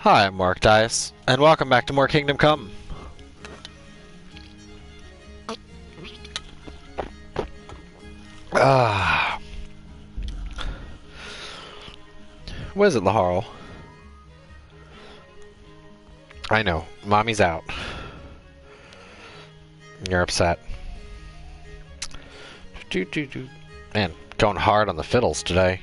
Hi, I'm morakdais, and welcome back to More Kingdom Come. Ah, what is it, Laharl? I know, Mommy's out. You're upset. Man, going hard on the fiddles today.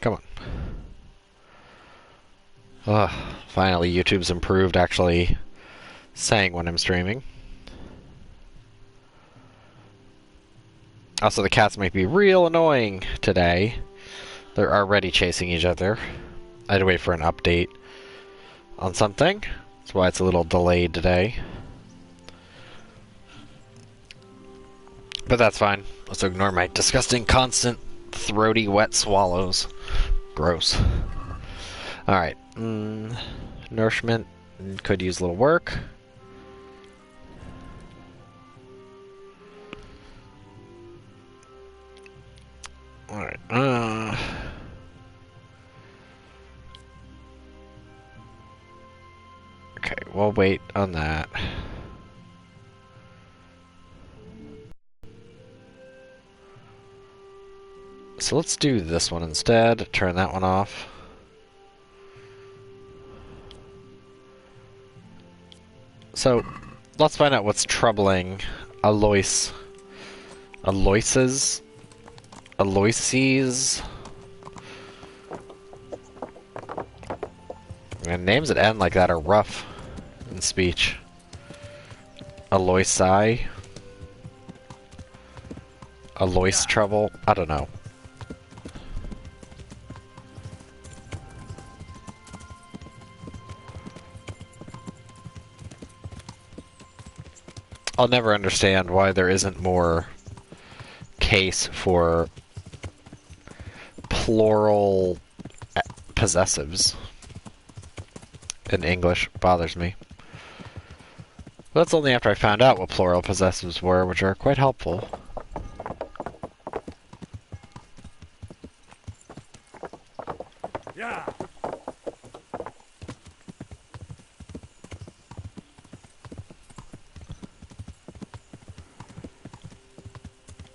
Come on. Finally, YouTube's improved actually saying when I'm streaming. Also, the cats might be real annoying today. They're already chasing each other. I had to wait for an update on something. That's why it's a little delayed today. But that's fine. Let's ignore my disgusting, constant, throaty, wet swallows. Gross. Alright. Nourishment could use a little work. Alright. Okay, we'll wait on that. So let's do this one instead. Turn that one off. So, let's find out what's troubling Aloysius. And names that end like that are rough in speech. Aloysi. Aloys trouble. I don't know. I'll never understand why there isn't more case for plural possessives in English. Bothers me. But that's only after I found out what plural possessives were, which are quite helpful. Yeah.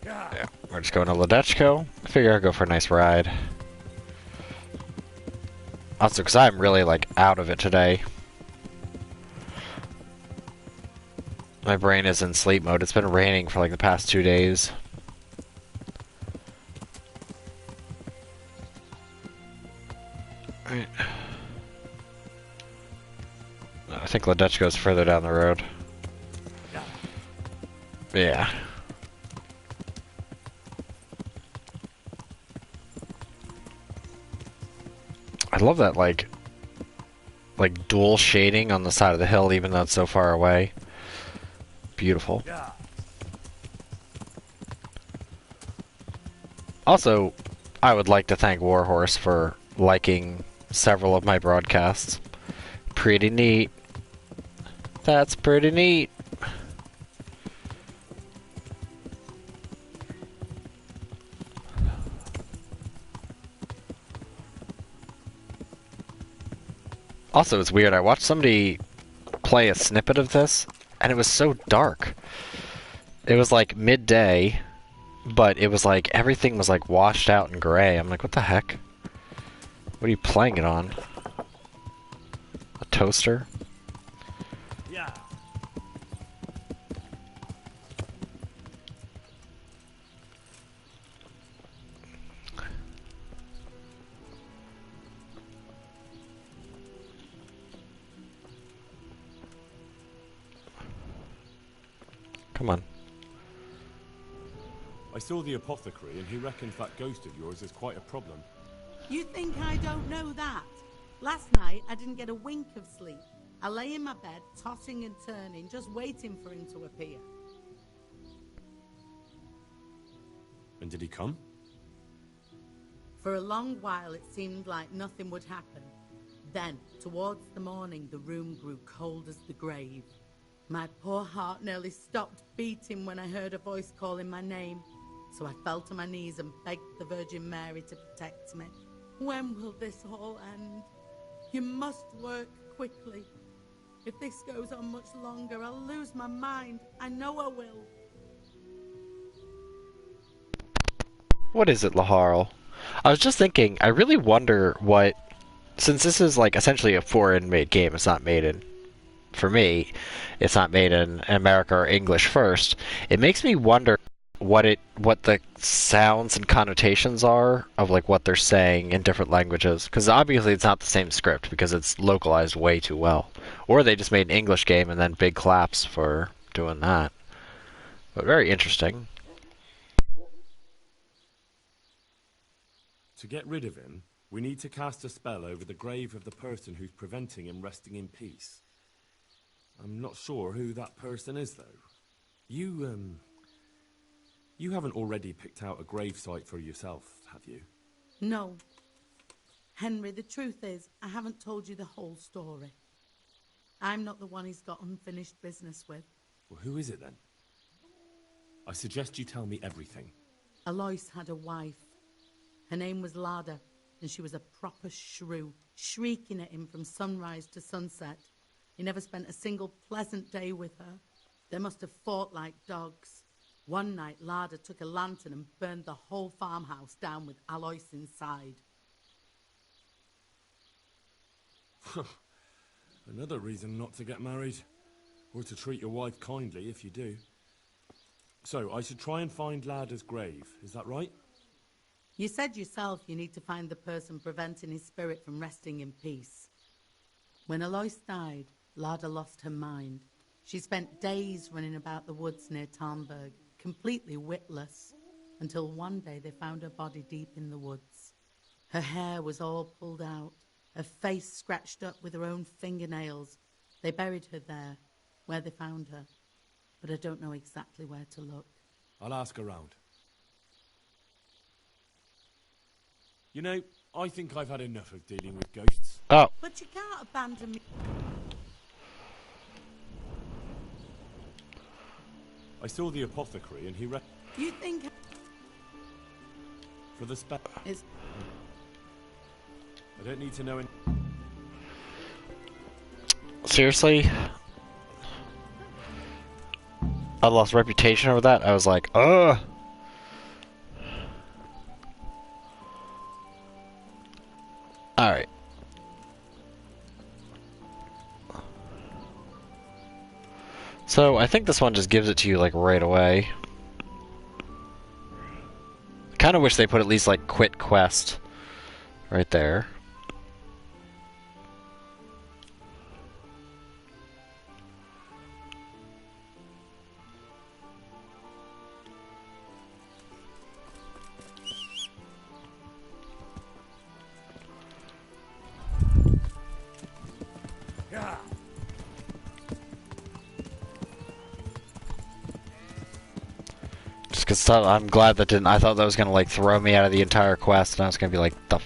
Yeah, we're just going to Ledechko. Figure I'll go for a nice ride. Also, because I'm really, like, out of it today. My brain is in sleep mode. It's been raining for, like, the past 2 days. Right. I think Ledechko's further down the road. Yeah. I love that, like dual shading on the side of the hill, even though it's so far away. Beautiful. Yeah. Also, I would like to thank Warhorse for liking several of my broadcasts. Pretty neat. That's pretty neat. Also, it's weird. I watched somebody play a snippet of this, and it was so dark. It was like midday, but it was like everything was like washed out and gray. I'm like, what the heck? What are you playing it on? A toaster? Yeah. Come on. I saw the apothecary and he reckons that ghost of yours is quite a problem. You think I don't know that? Last night, I didn't get a wink of sleep. I lay in my bed, tossing and turning, just waiting for him to appear. And did he come? For a long while, it seemed like nothing would happen. Then, towards the morning, the room grew cold as the grave. My poor heart nearly stopped beating when I heard a voice calling my name. So I fell to my knees and begged the Virgin Mary to protect me. When will this all end? You must work quickly. If this goes on much longer, I'll lose my mind. I know I will. What is it, Laharl? I was just thinking, I really wonder what... Since this is, like, essentially a foreign-made game, it's not made in... For me, it's not made in America or English first. It makes me wonder what the sounds and connotations are of, like, what they're saying in different languages. Because obviously it's not the same script, because it's localized way too well. Or they just made an English game and then big claps for doing that. But very interesting. To get rid of him, we need to cast a spell over the grave of the person who's preventing him resting in peace. I'm not sure who that person is, though. You haven't already picked out a gravesite for yourself, have you? No. Henry, the truth is, I haven't told you the whole story. I'm not the one he's got unfinished business with. Well, who is it then? I suggest you tell me everything. Alois had a wife. Her name was Lada, and she was a proper shrew, shrieking at him from sunrise to sunset. He never spent a single pleasant day with her. They must have fought like dogs. One night, Lada took a lantern and burned the whole farmhouse down with Alois inside. Another reason not to get married. Or to treat your wife kindly if you do. So, I should try and find Lada's grave, is that right? You said yourself you need to find the person preventing his spirit from resting in peace. When Alois died, Lada lost her mind. She spent days running about the woods near Tarnberg, completely witless, until one day they found her body deep in the woods. Her hair was all pulled out, her face scratched up with her own fingernails. They buried her there, where they found her, but I don't know exactly where to look. I'll ask around. You know, I think I've had enough of dealing with ghosts. Oh. But you can't abandon me. I saw the apothecary and he You think for the spell. it's... I don't need to know Seriously? I lost reputation over that. I was like, ugh. Alright. So, I think this one just gives it to you, like, right away. Kinda wish they put at least, like, quit quest right there. Just cause I'm glad that didn't. I thought that was gonna like throw me out of the entire quest, and I was gonna be like, the.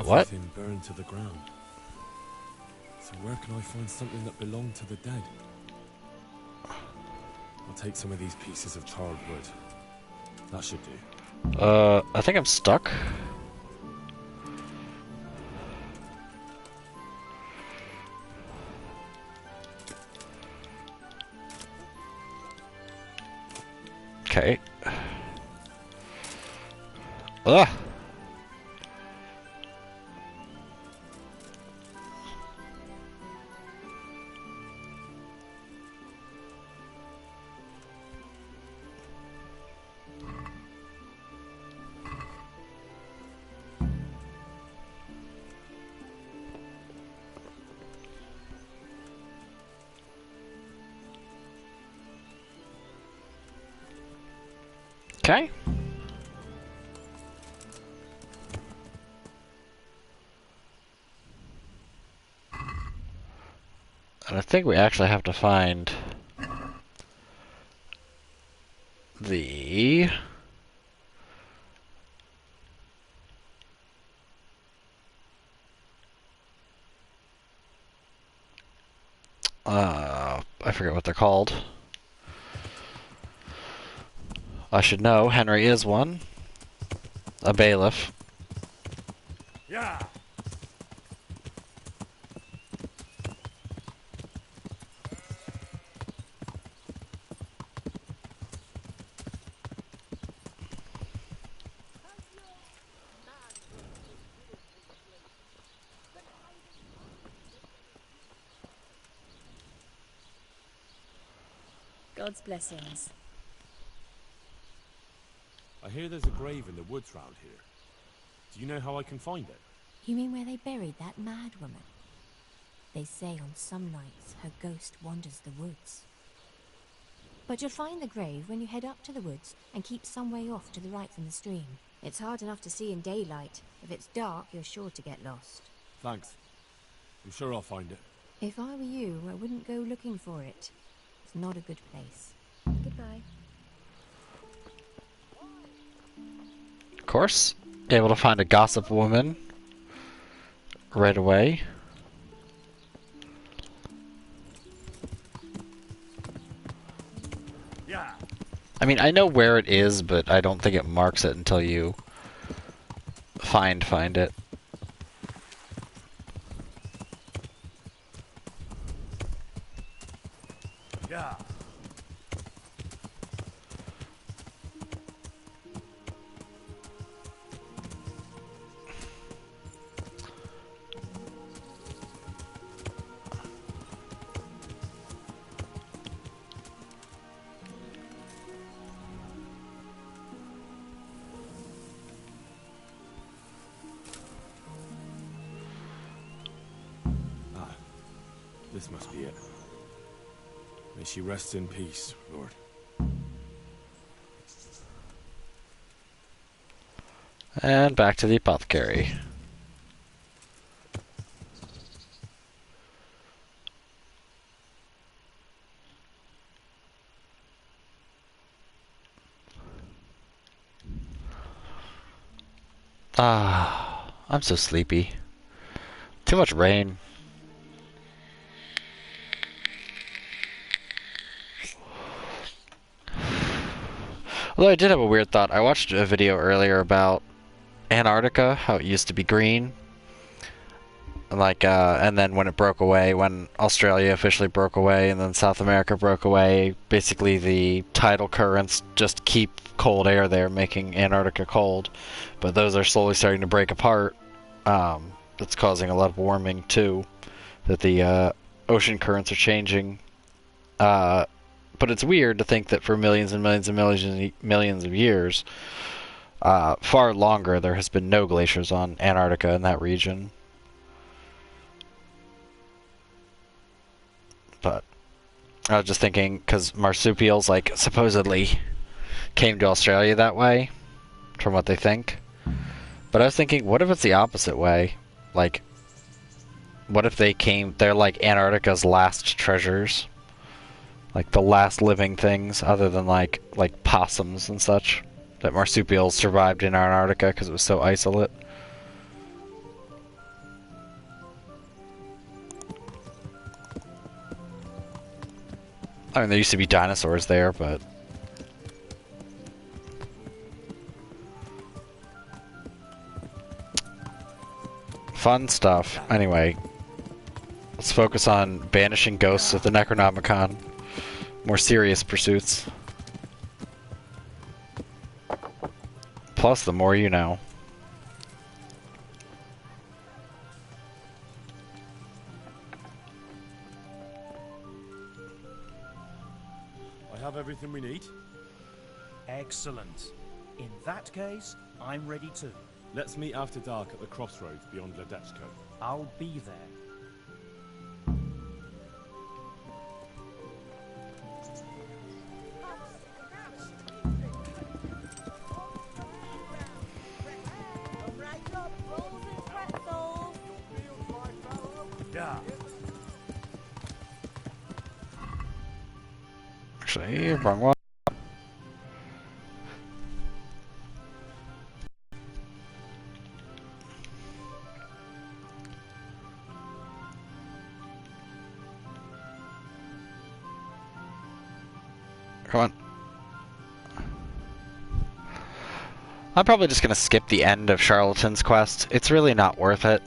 What? Everything burned to the ground. So where can I find something that belonged to the dead? I'll take some of these pieces of charred wood. That should do. I think I'm stuck. Okay. Ugh. Okay. And I think we actually have to find the I forget what they're called. I should know. Henry is one. A bailiff. Yeah. God's blessings. I hear there's a grave in the woods round here. Do you know how I can find it? You mean where they buried that mad woman? They say on some nights her ghost wanders the woods. But you'll find the grave when you head up to the woods and keep some way off to the right from the stream. It's hard enough to see in daylight. If it's dark, you're sure to get lost. Thanks. I'm sure I'll find it. If I were you, I wouldn't go looking for it. It's not a good place. Goodbye. Of course. Able to find a gossip woman right away. Yeah. I mean, I know where it is, but I don't think it marks it until you find it. Yeah. This must be it. May she rest in peace, Lord. And back to the apothecary. Ah, I'm so sleepy. Too much rain. Although I did have a weird thought. I watched a video earlier about Antarctica, how it used to be green. Like, and then when it broke away, when Australia officially broke away and then South America broke away, basically the tidal currents just keep cold air there, making Antarctica cold. But those are slowly starting to break apart. That's causing a lot of warming too. That the ocean currents are changing. But it's weird to think that for millions and millions and millions of years, far longer, there has been no glaciers on Antarctica in that region. But I was just thinking, because marsupials, like, supposedly came to Australia that way, from what they think. But I was thinking, what if it's the opposite way? Like, what if they're like Antarctica's last treasures? Like, the last living things, other than, like possums and such. That marsupials survived in Antarctica because it was so isolate. I mean, there used to be dinosaurs there, but... Fun stuff. Anyway, let's focus on banishing ghosts of the Necronomicon. More serious pursuits. Plus, the more you know. I have everything we need. Excellent. In that case, I'm ready too. Let's meet after dark at the crossroads beyond Ledechko. I'll be there. Yeah. Actually, wrong one. Come on. I'm probably just gonna skip the end of Charlatan's quest. It's really not worth it.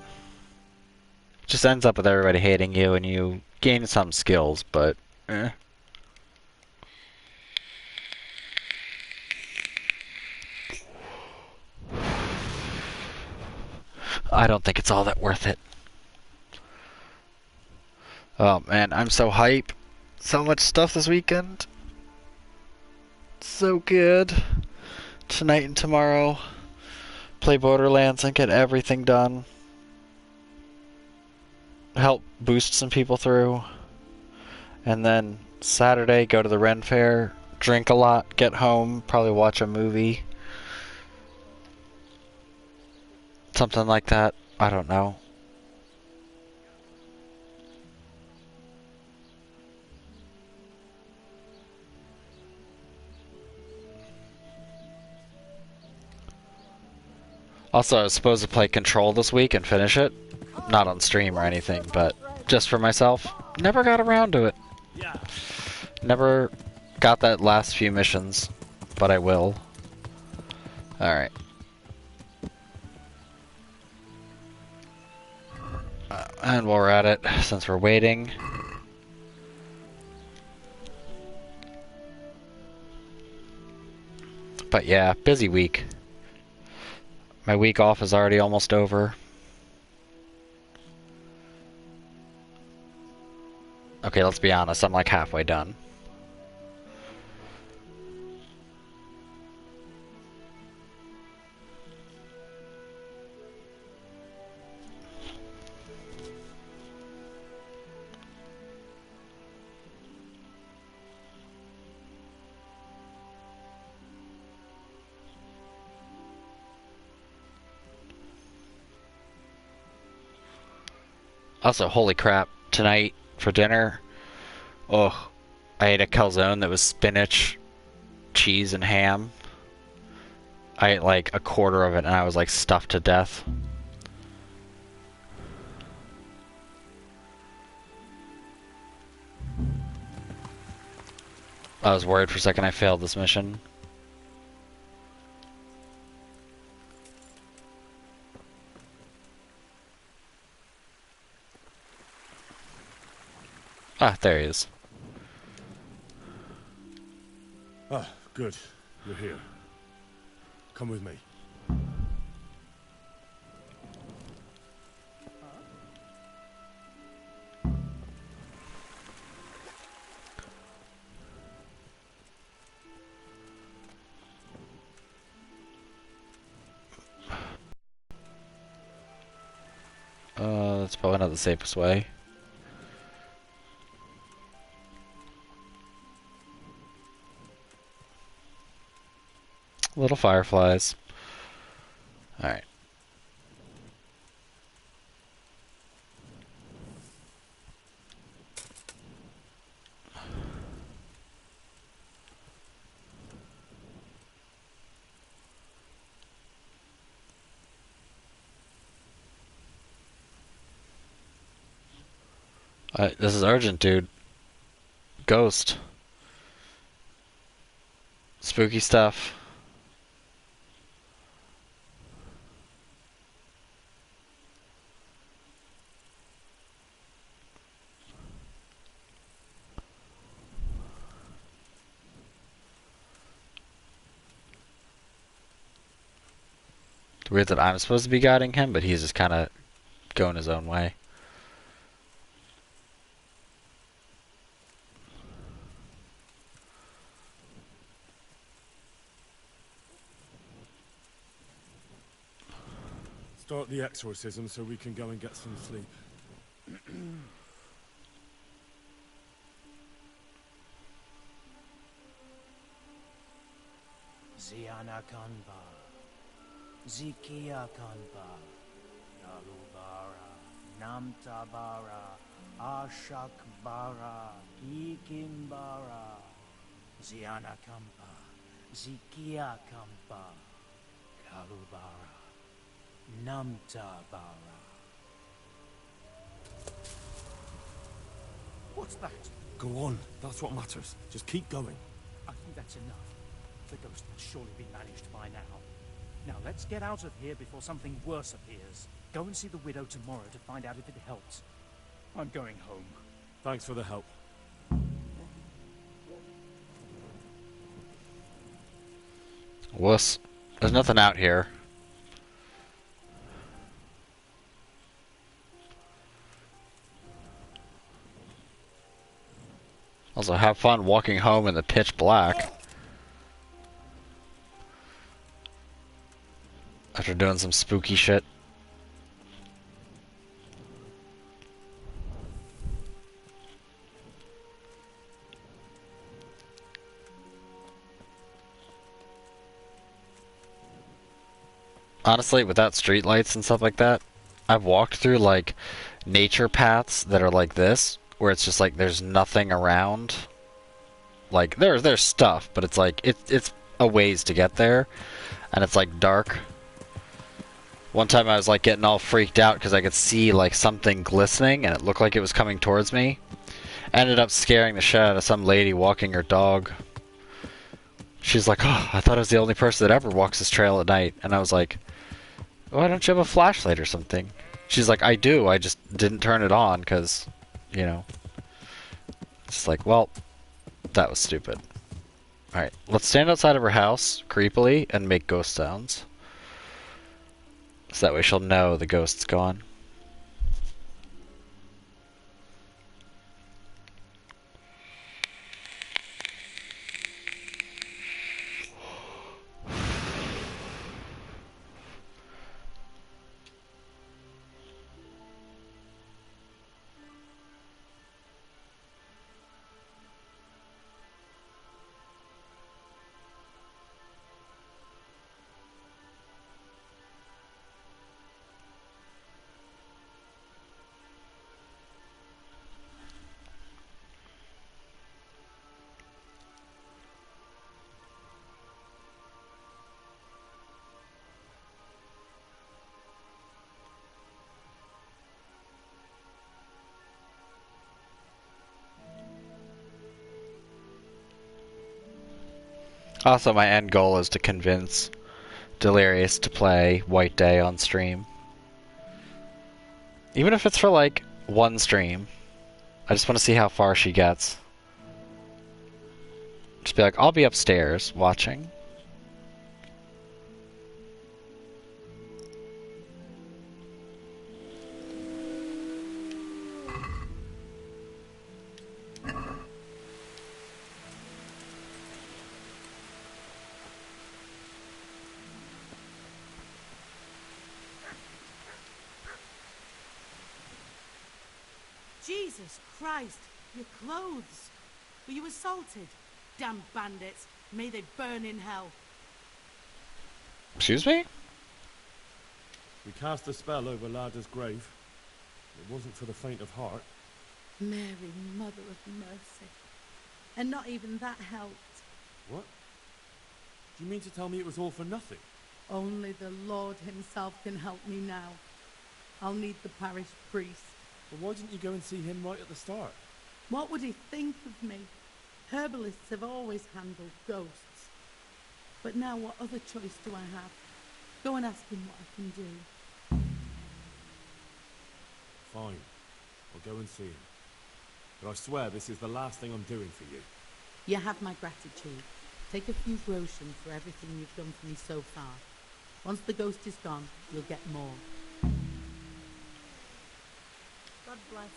Just ends up with everybody hating you and you gain some skills, but eh. I don't think it's all that worth it. Oh man, I'm so hype. So much stuff this weekend. So good. Tonight and tomorrow. Play Borderlands and get everything done. Help boost some people through. And then Saturday, go to the Ren Fair. Drink a lot, get home, probably watch a movie. Something like that. I don't know. Also, I was supposed to play Control this week and finish it. Not on stream or anything, but just for myself. Never got around to it. Never got that last few missions, but I will. Alright. And while we're at it, since we're waiting... But yeah, busy week. My week off is already almost over. Okay, let's be honest, I'm like halfway done. Also, holy crap, tonight for dinner, oh, I ate a calzone that was spinach, cheese, and ham. I ate like a quarter of it and I was like stuffed to death. I was worried for a second I failed this mission. Ah, there he is. Ah, good. You're here. Come with me. That's probably not the safest way. Little fireflies. Alright. This is urgent, dude. Ghost. Spooky stuff. It's weird that I'm supposed to be guiding him, but he's just kind of going his own way. Start the exorcism so we can go and get some sleep. Ziana Kanba, Zikia Kanba, Yalubara, Namtabara, Ashakbara, Ikimbara, Ziana Kampa, Zikia Kampa, Kalubara, Namtabara. What's that? Go on. That's what matters. Just keep going. I That's enough. The ghost will surely be managed by now. Now let's get out of here before something worse appears. Go and see the widow tomorrow to find out if it helps. I'm going home. Thanks for the help. Wuss. There's nothing out here. Also, have fun walking home in the pitch black. After doing some spooky shit. Honestly, without streetlights and stuff like that, I've walked through like nature paths that are like this, where it's just like there's nothing around. Like there's stuff, but it's like it's a ways to get there, and it's like dark. One time I was like getting all freaked out because I could see like something glistening, and it looked like it was coming towards me. Ended up scaring the shit out of some lady walking her dog. She's like, "Oh, I thought I was the only person that ever walks this trail at night," and I was like, "Why don't you have a flashlight or something?" She's like, "I do, I just didn't turn it on because, you know." It's like, well, that was stupid. Alright, let's stand outside of her house, creepily, and make ghost sounds. So that way she'll know the ghost's gone. Also, my end goal is to convince Delirious to play White Day on stream. Even if it's for like one stream. I just want to see how far she gets. Just be like, I'll be upstairs watching. Jesus Christ, your clothes. Were you assaulted? Damn bandits. May they burn in hell. Excuse me? We cast a spell over Lada's grave. It wasn't for the faint of heart. Mary, Mother of Mercy. And not even that helped. What? Do you mean to tell me it was all for nothing? Only the Lord himself can help me now. I'll need the parish priest. Well, why didn't you go and see him right at the start? What would he think of me? Herbalists have always handled ghosts. But now what other choice do I have? Go and ask him what I can do. Fine. I'll go and see him. But I swear this is the last thing I'm doing for you. You have my gratitude. Take a few groschen for everything you've done for me so far. Once the ghost is gone, you'll get more. God bless.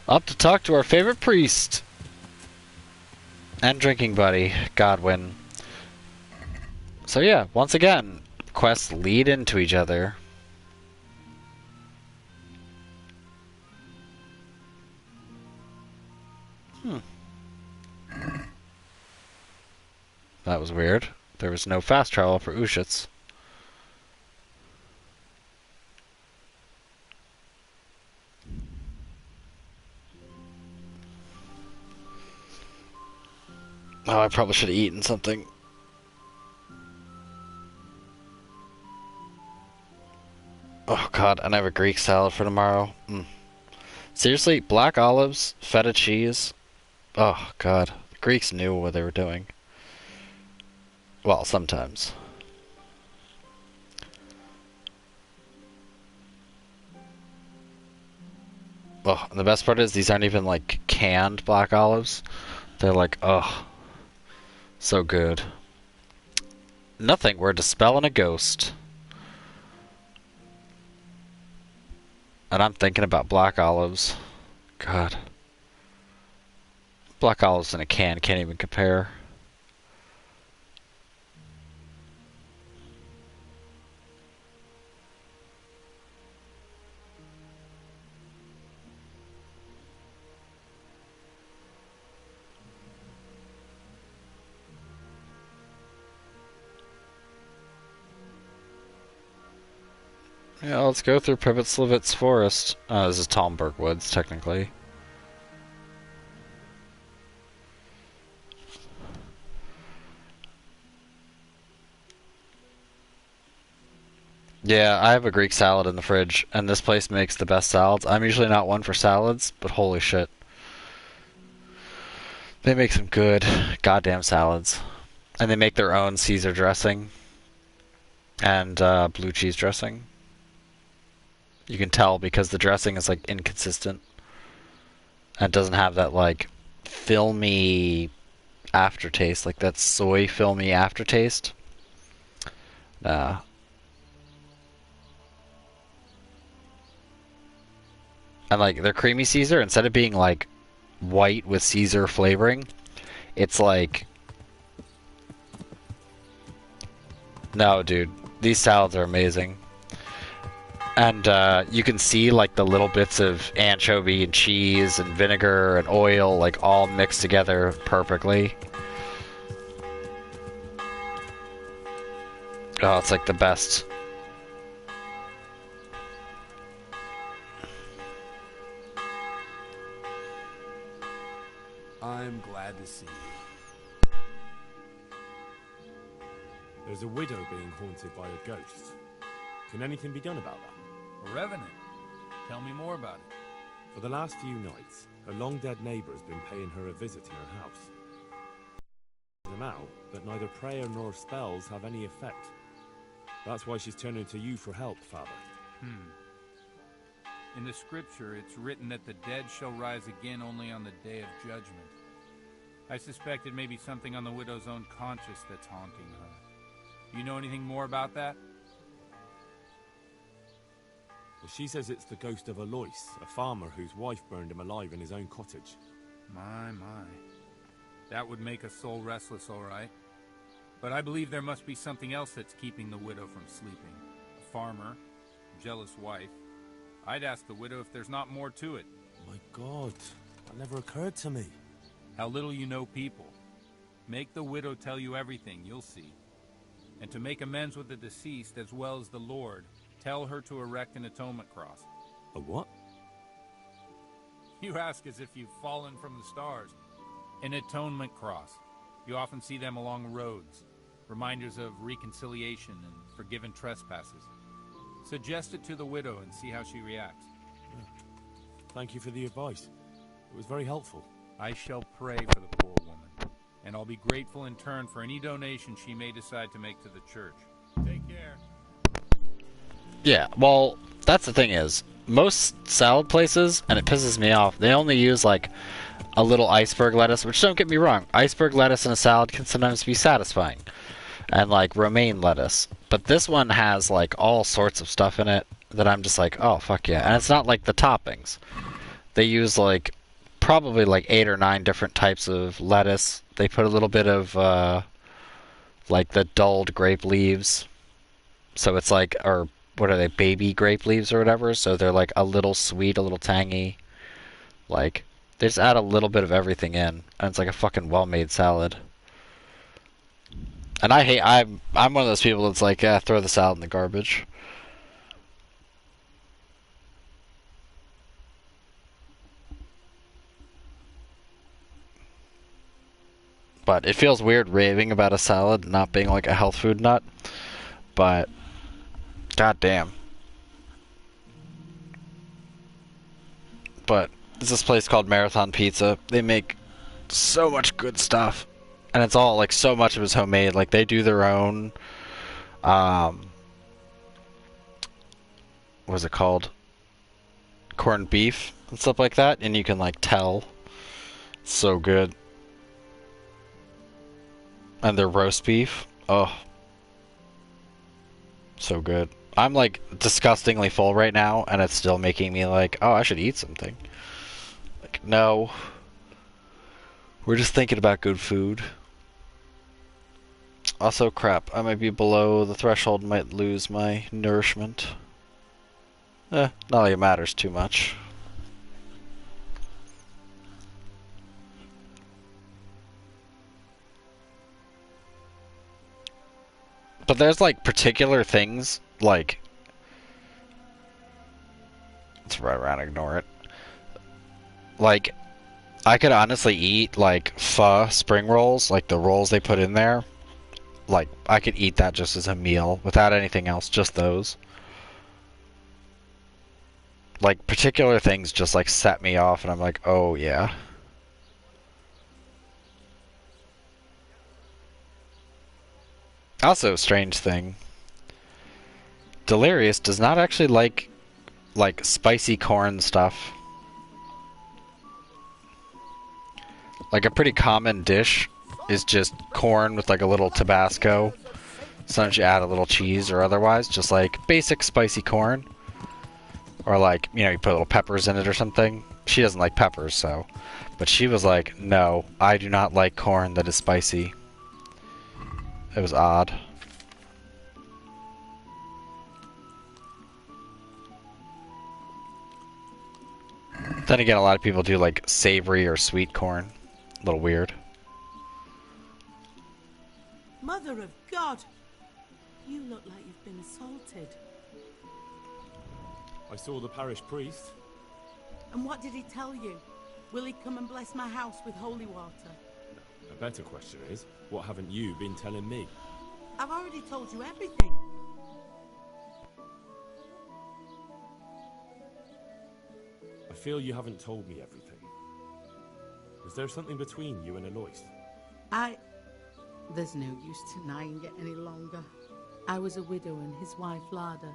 Up to talk to our favorite priest. And drinking buddy, Godwin. So yeah, once again, quests lead into each other. That was weird. There was no fast travel for Ushitz. Oh, I probably should have eaten something. Oh god, and I have a Greek salad for tomorrow. Seriously, black olives, feta cheese. Oh, God. The Greeks knew what they were doing. Well, sometimes. Oh, and the best part is these aren't even like canned black olives. They're like, oh, so good. Nothing. We're dispelling a ghost. And I'm thinking about black olives. God. Black olives in a can can't even compare. Yeah, let's go through Privet-Slivit's forest. This is Talmberg Woods, technically. Yeah, I have a Greek salad in the fridge, and this place makes the best salads. I'm usually not one for salads, but holy shit. They make some good goddamn salads. And they make their own Caesar dressing and blue cheese dressing. You can tell because the dressing is like inconsistent. And doesn't have that like filmy aftertaste, like that soy filmy aftertaste. Nah. And like their creamy Caesar, instead of being like white with Caesar flavoring, it's like, no, dude, these salads are amazing. And you can see like the little bits of anchovy and cheese and vinegar and oil like all mixed together perfectly. Oh, it's like the best. I'm glad to see you. There's a widow being haunted by a ghost. Can anything be done about that? A revenant. Tell me more about it. For the last few nights, her long-dead neighbour has been paying her a visit in her house. Them out, but neither prayer nor spells have any effect. That's why she's turning to you for help, Father. In the scripture, it's written that the dead shall rise again only on the day of judgment. I suspect it may be something on the widow's own conscience that's haunting her. You know anything more about that? Well, she says it's the ghost of Alois, a farmer whose wife burned him alive in his own cottage. My. That would make a soul restless, all right. But I believe there must be something else that's keeping the widow from sleeping. A farmer, a jealous wife. I'd ask the widow if there's not more to it. My God, that never occurred to me. How little you know people. Make the widow tell you everything, you'll see. And to make amends with the deceased as well as the Lord, tell her to erect an atonement cross. A what? You ask as if you've fallen from the stars. An atonement cross. You often see them along roads. Reminders of reconciliation and forgiven trespasses. Suggest it to the widow and see how she reacts. Thank you for the advice. It was very helpful. I shall pray for the poor woman, and I'll be grateful in turn for any donation she may decide to make to the church. Take care. Yeah, well, that's the thing is, most salad places, and it pisses me off, they only use like a little iceberg lettuce, which don't get me wrong, iceberg lettuce in a salad can sometimes be satisfying. And like romaine lettuce. But this one has like all sorts of stuff in it that I'm just like, oh fuck yeah. And it's not like the toppings. They use like probably like 8 or 9 different types of lettuce. They put a little bit of like the dulled grape leaves. So it's like, or what are they, baby grape leaves or whatever. So they're like a little sweet, a little tangy. Like they just add a little bit of everything in, and it's like a fucking well-made salad. And I'm one of those people that's like, throw the salad in the garbage. But it feels weird raving about a salad not being like a health food nut. But goddamn. but there's this place called Marathon Pizza. They make so much good stuff, and it's all like so much of it's homemade. Like they do their own, what's it called? Corned beef and stuff like that, and you can like tell. So good. And their roast beef, oh, so good. I'm like disgustingly full right now, and it's still making me like, oh, I should eat something. Like, no. We're just thinking about good food. Also, crap, I might be below the threshold, might lose my nourishment. Not like it matters too much. But there's like particular things, like, let's right around, ignore it. Like, I could honestly eat like pho spring rolls, like the rolls they put in there. Like, I could eat that just as a meal without anything else, just those. Like, particular things just like set me off, and I'm like, oh yeah. Also, strange thing. Delirious does not actually like spicy corn stuff. Like a pretty common dish is just corn with like a little Tabasco. Sometimes you add a little cheese or otherwise, just like basic spicy corn. Or like, you know, you put little peppers in it or something. She doesn't like peppers, so. But she was like, no, I do not like corn that is spicy. It was odd. Then again, a lot of people do like savory or sweet corn. A little weird. Mother of God! You look like you've been assaulted. I saw the parish priest. And what did he tell you? Will he come and bless my house with holy water? A better question is, what haven't you been telling me? I've already told you everything. I feel you haven't told me everything. Was there something between you and Alois? There's no use denying it any longer. I was a widow and his wife, Lada.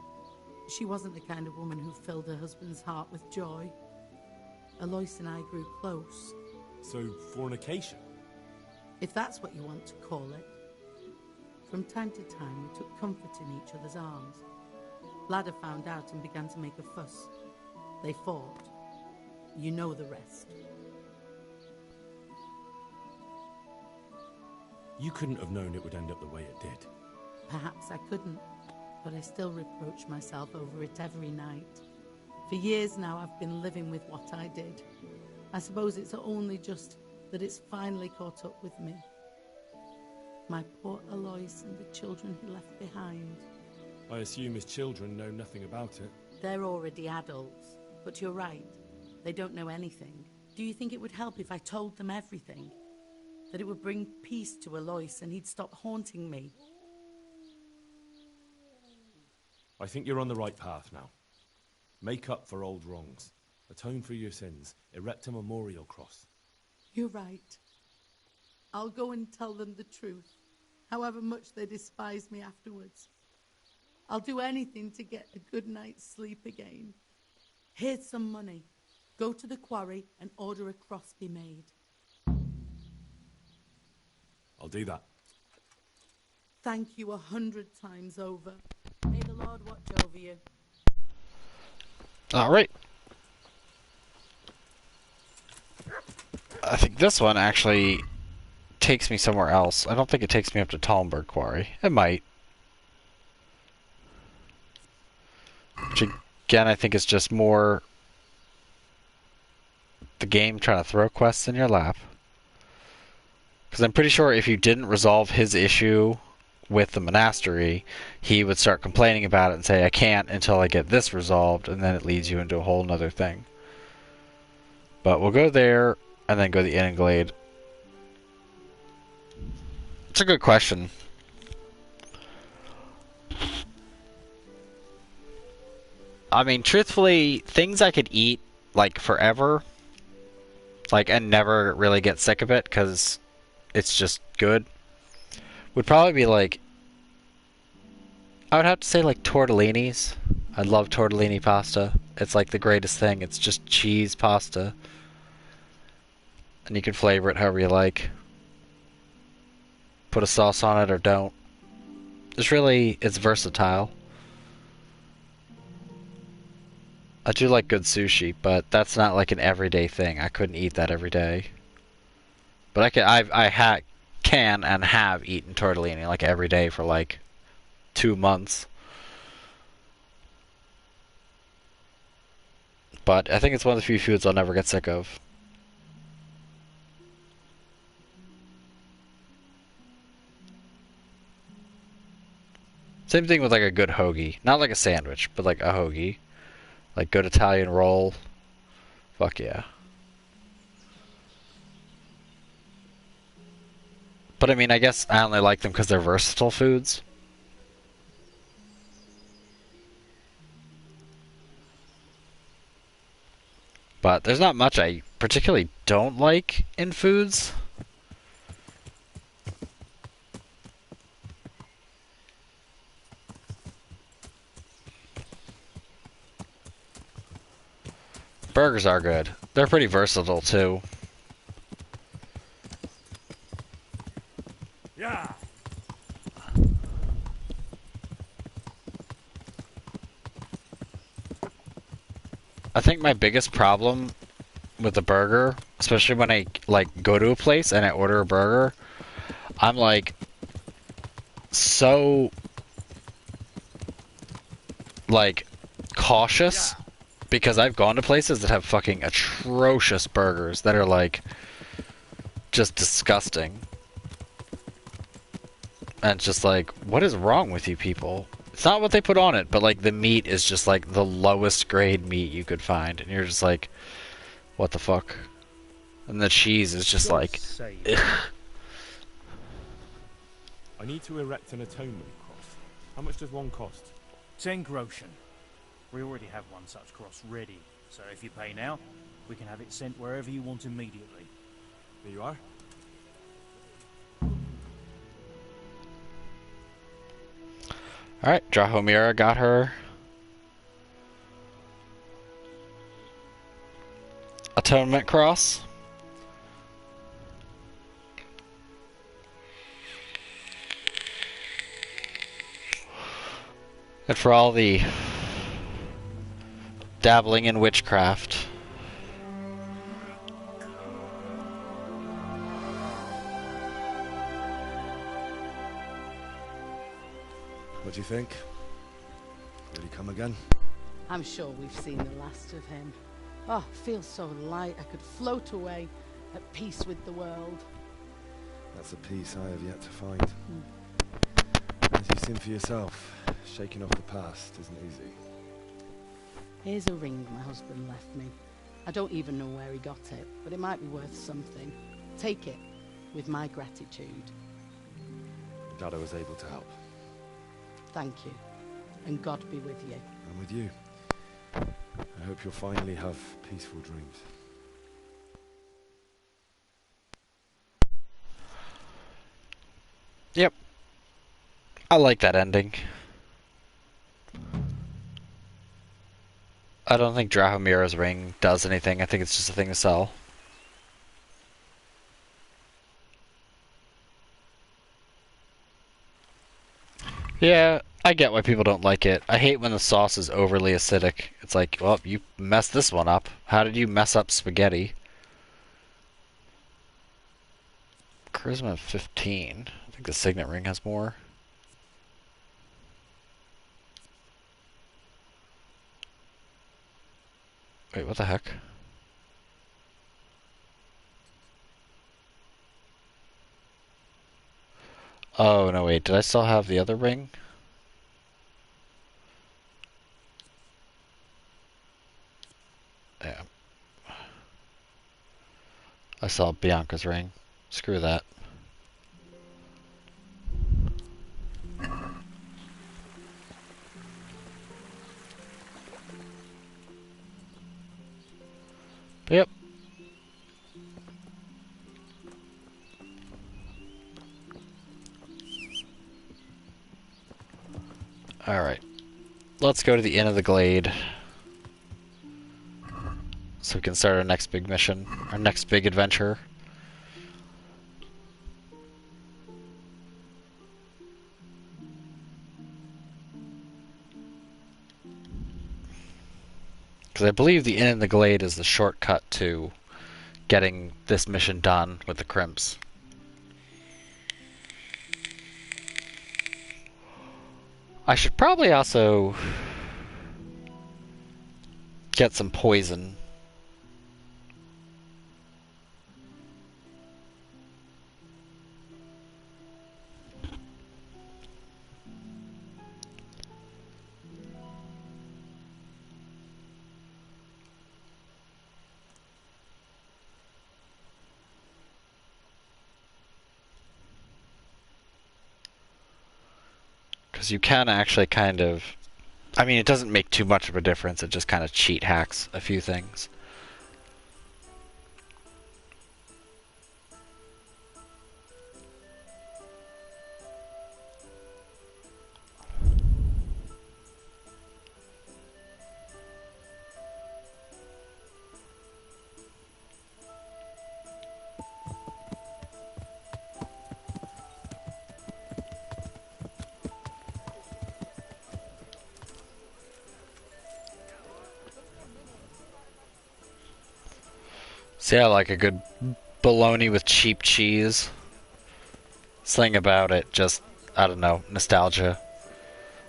She wasn't the kind of woman who filled her husband's heart with joy. Alois and I grew close. So, fornication? If that's what you want to call it. From time to time, we took comfort in each other's arms. Lada found out and began to make a fuss. They fought. You know the rest. You couldn't have known it would end up the way it did. Perhaps I couldn't, but I still reproach myself over it every night. For years now, I've been living with what I did. I suppose it's only just that it's finally caught up with me. My poor Alois and the children he left behind. I assume his children know nothing about it. They're already adults, but you're right. They don't know anything. Do you think it would help if I told them everything? That it would bring peace to Alois and he'd stop haunting me? I think you're on the right path now. Make up for old wrongs. Atone for your sins. Erect a memorial cross. You're right. I'll go and tell them the truth, however much they despise me afterwards. I'll do anything to get a good night's sleep again. Here's some money. Go to the quarry and order a cross be made. I'll do that. Thank you 100 times over. May the Lord watch over you. Alright. I think this one actually takes me somewhere else. I don't think it takes me up to Talmberg Quarry. It might. Which again, I think is just more the game trying to throw quests in your lap. Because I'm pretty sure if you didn't resolve his issue with the monastery, he would start complaining about it and say, I can't until I get this resolved, and then it leads you into a whole nother thing. But we'll go there, and then go to the Inn and Glade. It's a good question. I mean, truthfully, things I could eat like forever, like and never really get sick of it because it's just good, would probably be like, I would have to say like tortellinis. I love tortellini pasta. It's like the greatest thing. It's just cheese pasta. And you can flavor it however you like. Put a sauce on it or don't. It's versatile. I do like good sushi, but that's not like an everyday thing. I couldn't eat that every day. But can and have eaten tortellini like every day for like 2 months. But I think it's one of the few foods I'll never get sick of. Same thing with like a good hoagie. Not like a sandwich, but like a hoagie. Like good Italian roll. Fuck yeah. But I mean, I guess I only like them because they're versatile foods. But there's not much I particularly don't like in foods. Burgers are good. They're pretty versatile too. Yeah. I think my biggest problem with a burger, especially when I like go to a place and I order a burger, I'm like so like cautious because I've gone to places that have fucking atrocious burgers that are like just disgusting. And it's just like, what is wrong with you people? It's not what they put on it, but like the meat is just like the lowest grade meat you could find, and you're just like, what the fuck? And the cheese is just like, ugh. I need to erect an atonement cross. How much does one cost? 10 groschen. We already have one such cross ready, so if you pay now, we can have it sent wherever you want immediately. There you are. Alright, Drahomira got her atonement cross. And for all the dabbling in witchcraft, what do you think? Will he come again? I'm sure we've seen the last of him. Oh, feels so light. I could float away at peace with the world. That's a peace I have yet to find. As you've seen for yourself, shaking off the past isn't easy. Here's a ring my husband left me. I don't even know where he got it, but it might be worth something. Take it, with my gratitude. Glad I was able to help. Thank you, and God be with you. I'm with you. I hope you'll finally have peaceful dreams. yep. I like that ending. I don't think Drahomira's ring does anything. I think it's just a thing to sell. Yeah, I get why people don't like it. I hate when the sauce is overly acidic. It's like, well, you messed this one up. How did you mess up spaghetti? Charisma 15. I think the signet ring has more. Wait, what the heck? Oh, no, wait. Did I still have the other ring? Yeah. I saw Bianca's ring. Screw that. Yep. Alright. Let's go to the Inn of the Glade. So we can start our next big mission. Our next big adventure. Because I believe the Inn in the Glade is the shortcut to getting this mission done with the Crimps. I should probably also get some poison. Because you can actually kind of... I mean, it doesn't make too much of a difference. It just kind of cheat hacks a few things. See, I like a good bologna with cheap cheese. Something about it, just, I don't know, nostalgia.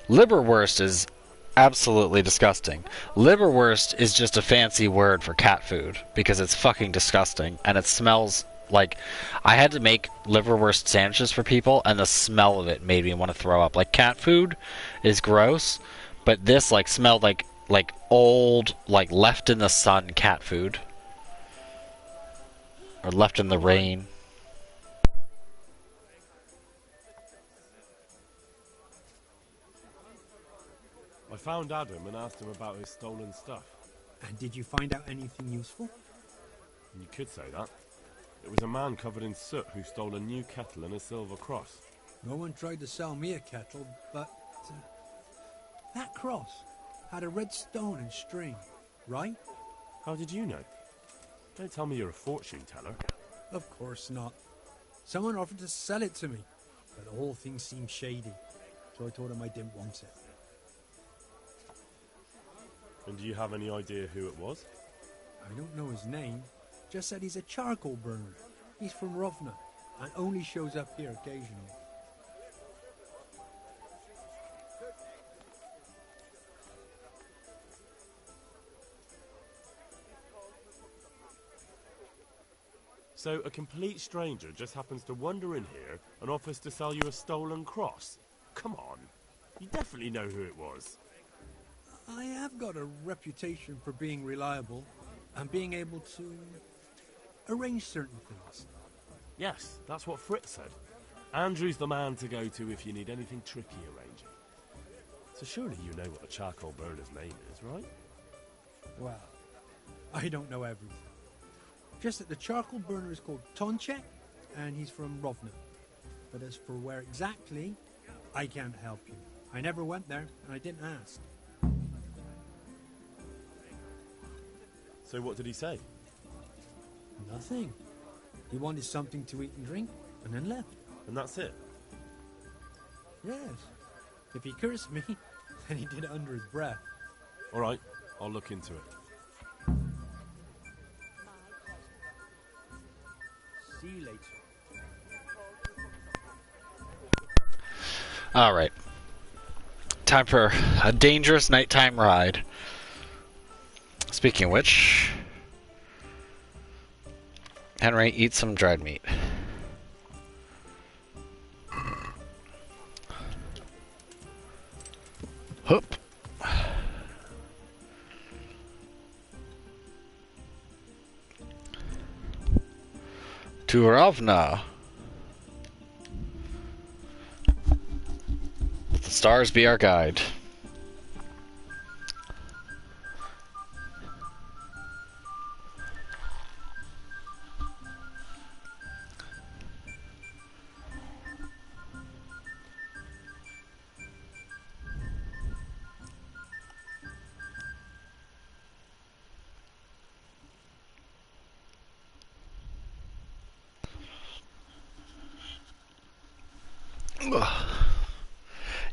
Liverwurst is absolutely disgusting. Liverwurst is just a fancy word for cat food, because it's fucking disgusting, and it smells like... I had to make liverwurst sandwiches for people, and the smell of it made me want to throw up. Like, cat food is gross, but this, like, smelled like old, like, left in the sun cat food. Or left in the rain. I found Adam and asked him about his stolen stuff. And did you find out anything useful? You could say that. It was a man covered in soot who stole a new kettle and a silver cross. No one tried to sell me a kettle, but... that cross had a red stone and string, right? How did you know? Don't tell me you're a fortune teller. Of course not. Someone offered to sell it to me, but the whole thing seemed shady, so I told him I didn't want it. And do you have any idea who it was? I don't know his name, just said he's a charcoal burner. He's from Rovna, and only shows up here occasionally. So a complete stranger just happens to wander in here and offers to sell you a stolen cross? Come on. You definitely know who it was. I have got a reputation for being reliable and being able to arrange certain things. Yes, that's what Fritz said. Andrew's the man to go to if you need anything tricky arranging. So surely you know what the charcoal burner's name is, right? Well, I don't know everything. Just that the charcoal burner is called Tonchek, and he's from Rovna. But as for where exactly, I can't help you. I never went there, and I didn't ask. So what did he say? Nothing. He wanted something to eat and drink, and then left. And that's it? Yes. If he cursed me, then he did it under his breath. All right, I'll look into it. See you later. Alright. Time for a dangerous nighttime ride. Speaking of which... Henry, eat some dried meat. Hup. To Ravna. Let the stars be our guide.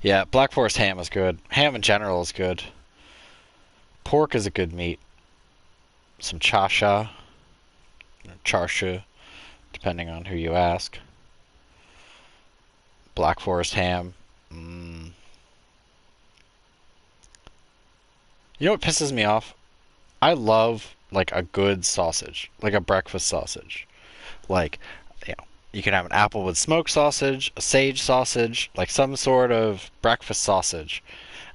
Yeah, Black Forest ham is good. Ham in general is good. Pork is a good meat. Some chasha, or charshu, depending on who you ask. Black Forest ham. You know what pisses me off? I love like a good sausage, like a breakfast sausage. Like, you know, you can have an applewood smoked sausage, a sage sausage, like some sort of breakfast sausage.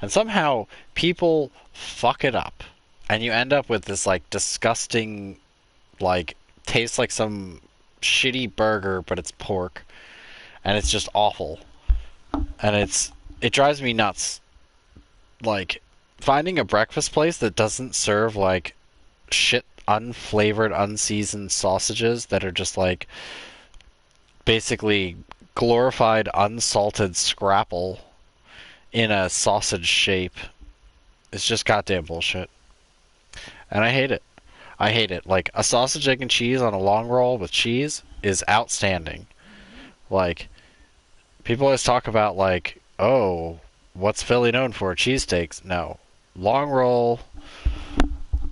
And somehow people fuck it up. And you end up with this like disgusting, like, tastes like some shitty burger, but it's pork. And it's just awful. And it drives me nuts. Like, finding a breakfast place that doesn't serve like shit unflavored, unseasoned sausages that are just like basically glorified unsalted scrapple in a sausage shape is just goddamn bullshit. And I hate it. I hate it. Like, a sausage, egg, and cheese on a long roll with cheese is outstanding. Like, people always talk about, like, oh, what's Philly known for? Cheesesteaks. No. Long roll,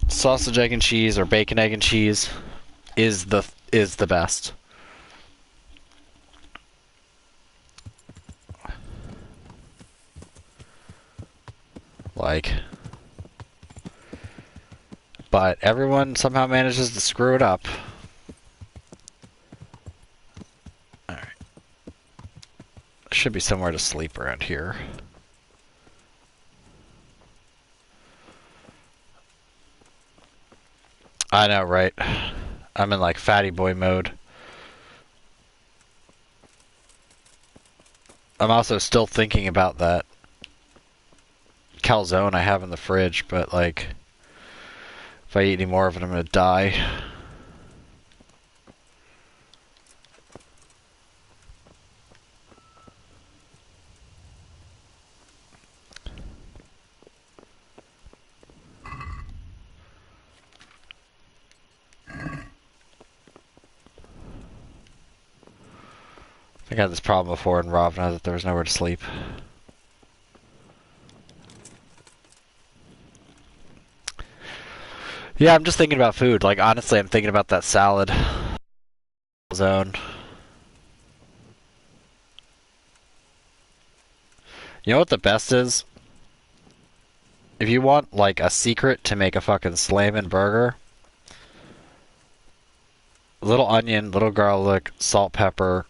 sausage, egg, and cheese, or bacon, egg, and cheese is the best. Like, but everyone somehow manages to screw it up. Alright. Should be somewhere to sleep around here. I know, right? I'm in like fatty boy mode. I'm also still thinking about that calzone I have in the fridge, but like, if I eat any more of it, I'm gonna die. I think I had this problem before in Ravna that there was nowhere to sleep. Yeah, I'm just thinking about food. Like, honestly, I'm thinking about that salad zone. You know what the best is? If you want, like, a secret to make a fucking slammin' burger, little onion, little garlic, salt, pepper,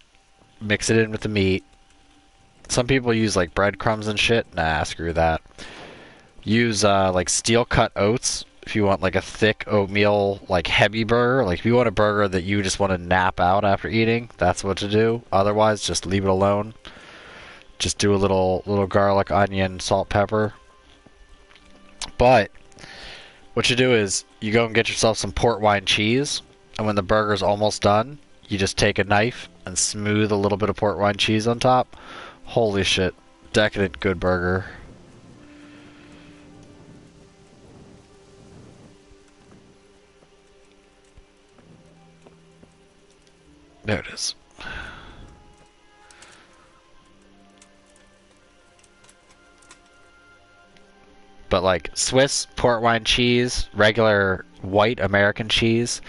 mix it in with the meat. Some people use, like, breadcrumbs and shit. Nah, screw that. Use, like, steel-cut oats if you want, like, a thick oatmeal, like, heavy burger. Like, if you want a burger that you just want to nap out after eating, that's what to do. Otherwise, just leave it alone. Just do a little garlic, onion, salt, pepper. But what you do is you go and get yourself some port wine cheese, and when the burger's almost done, you just take a knife and smooth a little bit of port wine cheese on top. Holy shit. Decadent good burger. There it is. But like Swiss port wine cheese, regular white American cheese,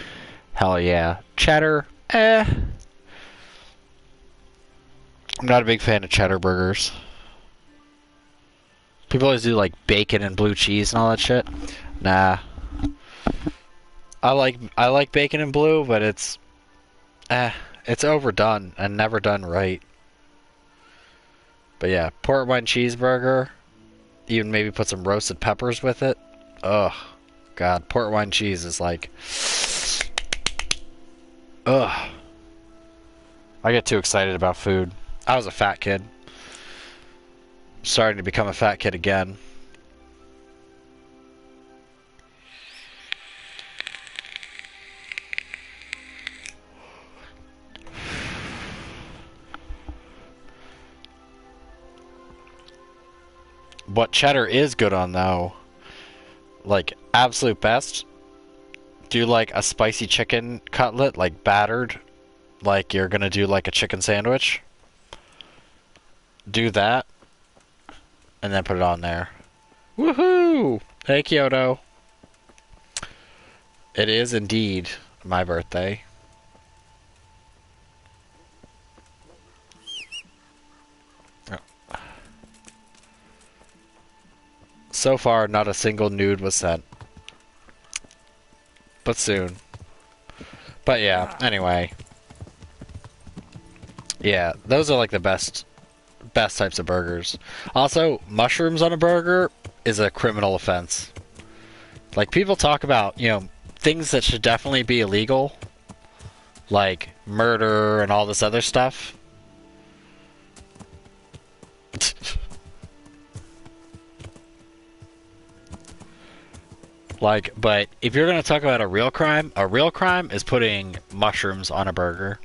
hell yeah. Cheddar, eh. I'm not a big fan of cheddar burgers. People always do like bacon and blue cheese and all that shit. Nah. I like bacon and blue, but it's overdone and never done right. But yeah, port wine cheeseburger. Even maybe put some roasted peppers with it. Ugh. God, port wine cheese is like... Ugh. I get too excited about food. I was a fat kid. Starting to become a fat kid again. What cheddar is good on, though, like, absolute best, do like a spicy chicken cutlet, like battered, like you're gonna do like a chicken sandwich. do that, and then put it on there. Woohoo! Hey, Kyoto. It is indeed my birthday. So far, not a single nude was sent. But soon. But yeah, anyway. Yeah, those are like the best types of burgers. Also, mushrooms on a burger is a criminal offense. Like, people talk about, you know, things that should definitely be illegal, like murder and all this other stuff. Like, but if you're going to talk about a real crime is putting mushrooms on a burger.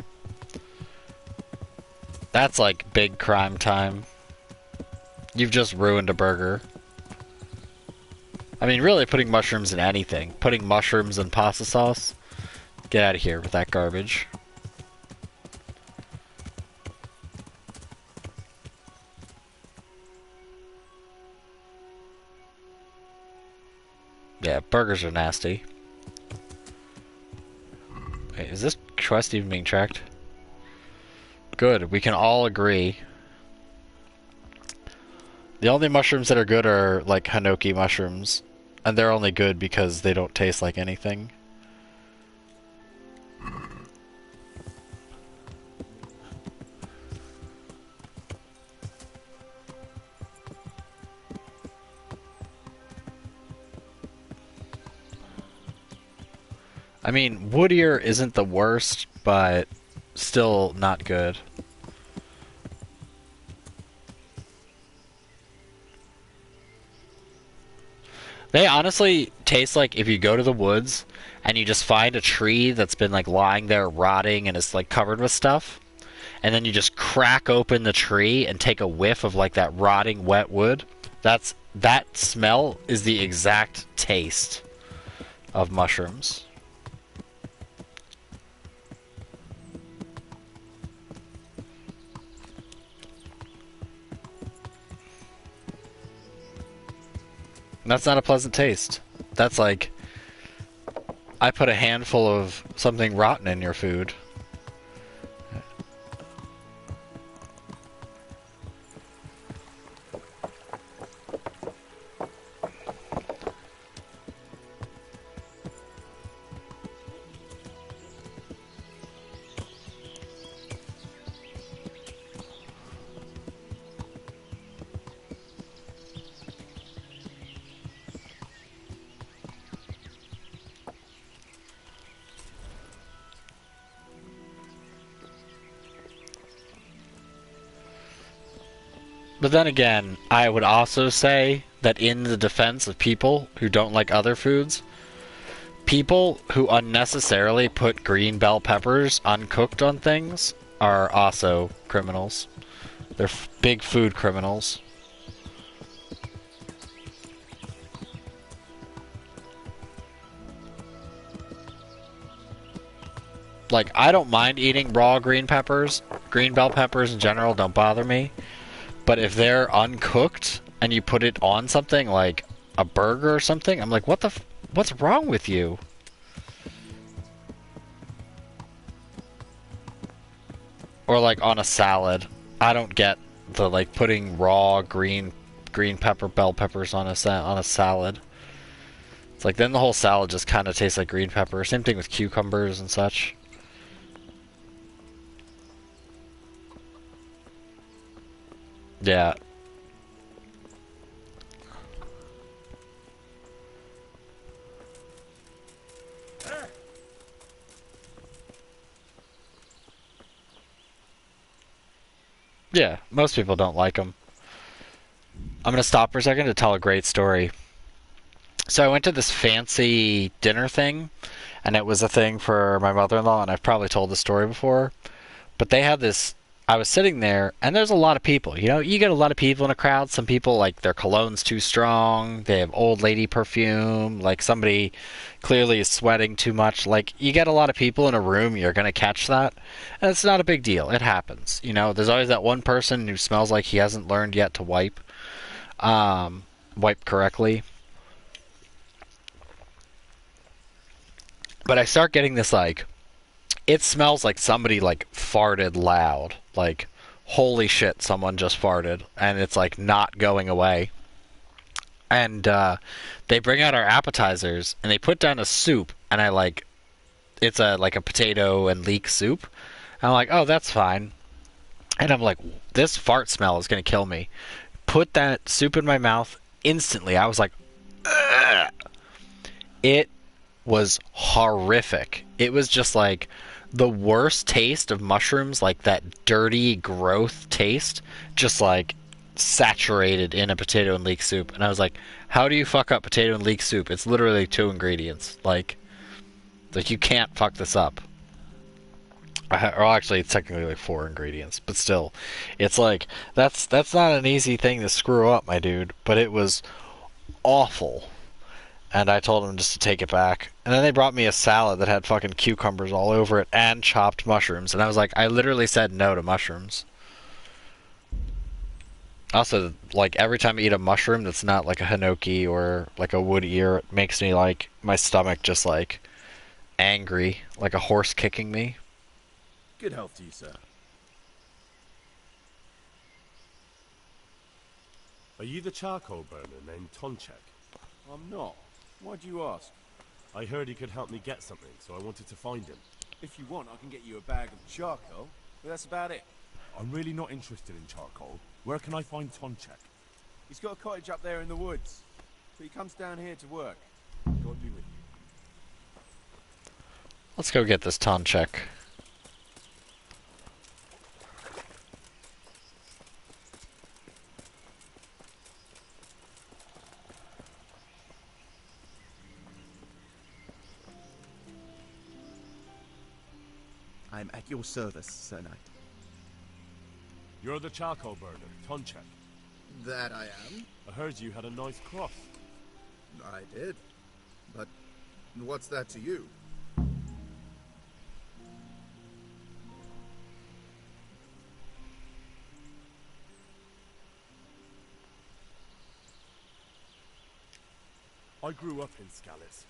That's like big crime time. You've just ruined a burger. I mean, really putting mushrooms in anything. Putting mushrooms in pasta sauce? Get out of here with that garbage. Yeah, burgers are nasty. Wait, is this quest even being tracked? Good, we can all agree. The only mushrooms that are good are like hinoki mushrooms. And they're only good because they don't taste like anything. I mean, wood ear isn't the worst, but still not good. They honestly taste like if you go to the woods and you just find a tree that's been like lying there rotting and is like covered with stuff, and then you just crack open the tree and take a whiff of like that rotting wet wood. That smell is the exact taste of mushrooms. That's not a pleasant taste. That's like, I put a handful of something rotten in your food. But then again, I would also say that in the defense of people who don't like other foods, people who unnecessarily put green bell peppers uncooked on things are also criminals. They're big food criminals. Like, I don't mind eating raw green peppers. Green bell peppers in general don't bother me. But if they're uncooked and you put it on something like a burger or something, I'm like, what's wrong with you? Or like on a salad. I don't get the like putting raw green pepper bell peppers on a salad. It's like then the whole salad just kind of tastes like green pepper. Same thing with cucumbers and such. Yeah. Yeah, most people don't like them. I'm gonna stop for a second to tell a great story. So I went to this fancy dinner thing, and it was a thing for my mother-in-law, and I've probably told the story before. But they had this I was sitting there, and there's a lot of people. You know, you get a lot of people in a crowd. Some people, like, their cologne's too strong. They have old lady perfume. Like, somebody clearly is sweating too much. Like, you get a lot of people in a room, you're going to catch that. And it's not a big deal. It happens. You know, there's always that one person who smells like he hasn't learned yet to wipe correctly. But I start getting this, like, it smells like somebody, like, farted loud. Like, holy shit, someone just farted. And it's, like, not going away. And they bring out our appetizers, and they put down a soup, and I, like, it's like a potato and leek soup. And I'm like, oh, that's fine. And I'm like, this fart smell is going to kill me. Put that soup in my mouth instantly. I was like, ugh. It was horrific. It was just like the worst taste of mushrooms, like that dirty growth taste, just like saturated in a potato and leek soup. And I was like, how do you fuck up potato and leek soup? It's literally 2 ingredients. Like you can't fuck this up. Or actually, it's technically like 4 ingredients, but still, it's like that's not an easy thing to screw up, my dude. But it was awful. And I told them just to take it back. And then they brought me a salad that had fucking cucumbers all over it and chopped mushrooms. And I was like, I literally said no to mushrooms. Also, like, every time I eat a mushroom that's not like a hinoki or like a wood ear, it makes me like, my stomach just like angry, like a horse kicking me. Good health to you, sir. Are you the charcoal burner named Tonchek? I'm not. Why do you ask? I heard he could help me get something, so I wanted to find him. If you want, I can get you a bag of charcoal, but that's about it. I'm really not interested in charcoal. Where can I find Tonchek? He's got a cottage up there in the woods, but he comes down here to work. God be with you. Let's go get this Tonchek. I'm at your service, Sir Knight. You're the charcoal burner, Tonchek. That I am. I heard you had a nice cross. I did. But what's that to you? I grew up in Skalitz,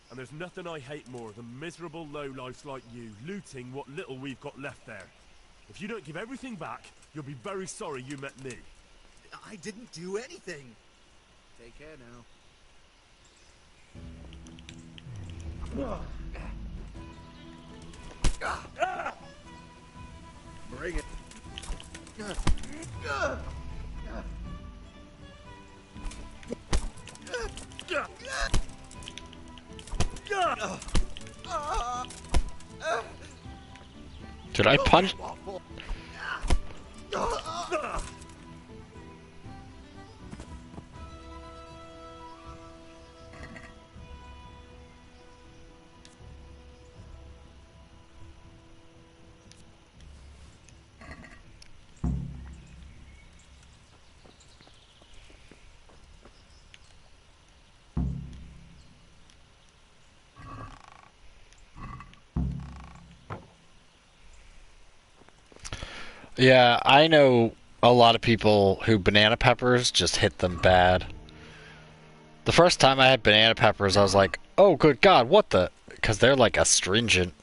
and there's nothing I hate more than miserable lowlifes like you looting what little we've got left there. If you don't give everything back, you'll be very sorry you met me. I didn't do anything. Take care now. Bring it. Did I punch? Yeah, I know a lot of people who banana peppers just hit them bad. The first time I had banana peppers, I was like, oh, good God, what the? Because they're like astringent.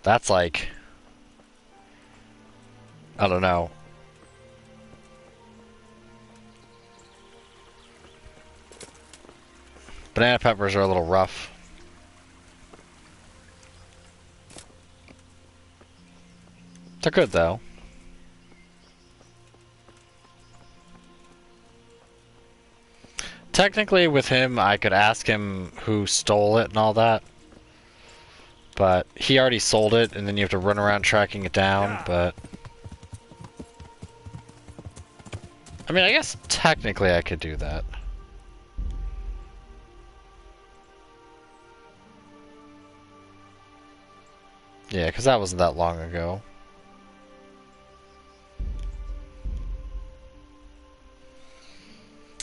That's like, I don't know. Banana peppers are a little rough. They're good, though. Technically, with him, I could ask him who stole it and all that. But he already sold it, and then you have to run around tracking it down, but... I mean, I guess technically I could do that. Yeah, because that wasn't that long ago.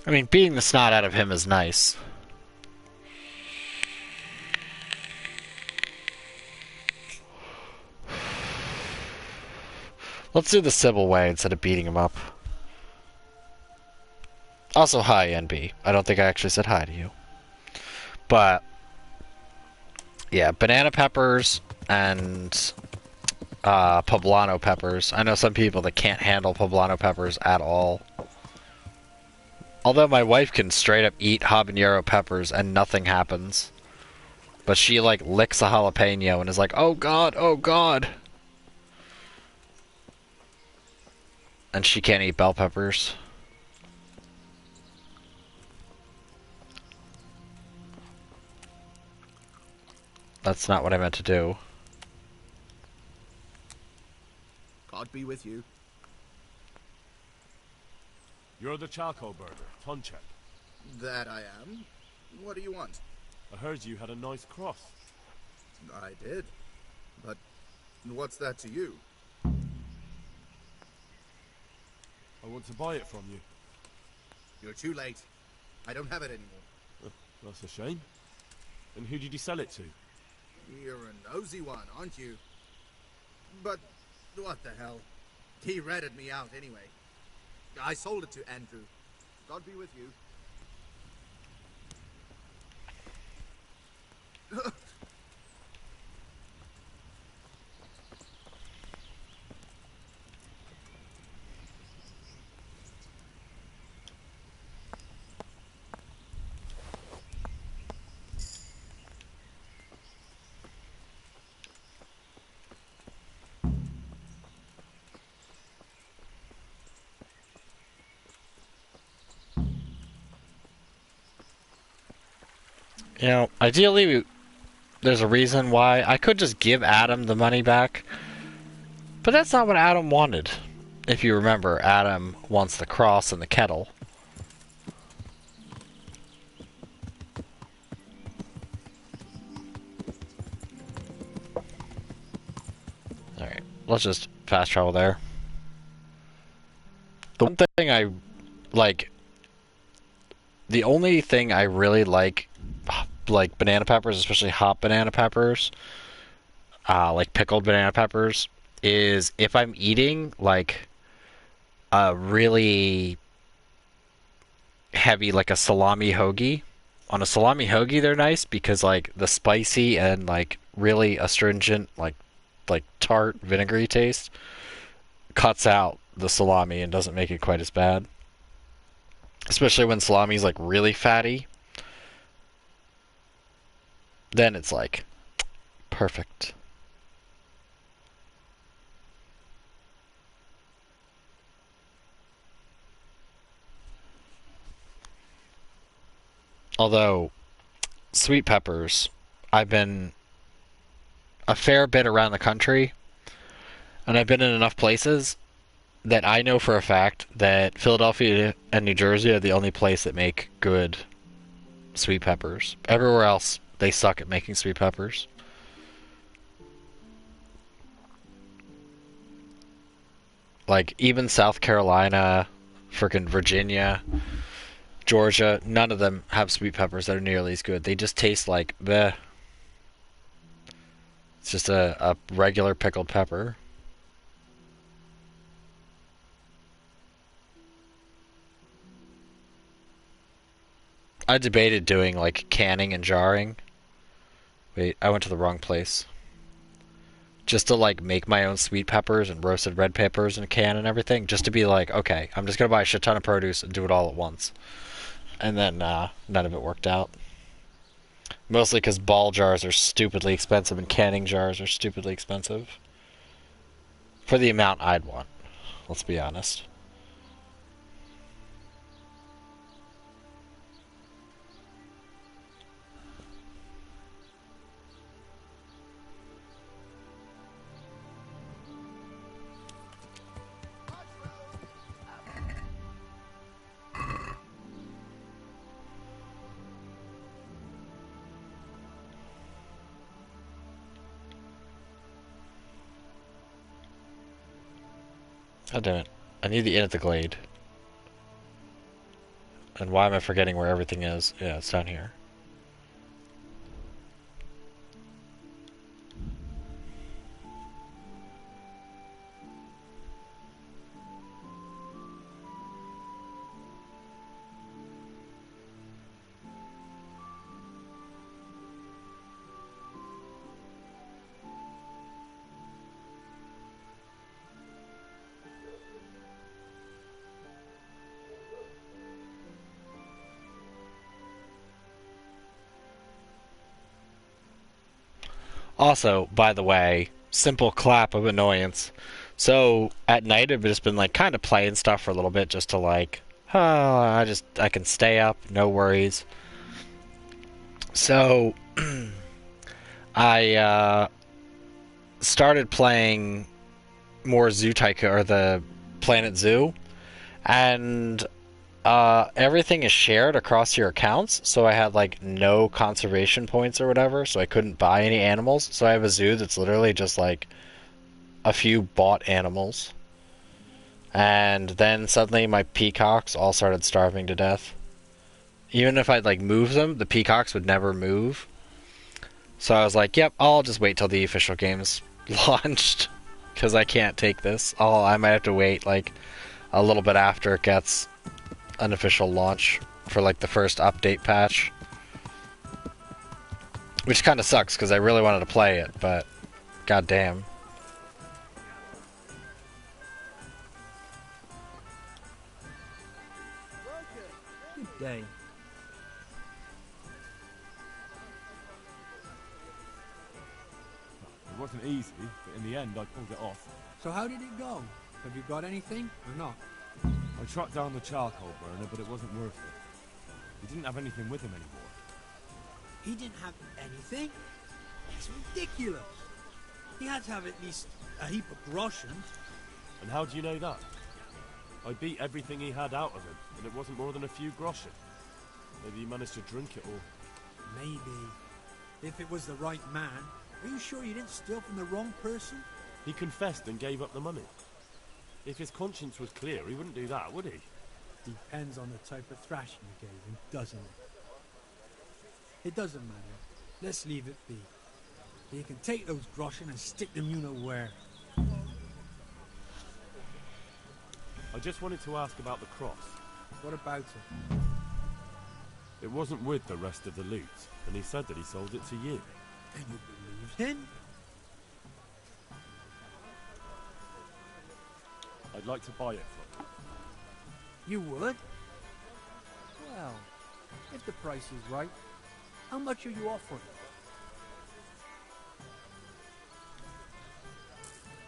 I mean, beating the snot out of him is nice. Let's do the civil way instead of beating him up. Also, hi, NB. I don't think I actually said hi to you. But, yeah, banana peppers and poblano peppers. I know some people that can't handle poblano peppers at all. Although my wife can straight up eat habanero peppers and nothing happens. But she, like, licks a jalapeno and is like, oh god, oh god. And she can't eat bell peppers. That's not what I meant to do. God be with you. You're the charcoal burner, Tonchek. That I am. What do you want? I heard you had a nice cross. I did. But what's that to you? I want to buy it from you. You're too late. I don't have it anymore. That's a shame. And who did you sell it to? You're a nosy one, aren't you? But what the hell? He ratted me out anyway. I sold it to Andrew. God be with you. You know, ideally, there's a reason why. I could just give Adam the money back. But that's not what Adam wanted. If you remember, Adam wants the cross and the kettle. Alright, let's just fast travel there. The one thing I like... The only thing I really like banana peppers, especially hot banana peppers, like pickled banana peppers, is if I'm eating like a really heavy, like a salami hoagie. On a salami hoagie, they're nice because like the spicy and like really astringent, like tart vinegary taste cuts out the salami and doesn't make it quite as bad. Especially when salami is like really fatty. Then it's like perfect. Although sweet peppers, I've been a fair bit around the country, and I've been in enough places that I know for a fact that Philadelphia and New Jersey are the only place that make good sweet peppers. Everywhere else, they suck at making sweet peppers. Like, even South Carolina, frickin' Virginia, Georgia, none of them have sweet peppers that are nearly as good. They just taste like bleh. It's just a regular pickled pepper. I debated doing like canning and jarring. Wait, I went to the wrong place. Just to like make my own sweet peppers and roasted red peppers in a can and everything. Just to be like, okay, I'm just gonna buy a shit ton of produce and do it all at once. And then none of it worked out. Mostly because ball jars are stupidly expensive and canning jars are stupidly expensive. For the amount I'd want. Let's be honest. God damn it. I need the inn at the Glade. And why am I forgetting where everything is? Yeah, it's down here. Also, by the way, simple clap of annoyance. So at night I've just been like kind of playing stuff for a little bit just to like, I can stay up, no worries. So I started playing more Zoo Tycoon or the Planet Zoo, and everything is shared across your accounts, so I had like no conservation points or whatever, so I couldn't buy any animals. So I have a zoo that's literally just like a few bought animals. And then suddenly my peacocks all started starving to death. Even if I'd like move them, the peacocks would never move. So I was like, yep, I'll just wait till the official game's launched, because I can't take this. I might have to wait like a little bit after it gets an official launch for like the first update patch, which kind of sucks because I really wanted to play it, but goddamn. Good day. It wasn't easy, but in the end I pulled it off. So how did it go? Have you got anything or not? I tracked down the charcoal burner, but it wasn't worth it. He didn't have anything with him anymore. He didn't have anything? It's ridiculous. He had to have at least a heap of groschen. And how do you know that? I beat everything he had out of him, and it wasn't more than a few groschen. Maybe he managed to drink it all. Maybe. If it was the right man. Are you sure you didn't steal from the wrong person? He confessed and gave up the money. If his conscience was clear, he wouldn't do that, would he? Depends on the type of thrashing you gave him, doesn't it? It doesn't matter. Let's leave it be. You can take those groschen and stick them you-know-where. I just wanted to ask about the cross. What about it? It wasn't with the rest of the loot, and he said that he sold it to you. And you believed him? I'd like to buy it from You would? Well, if the price is right, how much are you offering?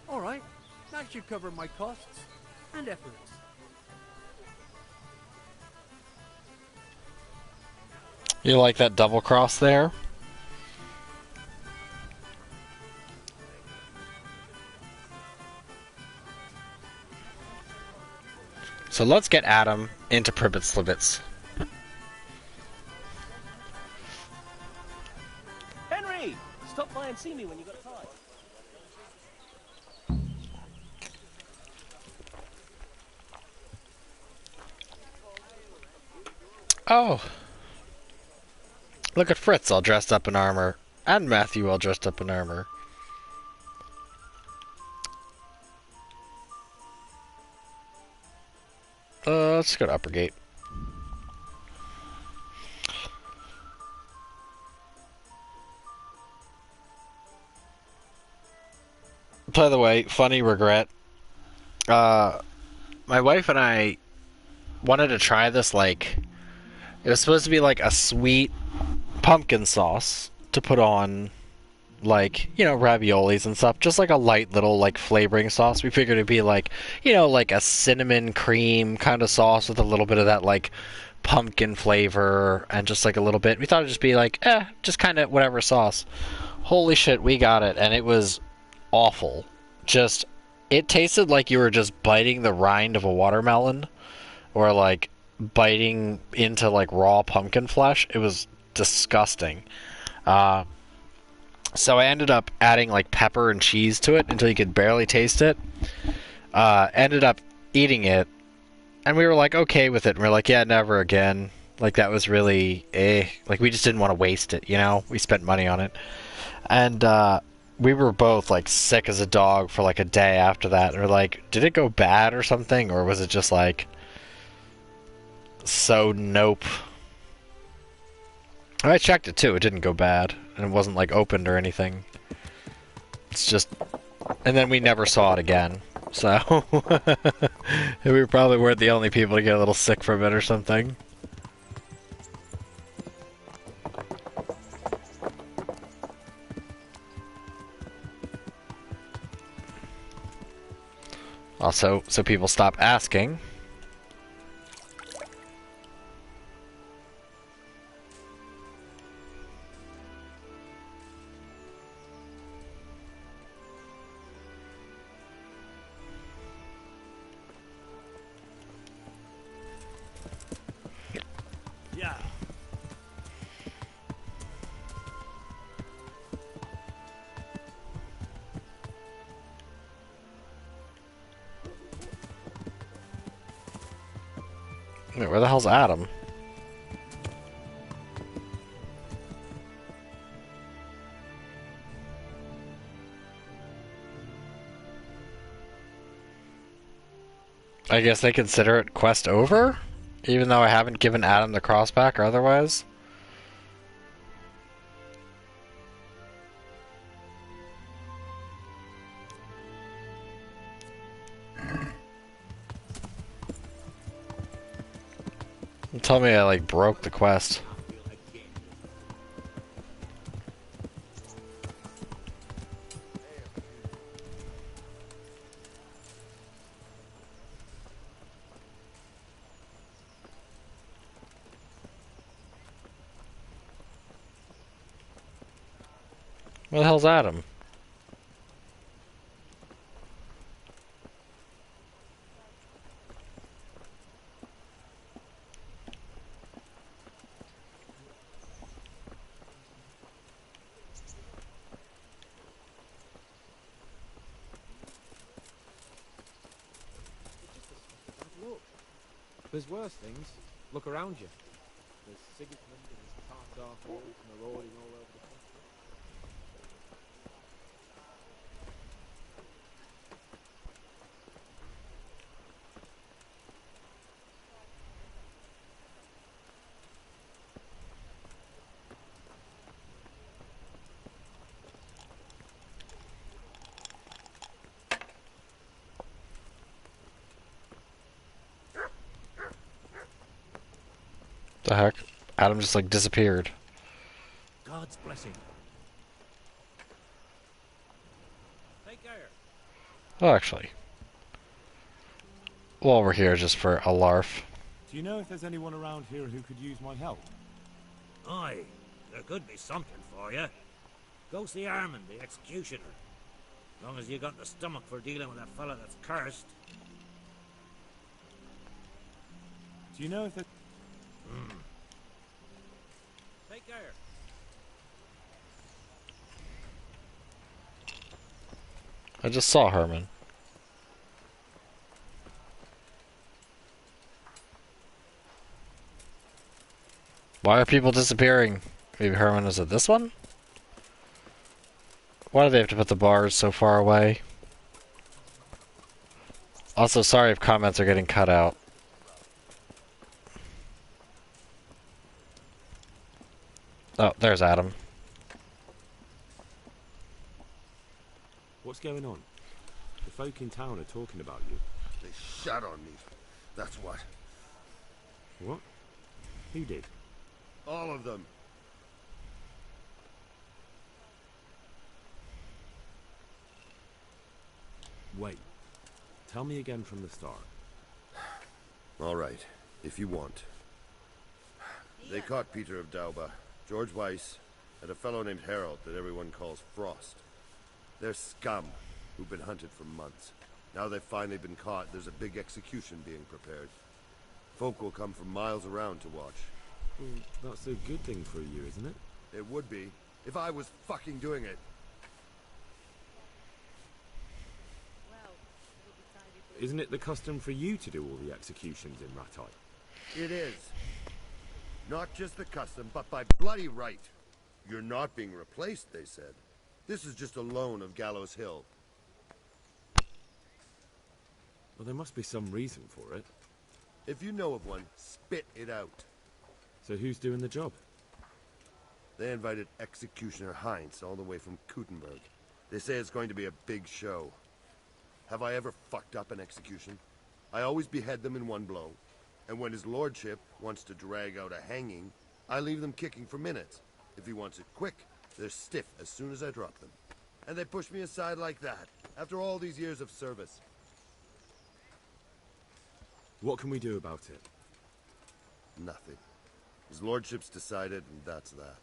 All right, that should cover my costs and efforts. You like that double cross there? So let's get Adam into Pribbit Slibbits. Henry! Stop by and see me when you got time. Oh. Look at Fritz all dressed up in armor. And Matthew all dressed up in armor. Let's go to Uppergate. By the way, funny regret. My wife and I wanted to try this, like, it was supposed to be like a sweet pumpkin sauce to put on, like, you know, raviolis and stuff. Just like a light little, like, flavoring sauce. We figured it'd be like, you know, like a cinnamon cream kind of sauce with a little bit of that, like, pumpkin flavor and just like a little bit. We thought it'd just be like, just kind of whatever sauce. Holy shit, we got it, and it was awful. Just, it tasted like you were just biting the rind of a watermelon, or like biting into like raw pumpkin flesh. It was disgusting. So I ended up adding like pepper and cheese to it until you could barely taste it. Ended up eating it, And we were like okay with it. And we are like, yeah, never again. Like that was really like we just didn't want to waste it, you know? We spent money on it. And we were both like sick as a dog for like a day after that. And we're like, did it go bad or something? Or was it just like so nope? I checked it too, it didn't go bad. And it wasn't like opened or anything. It's just, and then we never saw it again. So we probably weren't the only people to get a little sick from it or something. Also, so people stop asking. Yeah. Wait, where the hell's Adam? I guess they consider it quest over? Even though I haven't given Adam the cross back or otherwise? Tell me I like broke the quest. Where the hell's Adam? Look, there's worse things. Look around you. There's Sigismund and his carved off wolves marauding all over the country. The heck? Adam just like disappeared. God's blessing. Take care. Oh, actually. While we're here just for a larf. Do you know if there's anyone around here who could use my help? Aye, there could be something for you. Go see Armand, the executioner. As long as you got the stomach for dealing with a fella that's cursed. Do you know if there's... Take care. I just saw Herman. Why are people disappearing? Maybe Herman is at this one? Why do they have to put the bars so far away? Also, sorry if comments are getting cut out. Oh, there's Adam. What's going on? The folk in town are talking about you. They shot on me. That's what. What? Who did? All of them. Wait. Tell me again from the start. All right, if you want. They caught Peter of Dauba, George Weiss, and a fellow named Harold that everyone calls Frost. They're scum who've been hunted for months. Now they've finally been caught, there's a big execution being prepared. Folk will come from miles around to watch. Well, that's a good thing for you, isn't it? It would be, if I was fucking doing it. isn't it the custom for you to do all the executions in Rattay? It is. Not just the custom, but by bloody right. You're not being replaced, they said. This is just a loan of Gallows Hill. Well, there must be some reason for it. If you know of one, spit it out. So who's doing the job? They invited Executioner Heinz all the way from Kuttenberg. They say it's going to be a big show. Have I ever fucked up an execution? I always behead them in one blow. And when his lordship wants to drag out a hanging, I leave them kicking for minutes. If he wants it quick, they're stiff as soon as I drop them. And they push me aside like that, after all these years of service. What can we do about it? Nothing. His lordship's decided, and that's that.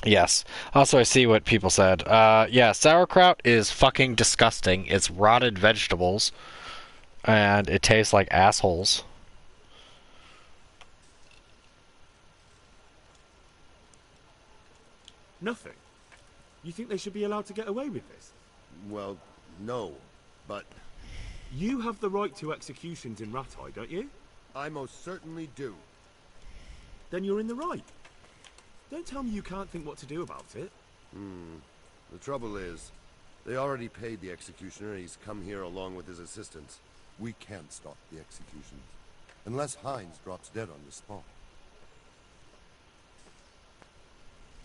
Yes. Also, I see what people said. Yeah, sauerkraut is fucking disgusting. It's rotted vegetables, and it tastes like assholes. Nothing? You think they should be allowed to get away with this? Well, no, but... You have the right to executions in Rattay, don't you? I most certainly do. Then you're in the right. Don't tell me you can't think what to do about it. The trouble is, they already paid the executioner and he's come here along with his assistants. We can't stop the executions, unless Heinz drops dead on the spot.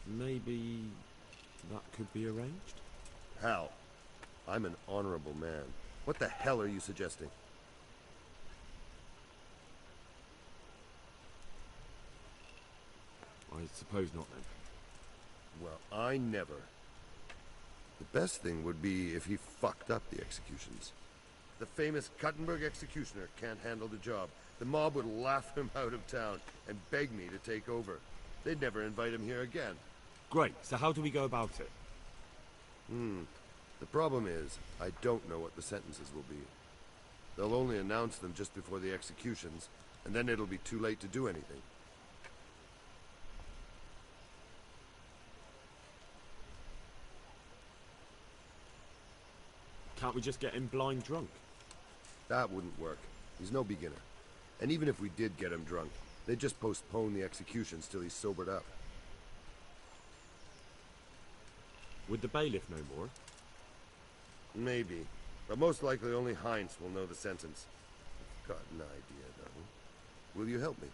Maybe that could be arranged? Hal, I'm an honorable man. What the hell are you suggesting? I suppose not, then. Well, I never. The best thing would be if he fucked up the executions. The famous Kuttenberg executioner can't handle the job. The mob would laugh him out of town and beg me to take over. They'd never invite him here again. Great, so how do we go about it? The problem is, I don't know what the sentences will be. They'll only announce them just before the executions, and then it'll be too late to do anything. Can't we just get him blind drunk? That wouldn't work. He's no beginner. And even if we did get him drunk, they'd just postpone the executions till he's sobered up. Would the bailiff know more? Maybe. But most likely only Heinz will know the sentence. I've got an idea, though. Will you help me?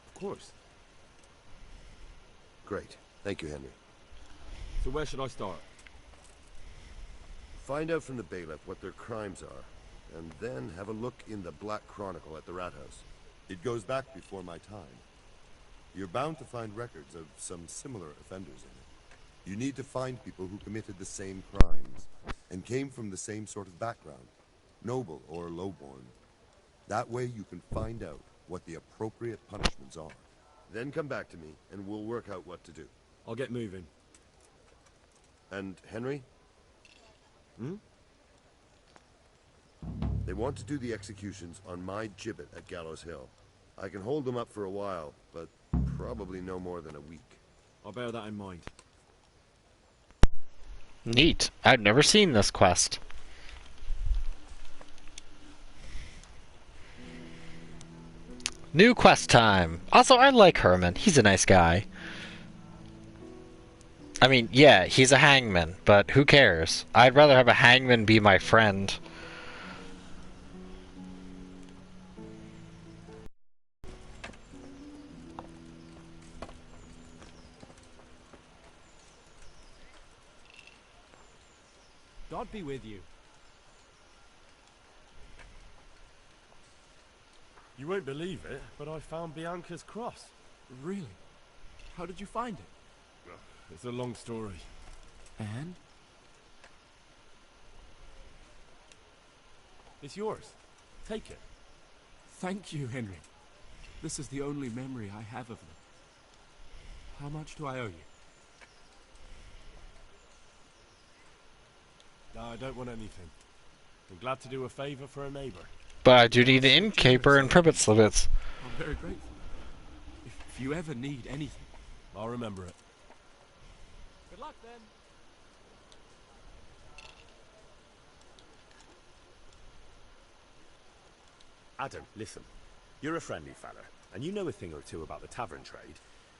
Of course. Great. Thank you, Henry. So where should I start? Find out from the bailiff what their crimes are, and then have a look in the Black Chronicle at the Rat House. It goes back before my time. You're bound to find records of some similar offenders in it. You need to find people who committed the same crimes, and came from the same sort of background, noble or lowborn. That way you can find out what the appropriate punishments are. Then come back to me, and we'll work out what to do. I'll get moving. And Henry? They want to do the executions on my gibbet at Gallows Hill. I can hold them up for a while, but probably no more than a week. I'll bear that in mind. Neat. I've never seen this quest. New quest time. Also, I like Herman. He's a nice guy. I mean, yeah, he's a hangman, but who cares? I'd rather have a hangman be my friend. God be with you. You won't believe it, but I found Bianca's cross. Really? How did you find it? It's a long story. And? It's yours. Take it. Thank you, Henry. This is the only memory I have of them. How much do I owe you? No, I don't want anything. I'm glad to do a favour for a neighbour. But I do need an innkeeper and privet slivets. I'm very grateful. If you ever need anything, I'll remember it. good luck then. Adam, listen. You're a friendly fella, and you know a thing or two about the tavern trade.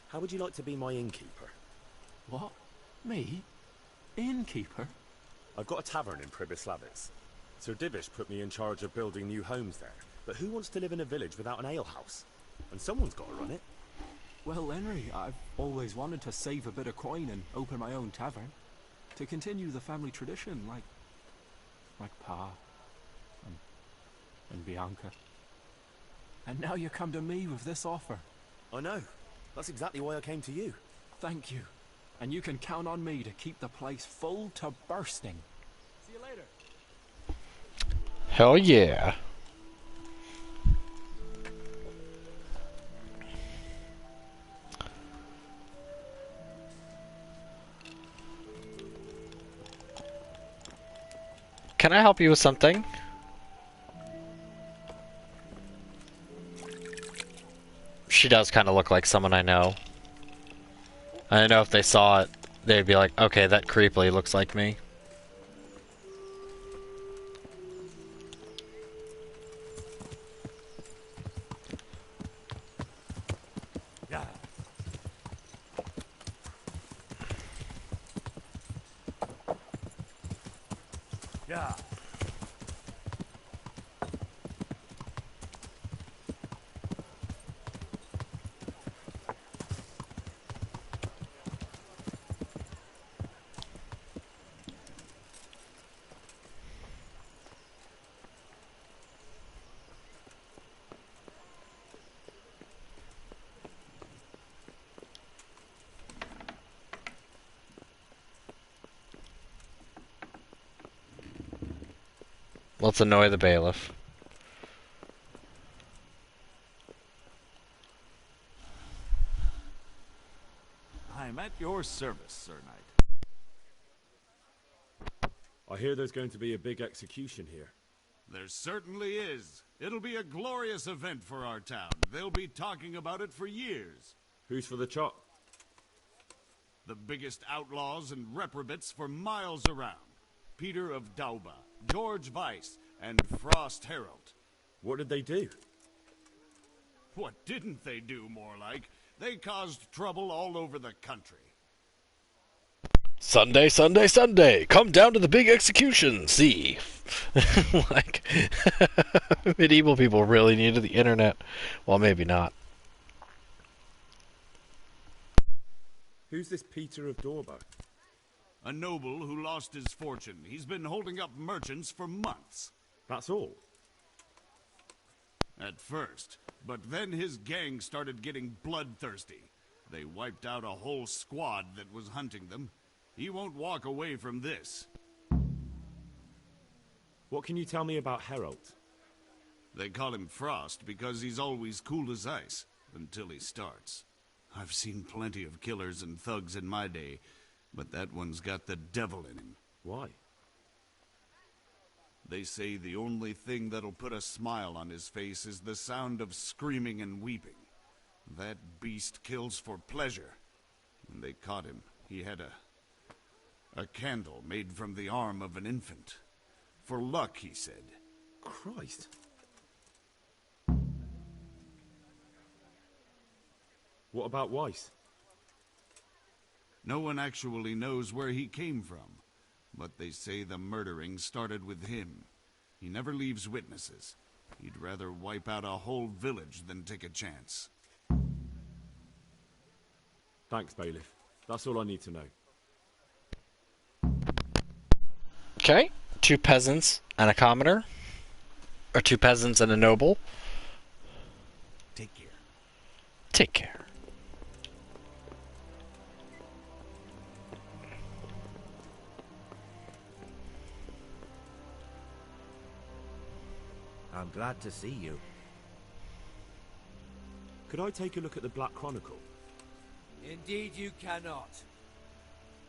How would you like to be my innkeeper? What? Me? Innkeeper? I've got a tavern in Pribyslavitz. Sir Divish put me in charge of building new homes there. But who wants to live in a village without an alehouse? And someone's got to run it. Well, Henry, I've always wanted to save a bit of coin and open my own tavern. To continue the family tradition, like Pa and Bianca. And now you come to me with this offer. I know. That's exactly why I came to you. Thank you. And you can count on me to keep the place full to bursting. See you later. Hell yeah. Can I help you with something? She does kind of look like someone I know. I know if they saw it, they'd be like, okay, that creepily looks like me. Yeah. Yeah. Let's annoy the bailiff. I'm at your service, Sir Knight. I hear there's going to be a big execution here. There certainly is. It'll be a glorious event for our town. They'll be talking about it for years. Who's for the chop? The biggest outlaws and reprobates for miles around. Peter of Dauba, George Weiss, and Frost Herald. What did they do? What didn't they do, more like? They caused trouble all over the country. Sunday, Sunday, Sunday! Come down to the big execution! See? Like, medieval people really needed the internet. Well, maybe not. Who's this Peter of Dauba? A noble who lost his fortune. He's been holding up merchants for months. That's all? At first. But then his gang started getting bloodthirsty. They wiped out a whole squad that was hunting them. He won't walk away from this. What can you tell me about Herald? They call him Frost because he's always cool as ice, until he starts. I've seen plenty of killers and thugs in my day, but that one's got the devil in him. Why? They say the only thing that'll put a smile on his face is the sound of screaming and weeping. That beast kills for pleasure. When they caught him, he had a candle made from the arm of an infant. For luck, he said. Christ. What about Weiss? No one actually knows where he came from, but they say the murdering started with him. He never leaves witnesses. He'd rather wipe out a whole village than take a chance. Thanks, Bailiff. That's all I need to know. Okay, 2 peasants and a commoner. Or 2 peasants and a noble. Take care. Take care. I'm glad to see you. Could I take a look at the Black Chronicle? Indeed you cannot.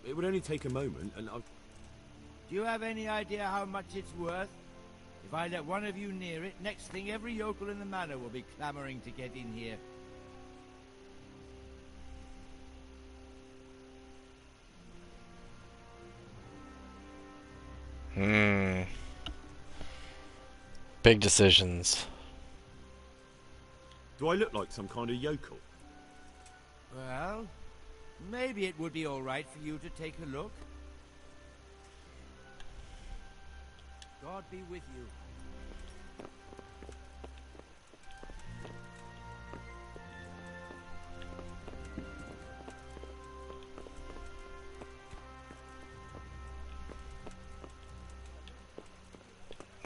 It would only take a moment, and Do you have any idea how much it's worth? If I let one of you near it, next thing every yokel in the manor will be clamoring to get in here. Big decisions. Do I look like some kind of yokel? Well, maybe it would be all right for you to take a look. God be with you.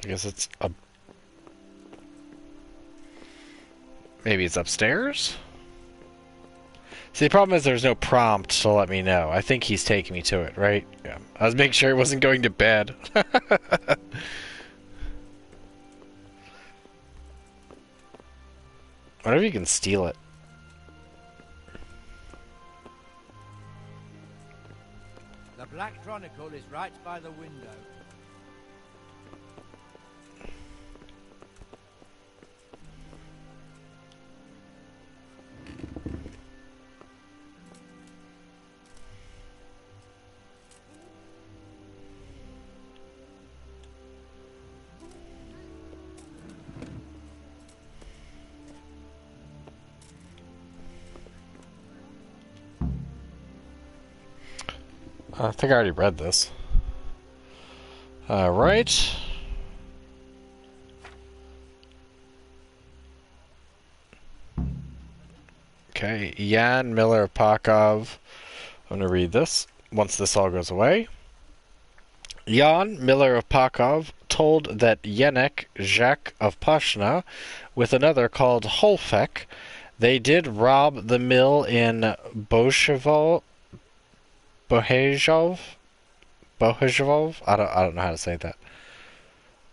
I guess it's up. Maybe it's upstairs? See, the problem is there's no prompt to let me know. I think he's taking me to it, right? Yeah. I was making sure he wasn't going to bed. Whatever, you can steal it. The Black Chronicle is right by the window. I think I already read this. Right. Okay, Jan Miller of Pakov. I'm going to read this once this all goes away. Jan Miller of Pakov told that Yenek Jacques of Pashna, with another called Holfek, they did rob the mill in Bohejov. I don't know how to say that.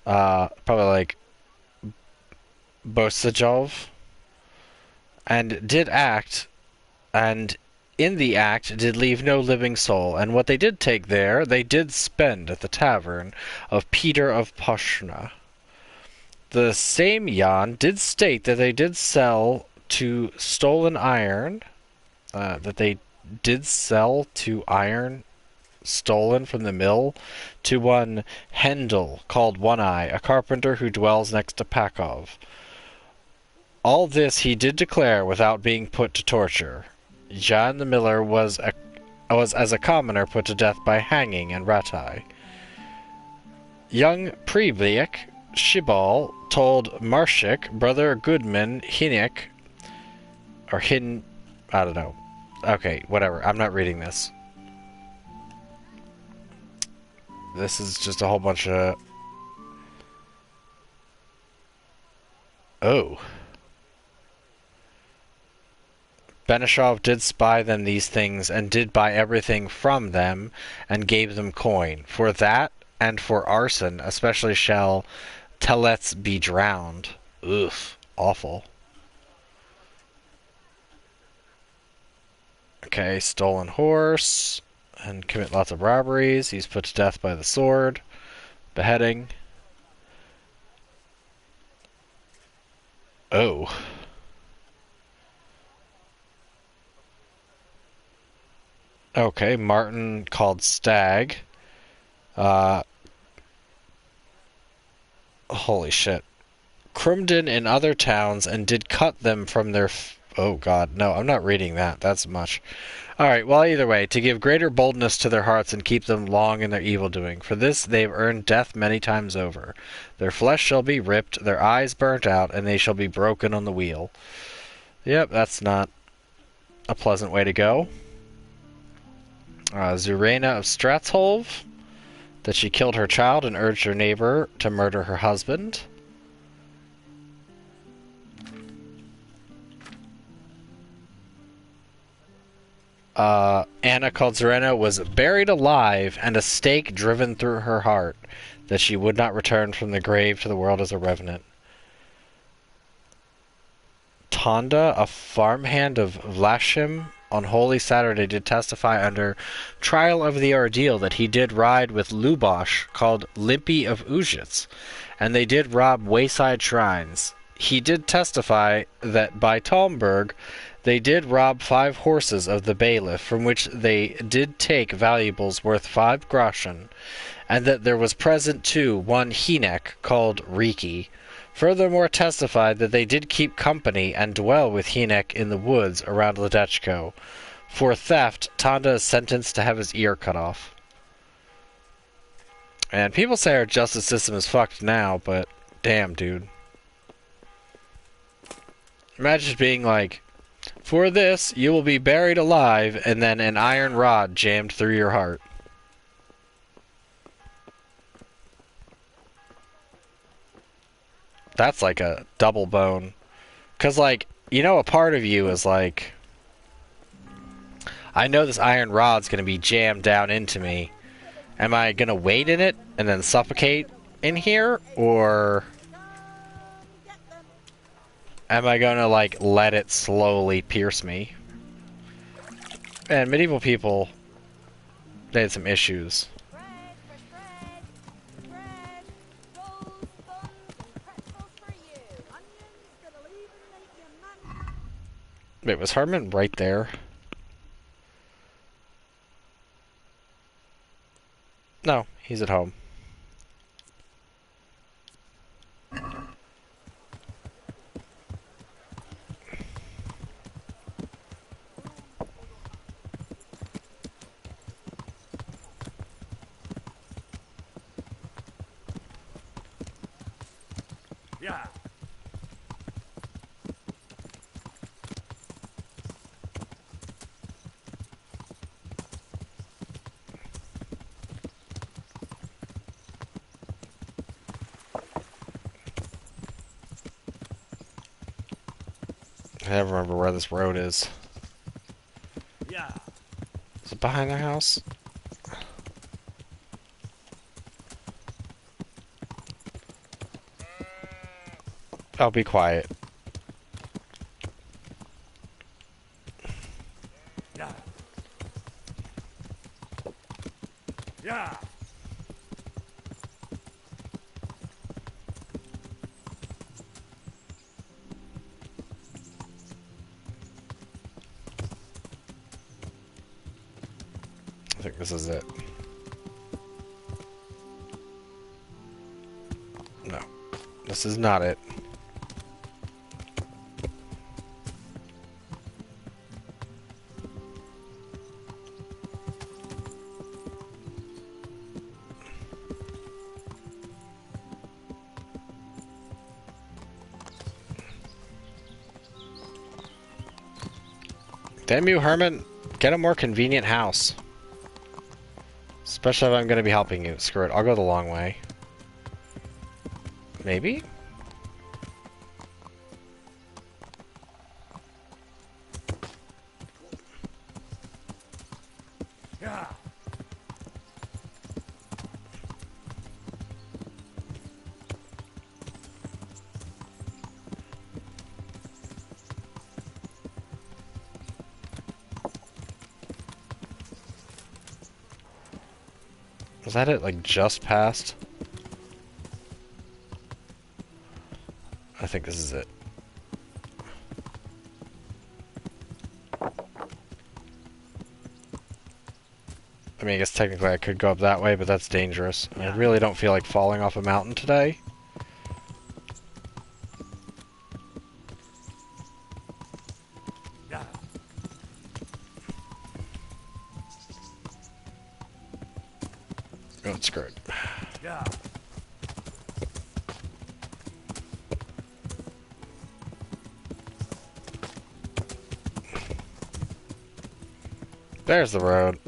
Probably like Bosajov. And did act, and in the act did leave no living soul, and what they did take there, they did spend at the tavern of Peter of Pashna. The same Jan did state that they did sell to stolen iron, that they did sell to iron stolen from the mill to one Hendel, called One Eye, a carpenter who dwells next to Pakov. All this he did declare without being put to torture. Jan the Miller was as a commoner put to death by hanging and ratai. Young Prebliek Shibal told Marshik, brother Goodman Hinik, or Hin, I don't know. Okay, whatever. I'm not reading this. This is just a whole bunch of... Oh. Benishov did spy them these things, and did buy everything from them, and gave them coin. For that, and for arson, especially shall Telets be drowned. Ugh, awful. Okay, stolen horse, and commit lots of robberies. He's put to death by the sword. Beheading. Oh. Okay, Martin called Stag. Holy shit. Crumden in other towns and did cut them from their... Oh god, no, I'm not reading that. That's much. Alright, well, either way, to give greater boldness to their hearts and keep them long in their evil doing. For this they have earned death many times over. Their flesh shall be ripped, their eyes burnt out, and they shall be broken on the wheel. Yep, that's not a pleasant way to go. Zurena of Stratholv, that she killed her child and urged her neighbor to murder her husband. Anna called Zurena was buried alive and a stake driven through her heart, that she would not return from the grave to the world as a revenant. Tonda, a farmhand of Vlashim, on Holy Saturday did testify under trial of the ordeal that he did ride with Lubosh called Limpy of Ujits, and they did rob wayside shrines. He did testify that by Talmberg they did rob 5 horses of the bailiff, from which they did take valuables worth 5 groschen, and that there was present too one Hinek called Riki. Furthermore testified that they did keep company and dwell with Hinek in the woods around Ledechko. For theft, Tanda is sentenced to have his ear cut off. And people say our justice system is fucked now, but damn, dude. Imagine being like, for this, you will be buried alive, and then an iron rod jammed through your heart. That's like a double bone. Because, like, you know, a part of you is like, I know this iron rod's going to be jammed down into me. Am I going to wait in it and then suffocate in here? Or am I going to, like, let it slowly pierce me? And medieval people, they had some issues. Wait, was Herman right there? No, he's at home. Yeah. I never remember where this road is. Yeah. Is it behind the house? I'll be quiet. Yeah. Yeah. I think this is it. No. This is not it. Damn you, Herman. Get a more convenient house. Especially if I'm going to be helping you. Screw it. I'll go the long way. Maybe? Yeah. Was that it, like, just past? I think this is it. I mean, I guess technically I could go up that way, but that's dangerous. I really don't feel like falling off a mountain today. Yeah. Oh, it's screwed. Yeah. There's the road.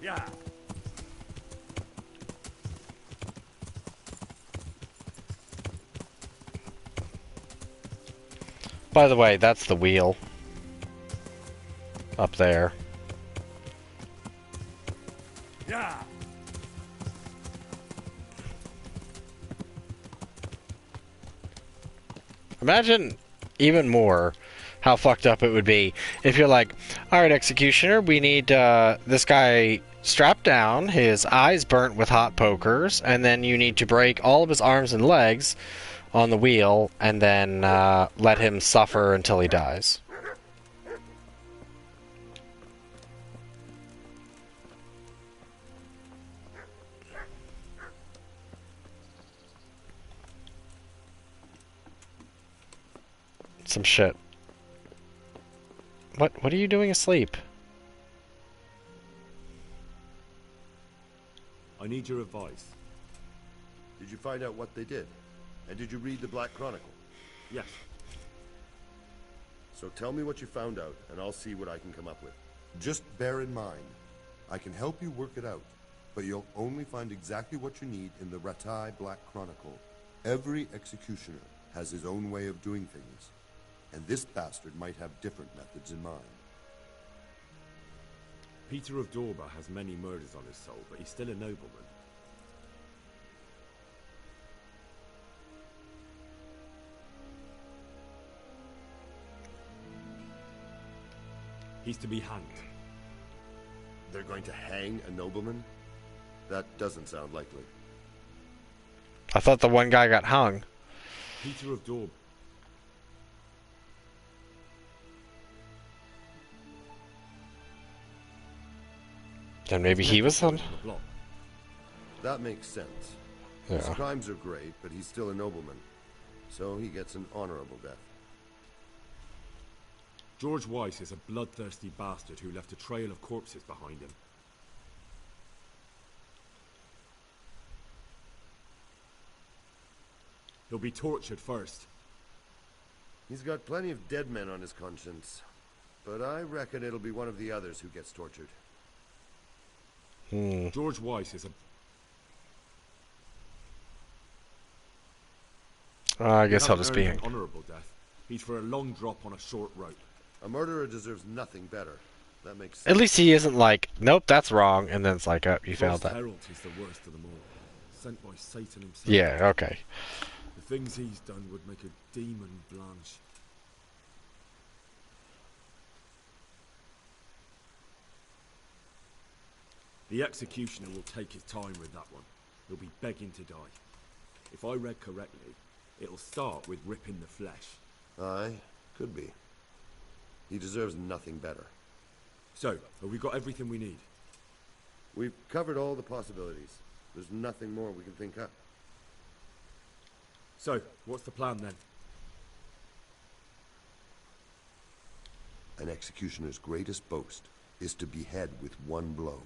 Yeah. By the way, that's the wheel. Up there. Yeah. Imagine even more how fucked up it would be if you're like, alright, executioner, we need this guy strapped down, his eyes burnt with hot pokers, and then you need to break all of his arms and legs on the wheel, and then let him suffer until he dies. Some shit. What are you doing asleep? I need your advice. Did you find out what they did? And did you read the Black Chronicle? Yes. So tell me what you found out, and I'll see what I can come up with. Just bear in mind, I can help you work it out, but you'll only find exactly what you need in the Ratai Black Chronicle. Every executioner has his own way of doing things, and this bastard might have different methods in mind. Peter of Dorba has many murders on his soul, but he's still a nobleman. He's to be hanged. They're going to hang a nobleman? That doesn't sound likely. I thought the one guy got hung. Peter of Dorba. Then maybe he was on. That makes sense. Yeah. His crimes are great, but he's still a nobleman. So he gets an honorable death. George Weiss is a bloodthirsty bastard who left a trail of corpses behind him. He'll be tortured first. He's got plenty of dead men on his conscience. But I reckon it'll be one of the others who gets tortured. George Weiss is a... I guess I'll just be an honorable death. He's for a long drop on a short rope. A murderer deserves nothing better. That makes sense. At least he isn't like, nope, that's wrong, and then it's like, oh, you failed that. Herald is the worst of them all. Sent by Satan himself. Yeah, okay. The things he's done would make a demon blanch. The executioner will take his time with that one. He'll be begging to die. If I read correctly, it'll start with ripping the flesh. Aye, could be. He deserves nothing better. So, have we got everything we need? We've covered all the possibilities. There's nothing more we can think up. So, what's the plan then? An executioner's greatest boast is to behead with one blow.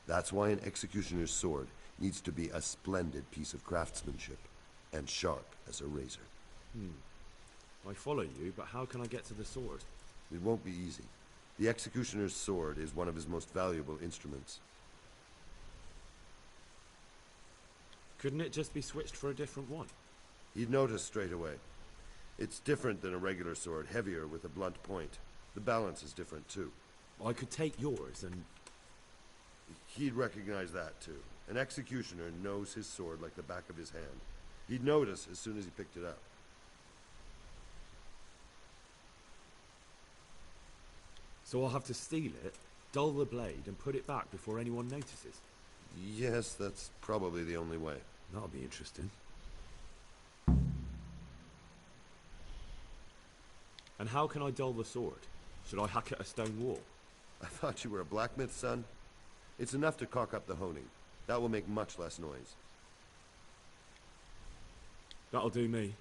That's why an executioner's sword needs to be a splendid piece of craftsmanship, and sharp as a razor. I follow you, but how can I get to the sword? It won't be easy. The executioner's sword is one of his most valuable instruments. Couldn't it just be switched for a different one? He'd notice straight away. It's different than a regular sword, heavier with a blunt point. The balance is different too. I could take yours and... He'd recognize that too. An executioner knows his sword like the back of his hand. He'd notice as soon as he picked it up. So I'll have to steal it, dull the blade, and put it back before anyone notices? Yes, that's probably the only way. That'll be interesting. And how can I dull the sword? Should I hack at a stone wall? I thought you were a blacksmith, son. It's enough to cock up the honing. That will make much less noise. That'll do me.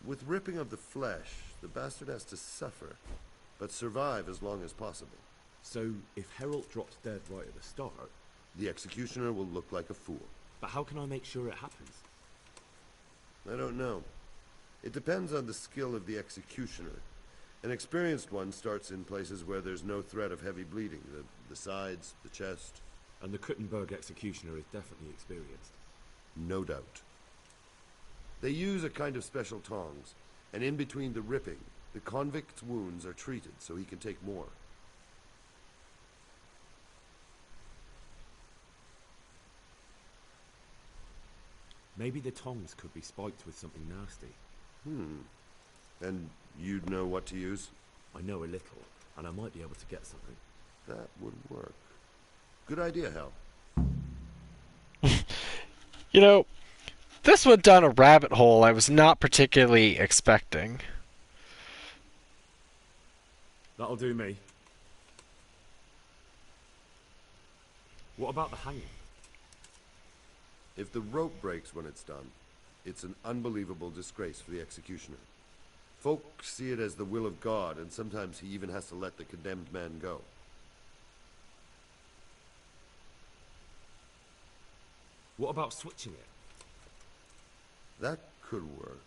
With ripping of the flesh, the bastard has to suffer, but survive as long as possible. So, if Herald drops dead right at the start... The executioner will look like a fool. But how can I make sure it happens? I don't know. It depends on the skill of the executioner. An experienced one starts in places where there's no threat of heavy bleeding. The sides, the chest. And the Kuttenberg executioner is definitely experienced. No doubt. They use a kind of special tongs, and in between the ripping, the convict's wounds are treated so he can take more. Maybe the tongs could be spiked with something nasty. And you'd know what to use? I know a little, and I might be able to get something. That would work. Good idea, Hal. You know, this went down a rabbit hole I was not particularly expecting. That'll do me. What about the hanging? If the rope breaks when it's done, it's an unbelievable disgrace for the executioner. Folk see it as the will of God, and sometimes he even has to let the condemned man go. What about switching it? That could work.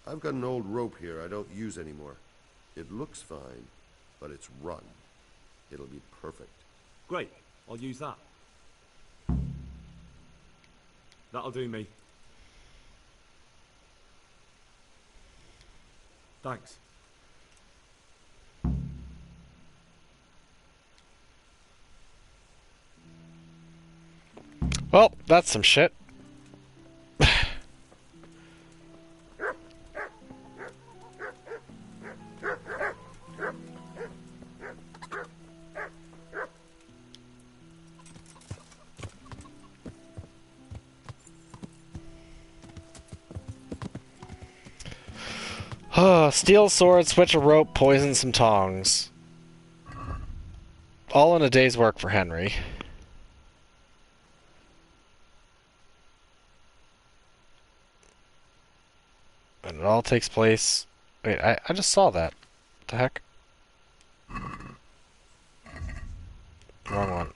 I've got an old rope here I don't use anymore. It looks fine, but it's run. It'll be perfect. Great, I'll use that. That'll do me. Thanks. Well, that's some shit. Steal a sword, switch a rope, poison some tongs. All in a day's work for Henry. And it all takes place... Wait, I just saw that. What the heck? Wrong one.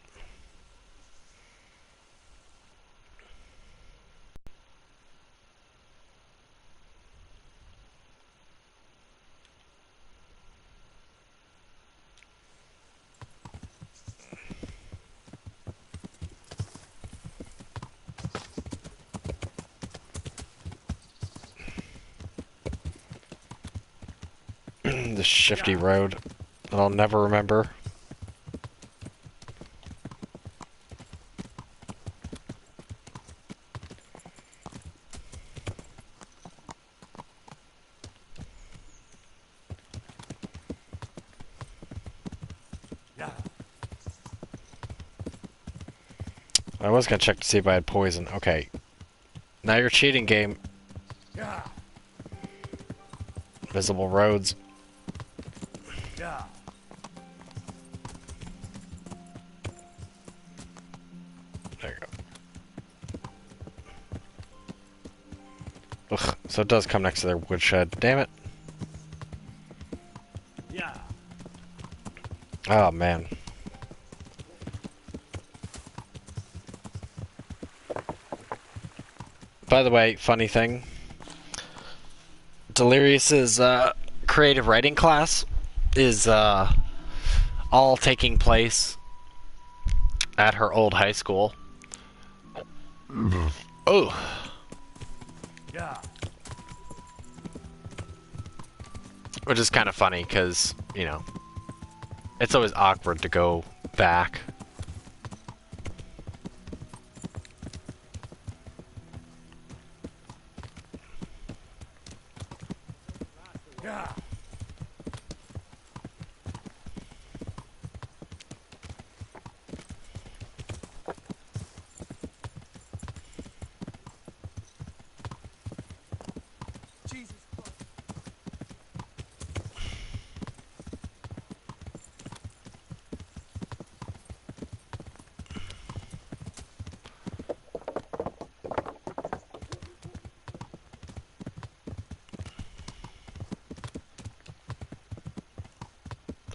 This shifty road that I'll never remember. I was gonna check to see if I had poison. Okay. Now you're cheating, game. Visible roads. There you go. Ugh, so it does come next to their woodshed. Damn it. Oh, man. By the way, funny thing. Delirious's creative writing class is all taking place at her old high school. Oh. Which is kind of funny because, you know, it's always awkward to go back.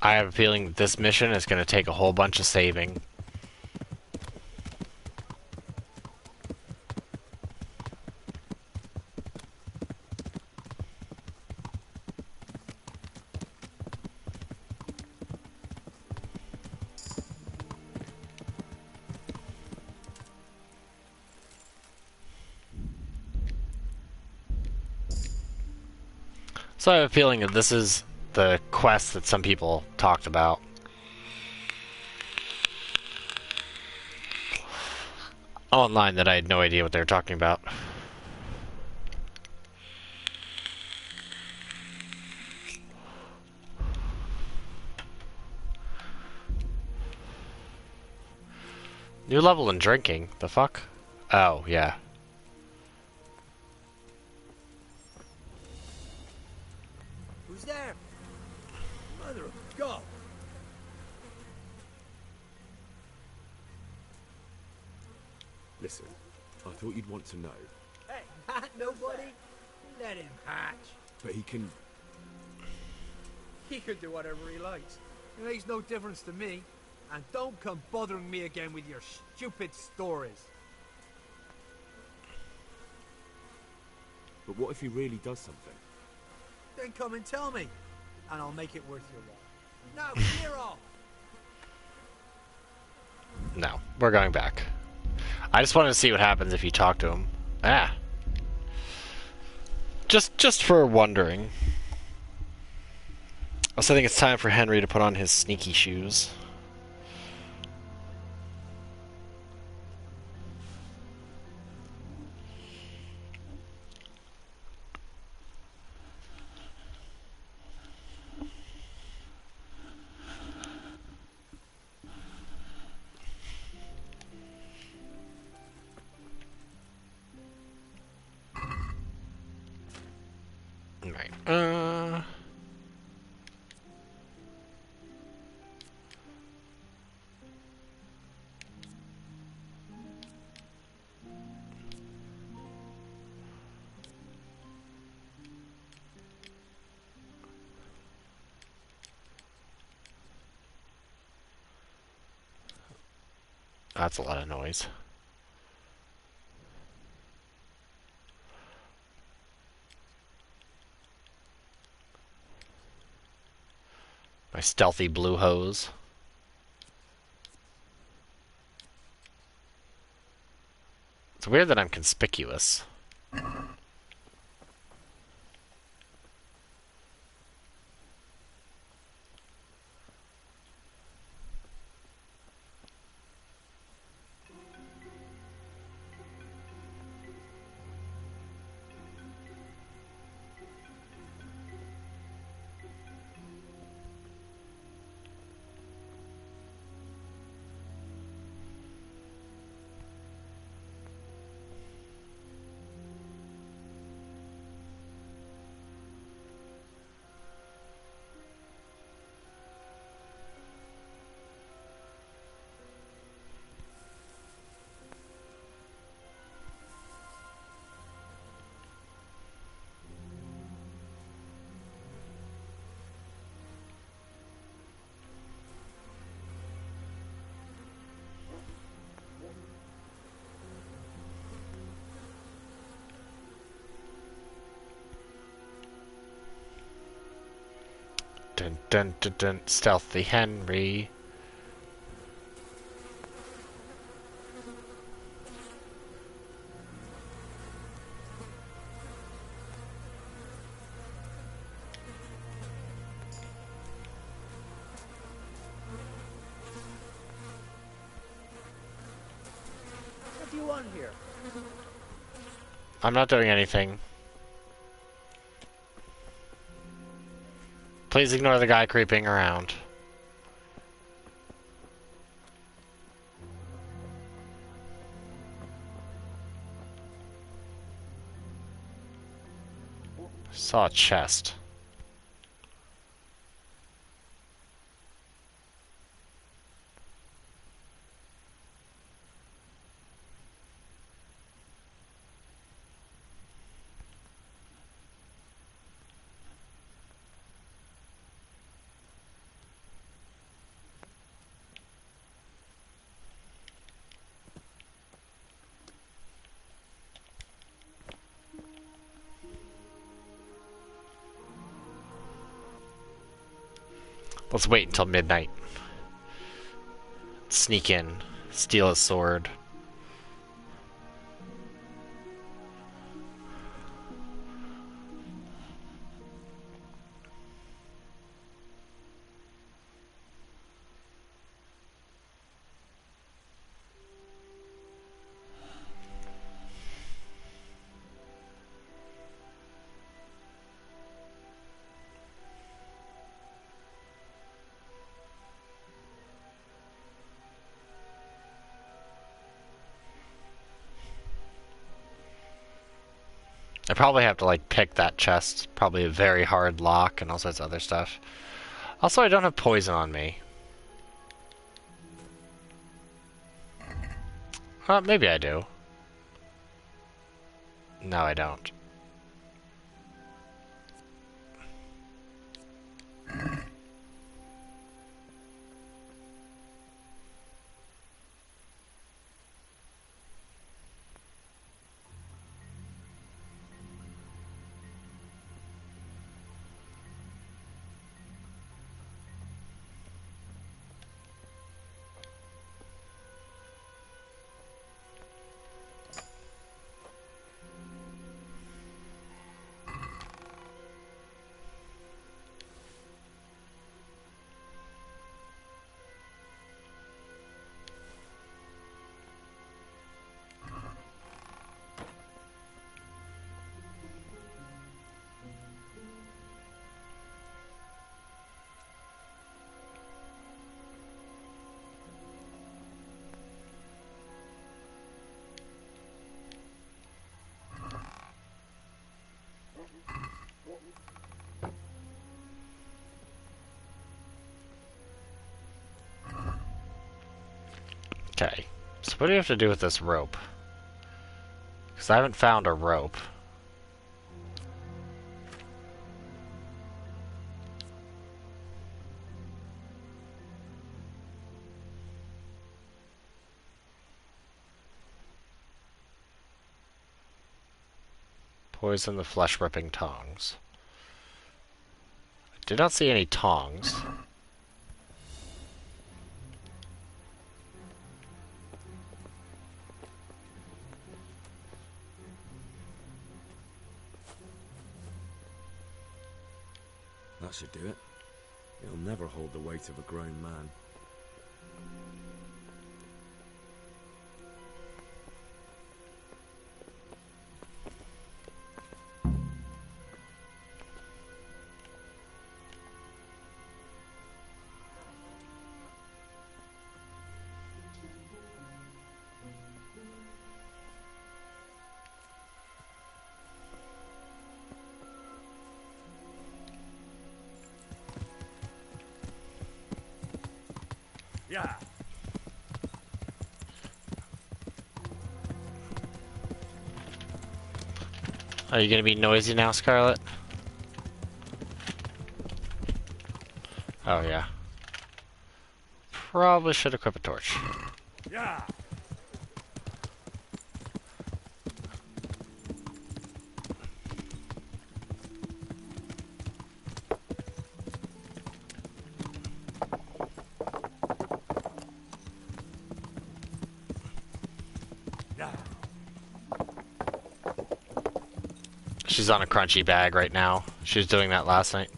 I have a feeling that this mission is going to take a whole bunch of saving. So I have a feeling that this is the quest that some people talked about. Online that I had no idea what they were talking about. New level in drinking. The fuck? Oh, yeah. Who's there? Mother of God! Listen, I thought you'd want to know, Hey, not nobody? Let him hatch. but he can... He can do whatever he likes. It makes no difference to me. And don't come bothering me again with your stupid stories. But what if he really does something? Then come and tell me, and I'll make it worth your while. Now, clear off! No, we're going back. I just wanted to see what happens if you talk to him. Ah. Just for wondering. Also, I think it's time for Henry to put on his sneaky shoes. Right. That's a lot of noise. My stealthy blue hose. It's weird that I'm conspicuous. Dun dun dun dun, stealthy Henry. What do you want here? I'm not doing anything. Please ignore the guy creeping around. Saw a chest. Let's wait until midnight. Sneak in, steal his sword. I probably have to like pick that chest. Probably a very hard lock and all sorts of other stuff. Also, I don't have poison on me. Maybe I do. No, I don't. Okay, so what do you have to do with this rope? Because I haven't found a rope. Poison the flesh-ripping tongs. I did not see any tongs. That should do it. It'll never hold the weight of a grown man. Yeah. Are you gonna be noisy now, Scarlet? Oh yeah. Probably should equip a torch. Yeah. She's on a crunchy bag right now. She was doing that last night.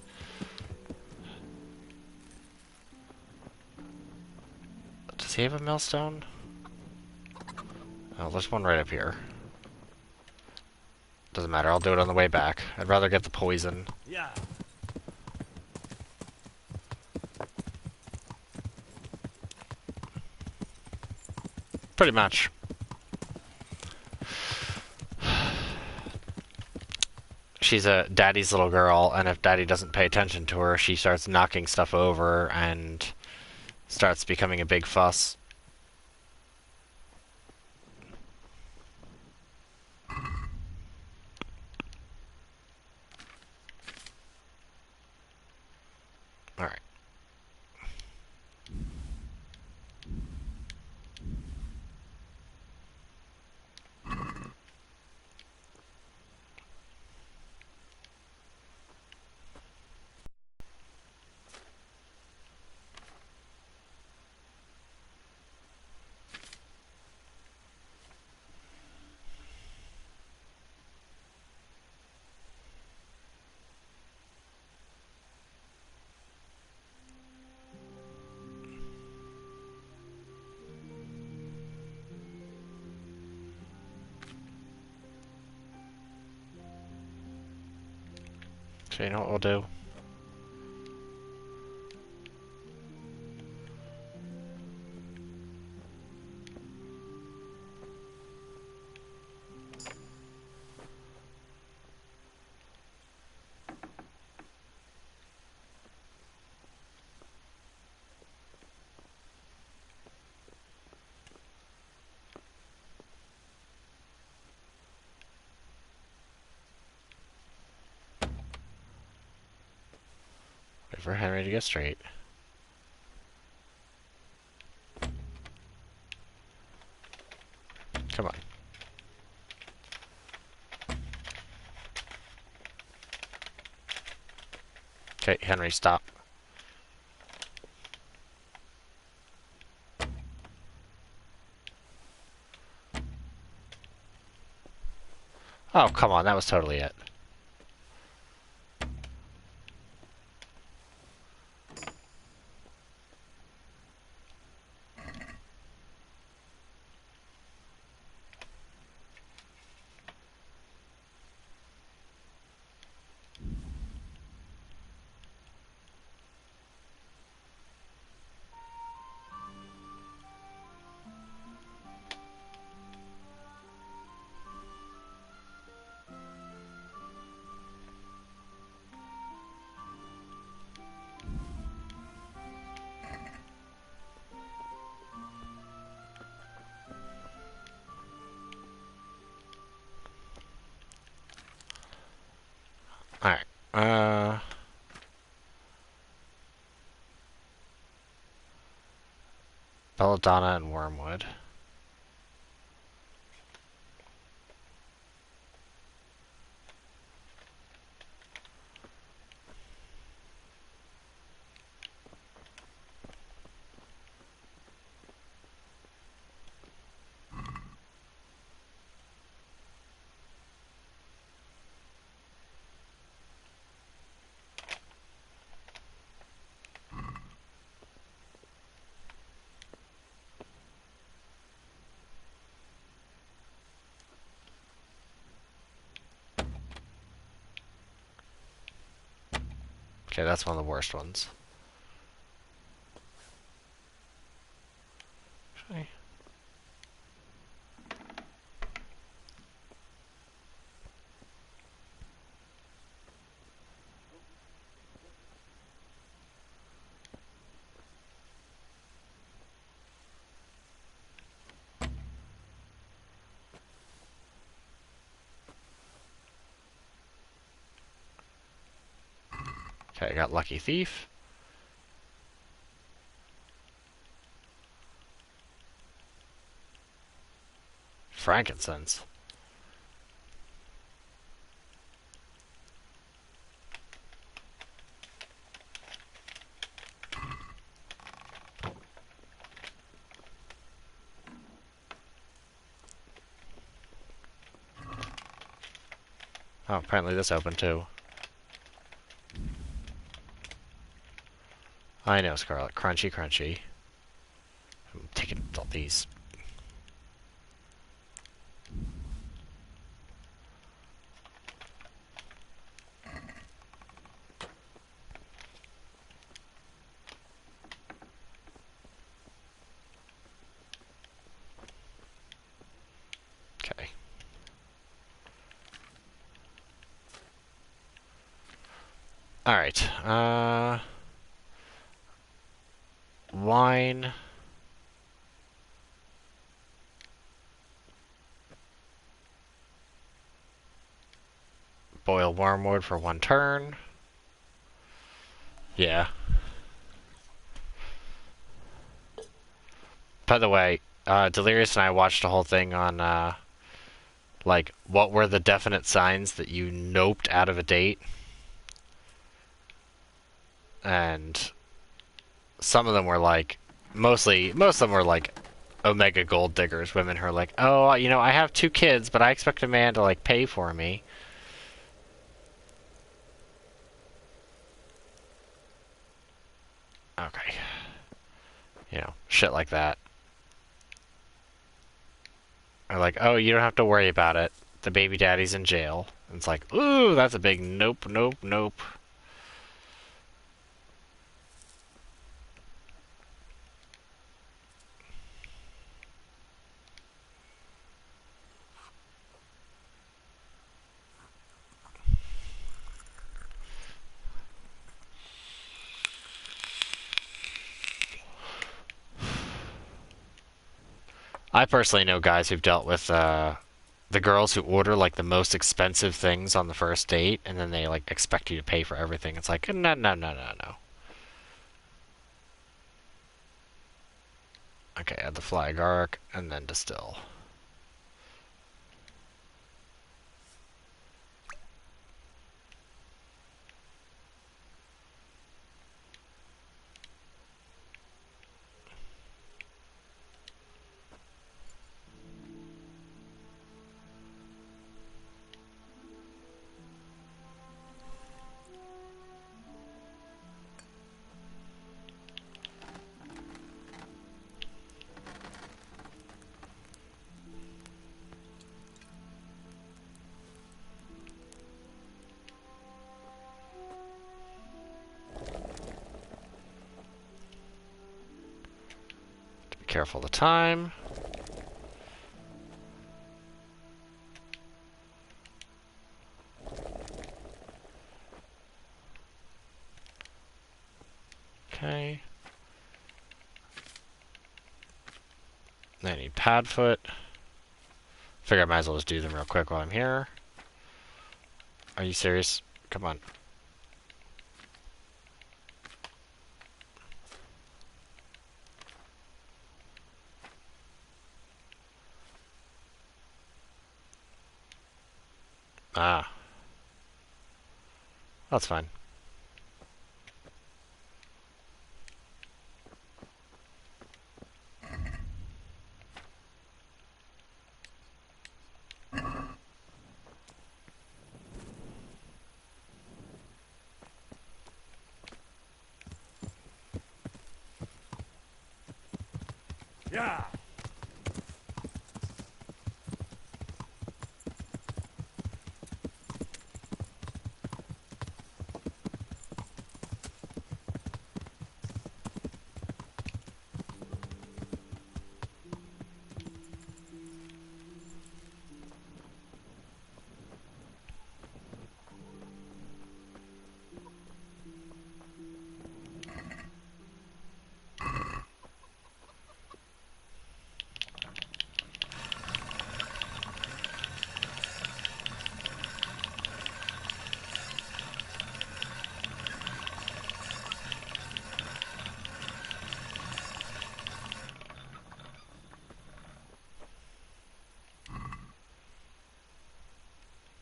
Does he have a millstone? Oh, there's one right up here. Doesn't matter, I'll do it on the way back. I'd rather get the poison. Yeah. Pretty much. She's a daddy's little girl, and if daddy doesn't pay attention to her, she starts knocking stuff over and starts becoming a big fuss. Alright. So you know what we'll do? Wait for Henry to get straight. Come on. Okay, Henry, stop. Oh, come on, that was totally it. Alright, Belladonna and Wormwood. Okay, that's one of the worst ones. Okay. Okay, I got Lucky Thief. Frankincense. Oh, apparently this opened too. I know, Scarlet. Crunchy, crunchy. I'm taking all these. Okay. Alright, wine. Boil Wormwood for 1 turn. Yeah. By the way, Delirious and I watched a whole thing on, like, what were the definite signs that you noped out of a date? And some of them were like, most of them were like Omega gold diggers, women who are like, oh, you know, I have 2 kids, but I expect a man to, like, pay for me. Okay. You know, shit like that. Or like, oh, you don't have to worry about it. The baby daddy's in jail. And it's like, ooh, that's a big nope, nope, nope. I personally know guys who've dealt with the girls who order like the most expensive things on the first date, and then they like expect you to pay for everything. It's like, no, no, no, no, no. Okay, add the flag arc and then distill. Be careful of the time. Okay. Then I need Padfoot. Figure I might as well just do them real quick while I'm here. Are you serious? Come on. Ah. That's fine. Yeah.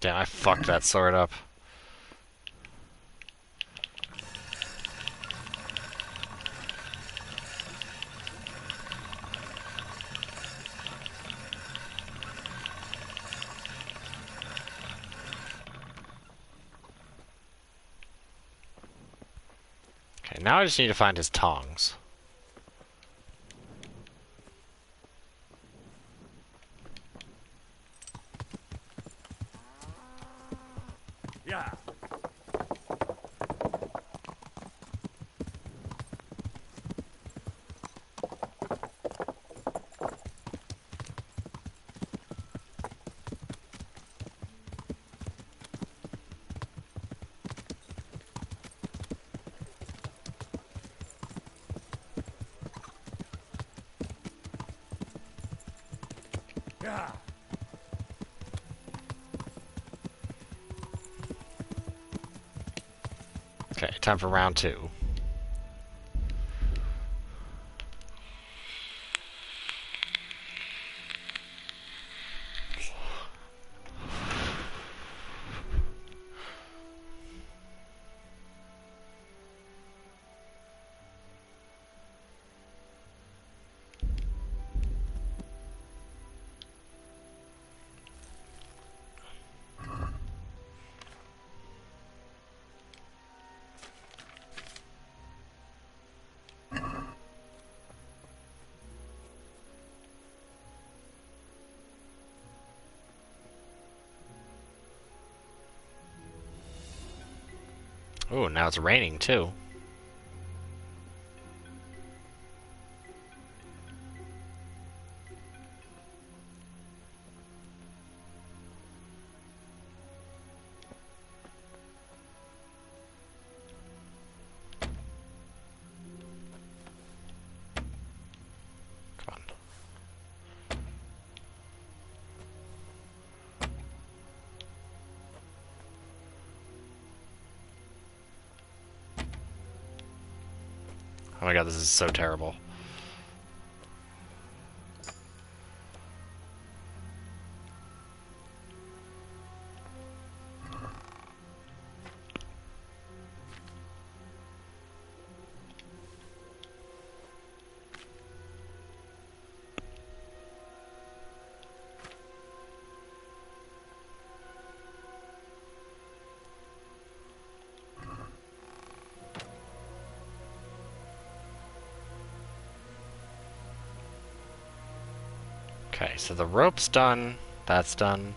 Damn, I fucked that sword up. Okay, now I just need to find his tongs. Yeah. Yeah. Okay, time for round 2. Oh, now it's raining too. Oh my god, this is so terrible. Okay, so the rope's done. That's done.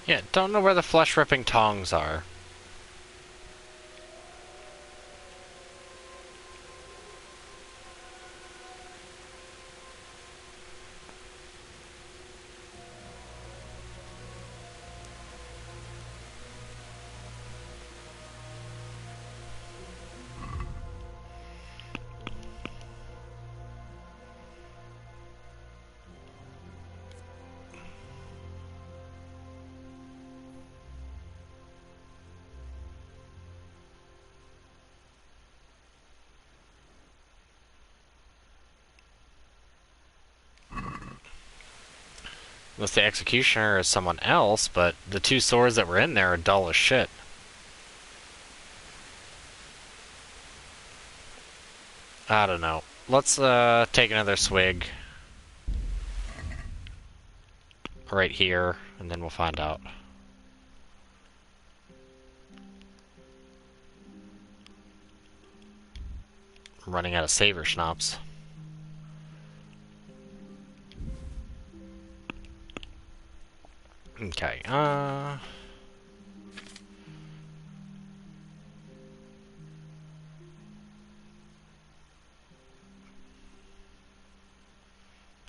Yeah, don't know where the flesh-ripping tongs are. Unless the executioner is someone else, but the two swords that were in there are dull as shit. I don't know. Let's take another swig. Right here, and then we'll find out. I'm running out of saver schnapps. Okay,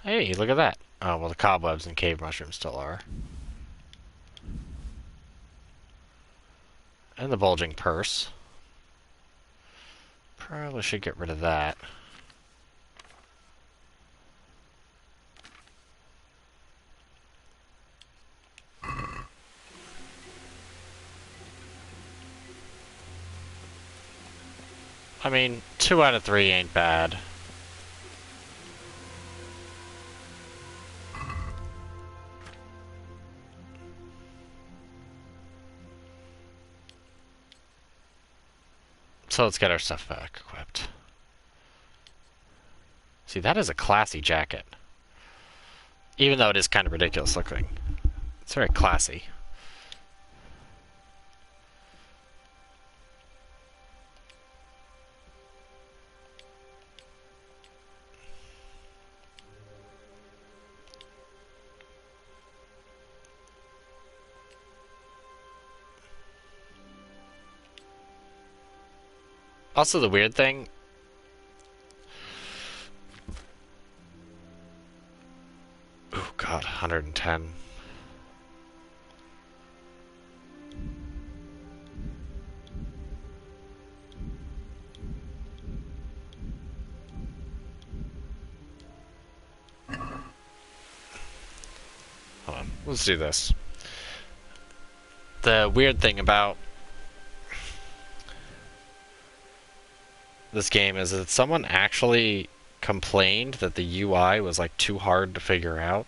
hey, look at that. Oh, well, the cobwebs and cave mushrooms still are. And the bulging purse. Probably should get rid of that. I mean, 2 out of 3 ain't bad. So let's get our stuff back equipped. See, that is a classy jacket. Even though it is kind of ridiculous looking. It's very classy. Also, the weird thing... Oh god, 110. let's do this. The weird thing about this game is that someone actually complained that the UI was like too hard to figure out.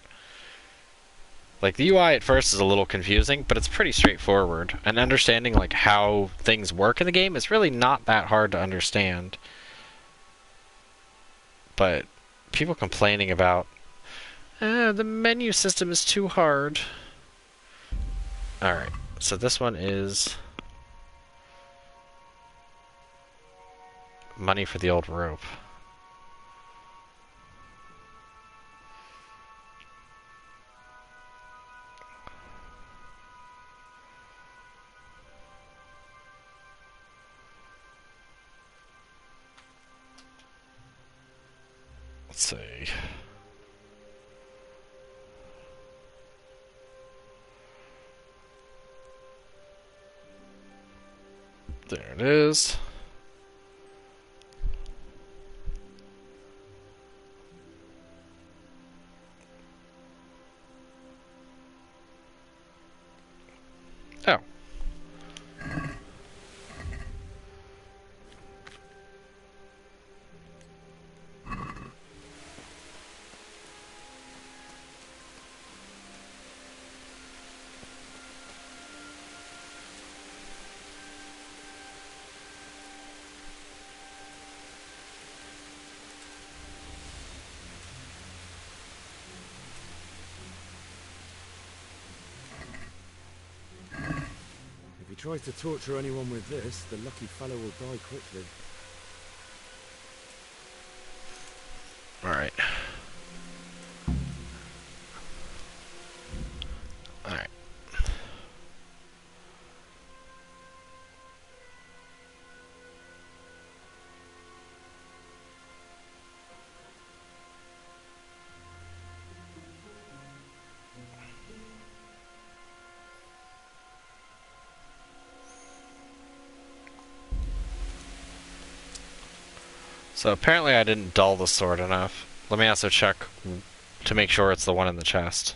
Like the UI at first is a little confusing, but it's pretty straightforward. And understanding like how things work in the game is really not that hard to understand. But people complaining about the menu system is too hard. Alright, so this one is money for the old rope. Let's see. There it is. Oh. If he tries to torture anyone with this, the lucky fellow will die quickly. Alright. Alright. So apparently I didn't dull the sword enough. Let me also check to make sure it's the one in the chest.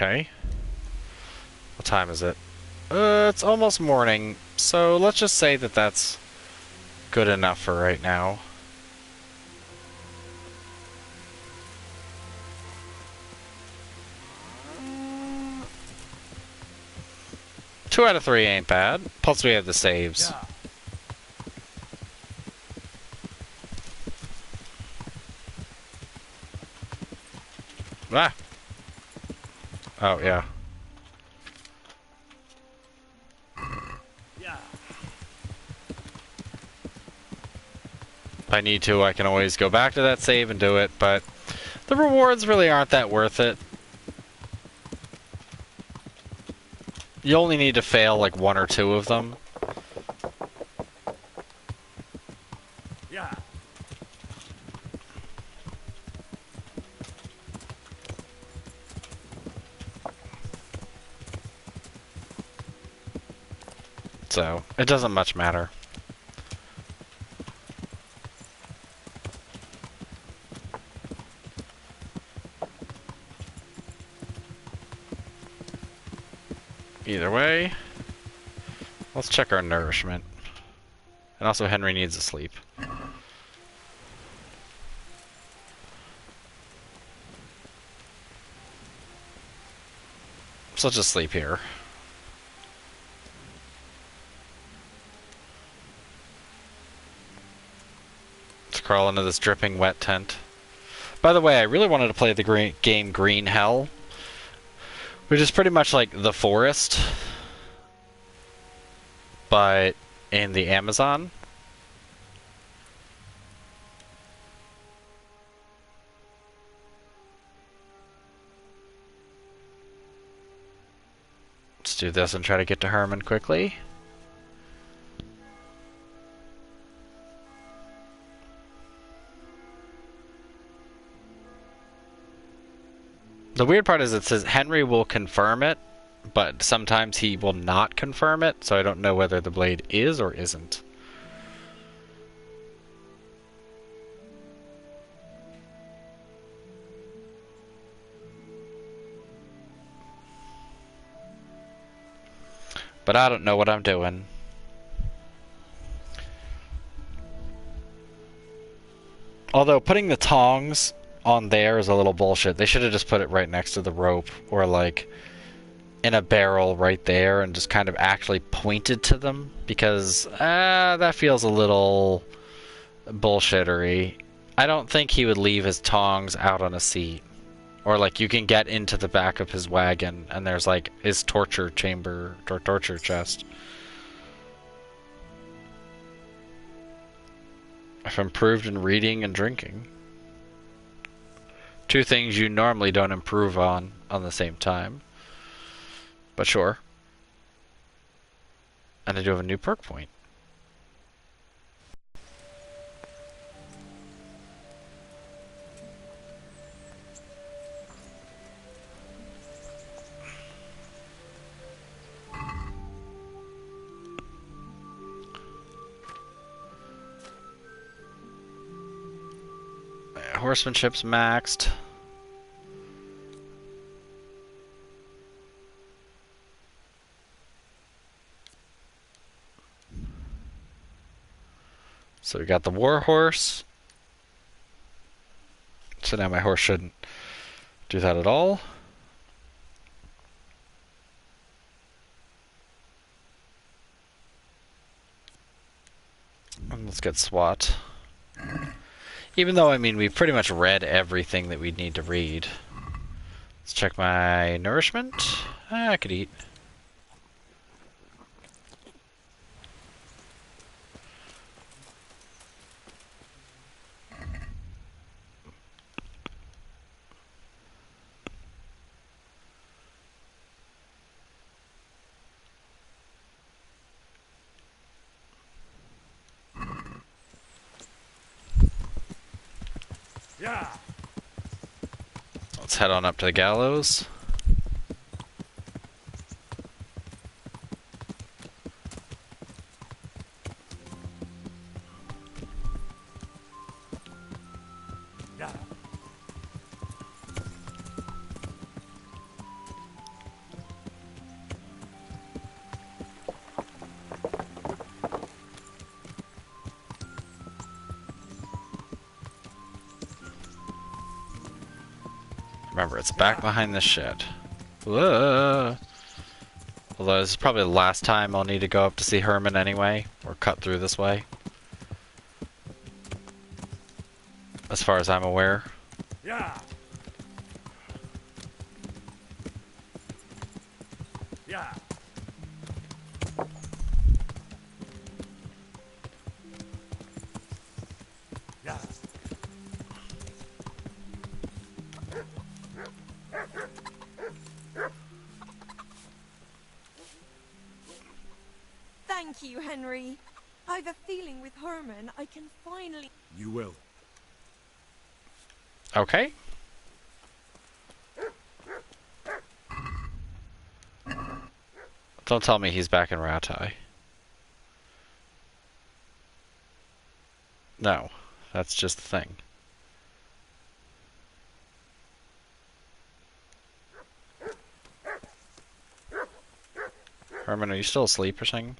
Okay. What time is it? It's almost morning, so let's just say that that's good enough for right now. Two out of 3 ain't bad. Plus we have the saves. Ah! Oh, yeah. If I need to, I can always go back to that save and do it, but the rewards really aren't that worth it. You only need to fail like 1 or 2 of them. Yeah. So, it doesn't much matter. Either way, let's check our nourishment. And also Henry needs to sleep. So let's just sleep here. crawl into this dripping wet tent. By the way, I really wanted to play the game Green Hell, which is pretty much like The Forest, but in the Amazon. Let's do this and try to get to Herman quickly. The weird part is it says Henry will confirm it, but sometimes he will not confirm it, so I don't know whether the blade is or isn't. But I don't know what I'm doing. Although putting the tongs on there is a little bullshit. They should have just put it right next to the rope, or like in a barrel right there, and just kind of actually pointed to them, because that feels a little bullshittery. I don't think he would leave his tongs out on a seat. Or like you can get into the back of his wagon and there's like his torture chamber or torture chest. I've improved in reading and drinking. Two things you normally don't improve on the same time. But sure. And I do have a new perk point. Horsemanship's maxed. So we got the war horse. So now my horse shouldn't do that at all. And let's get SWAT. Even though, I mean, we've pretty much read everything that we'd need to read. Let's check my nourishment. I could eat. Yeah. Let's head on up to the gallows. Yeah. Remember, it's back behind the shed. Whoa. Although this is probably the last time I'll need to go up to see Herman anyway, or cut through this way. As far as I'm aware. Yeah. Yeah. Yeah. Thank you, Henry. I've a feeling with Herman I can finally... You will. Okay. Don't tell me he's back in Ratai. No, that's just the thing. Herman, are you still asleep or something?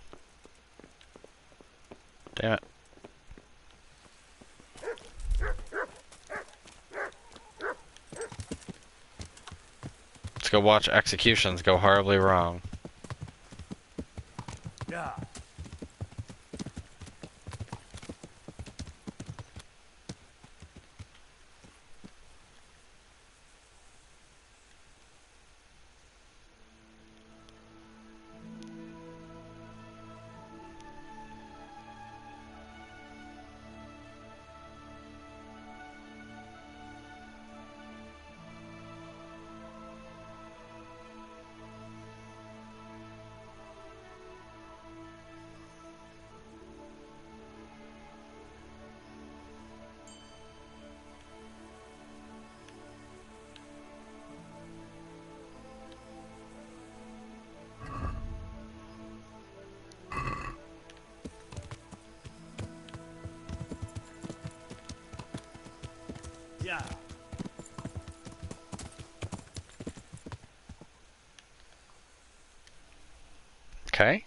Damn it. Let's go watch executions go horribly wrong. Yeah. Okay.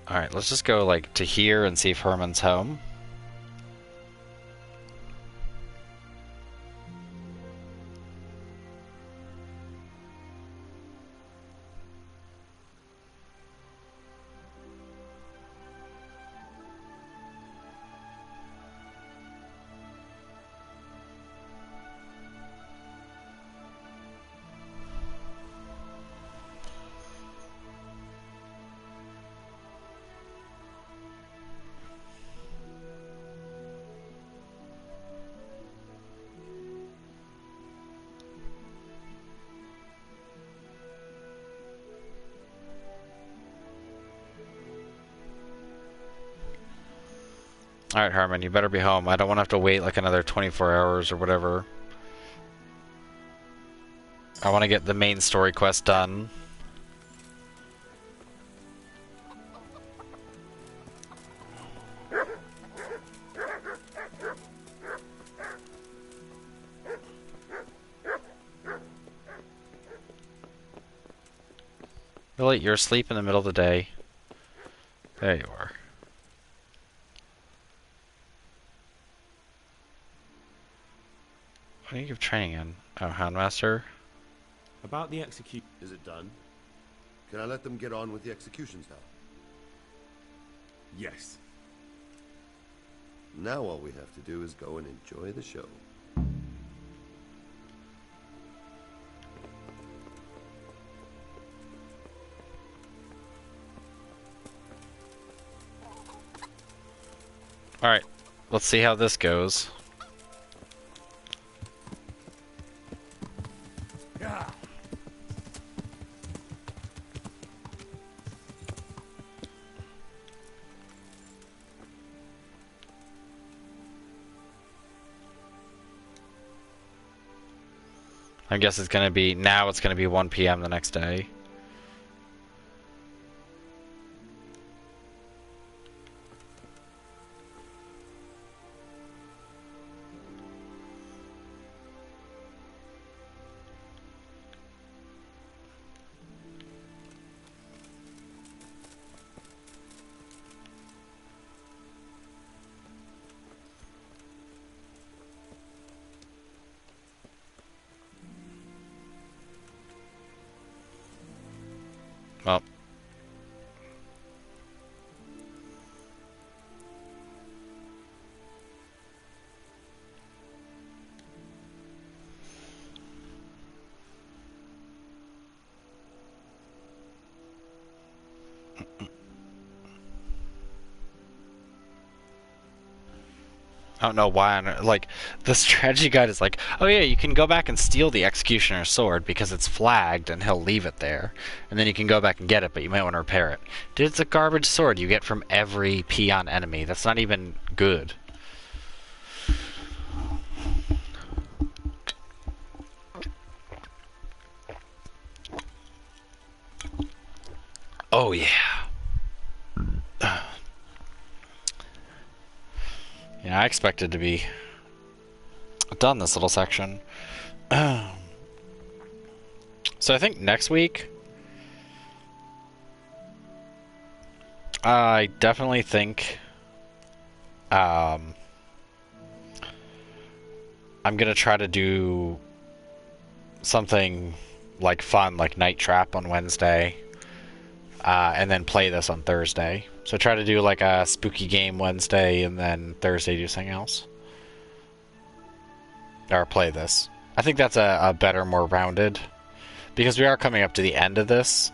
Alright, let's just go like to here and see if Herman's home. Alright, Herman, you better be home. I don't want to have to wait like another 24 hours or whatever. I want to get the main story quest done. Really? You're asleep in the middle of the day? There you are. What do you give training in? Oh, Houndmaster? About the execute. Is it done? Can I let them get on with the executions now? Yes. Now all we have to do is go and enjoy the show. Alright, let's see how this goes. I guess it's gonna be, now it's gonna be 1 PM the next day. Well. I don't know why, like, the strategy guide is like, oh yeah, you can go back and steal the Executioner's sword because it's flagged and he'll leave it there. And then you can go back and get it, but you might want to repair it. Dude, it's a garbage sword you get from every peon enemy. That's not even good. Oh yeah. Yeah, I expected to be done this little section. So I think next week, I definitely think I'm gonna try to do something like fun, like Night Trap on Wednesday, and then play this on Thursday. So try to do like a spooky game Wednesday, and then Thursday do something else. Or play this. I think that's a better, more rounded, because we are coming up to the end of this.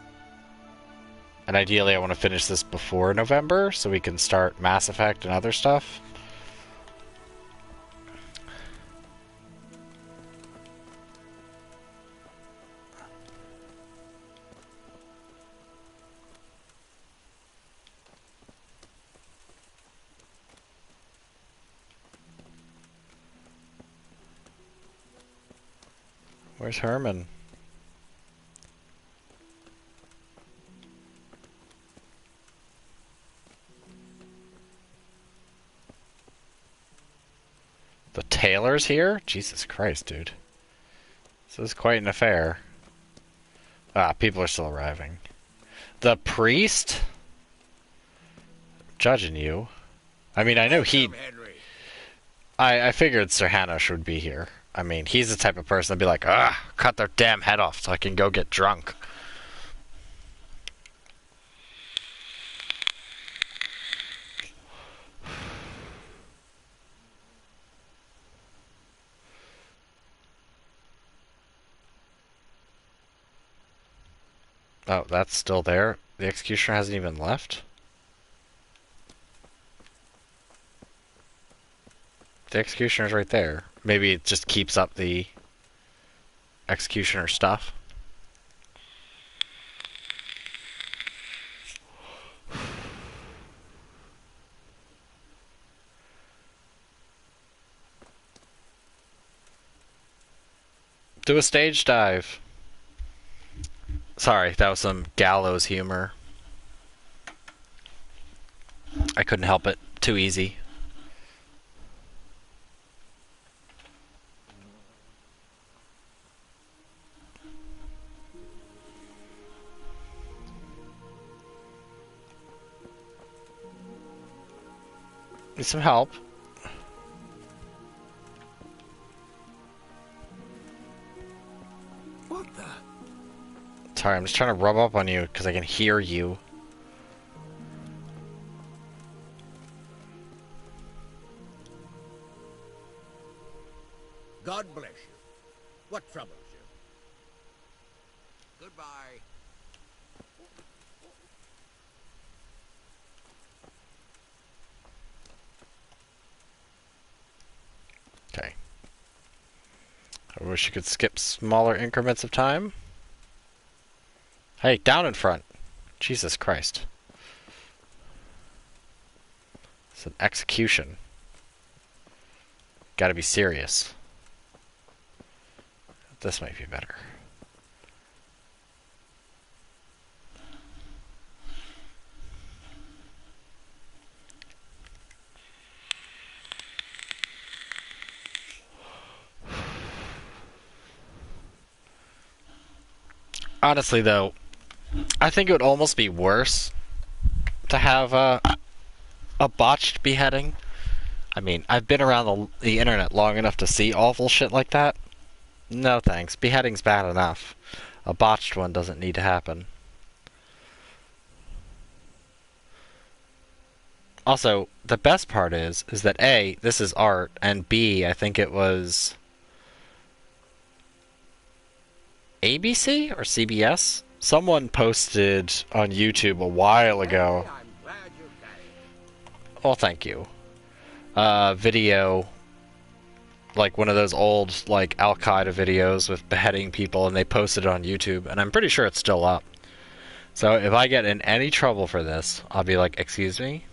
And ideally I want to finish this before November so we can start Mass Effect and other stuff. Where's Herman? The tailor's here? Jesus Christ, dude. This is quite an affair. Ah, people are still arriving. The priest? Judging you. I mean, I know he... I figured Sir Hanush would be here. I mean, he's the type of person that'd be like, cut their damn head off so I can go get drunk. Oh, that's still there? The executioner hasn't even left? The executioner's right there. Maybe it just keeps up the executioner stuff. Do a stage dive. Sorry, that was some gallows humor. I couldn't help it. Too easy. Need some help. What the? Sorry, I'm just trying to rub up on you because I can hear you. God bless you. What troubles you? Goodbye. Okay. I wish you could skip smaller increments of time. Hey, down in front. Jesus Christ. It's an execution. Gotta be serious. This might be better. Honestly, though, I think it would almost be worse to have a botched beheading. I mean, I've been around the internet long enough to see awful shit like that. No thanks. Beheading's bad enough. A botched one doesn't need to happen. Also, the best part is that A, this is art, and B, I think it was ABC or CBS? Someone posted on YouTube a while ago. Well, thank you. Video, like one of those old, like, Al-Qaeda videos with beheading people, and they posted it on YouTube, and I'm pretty sure it's still up. So if I get in any trouble for this, I'll be like, excuse me?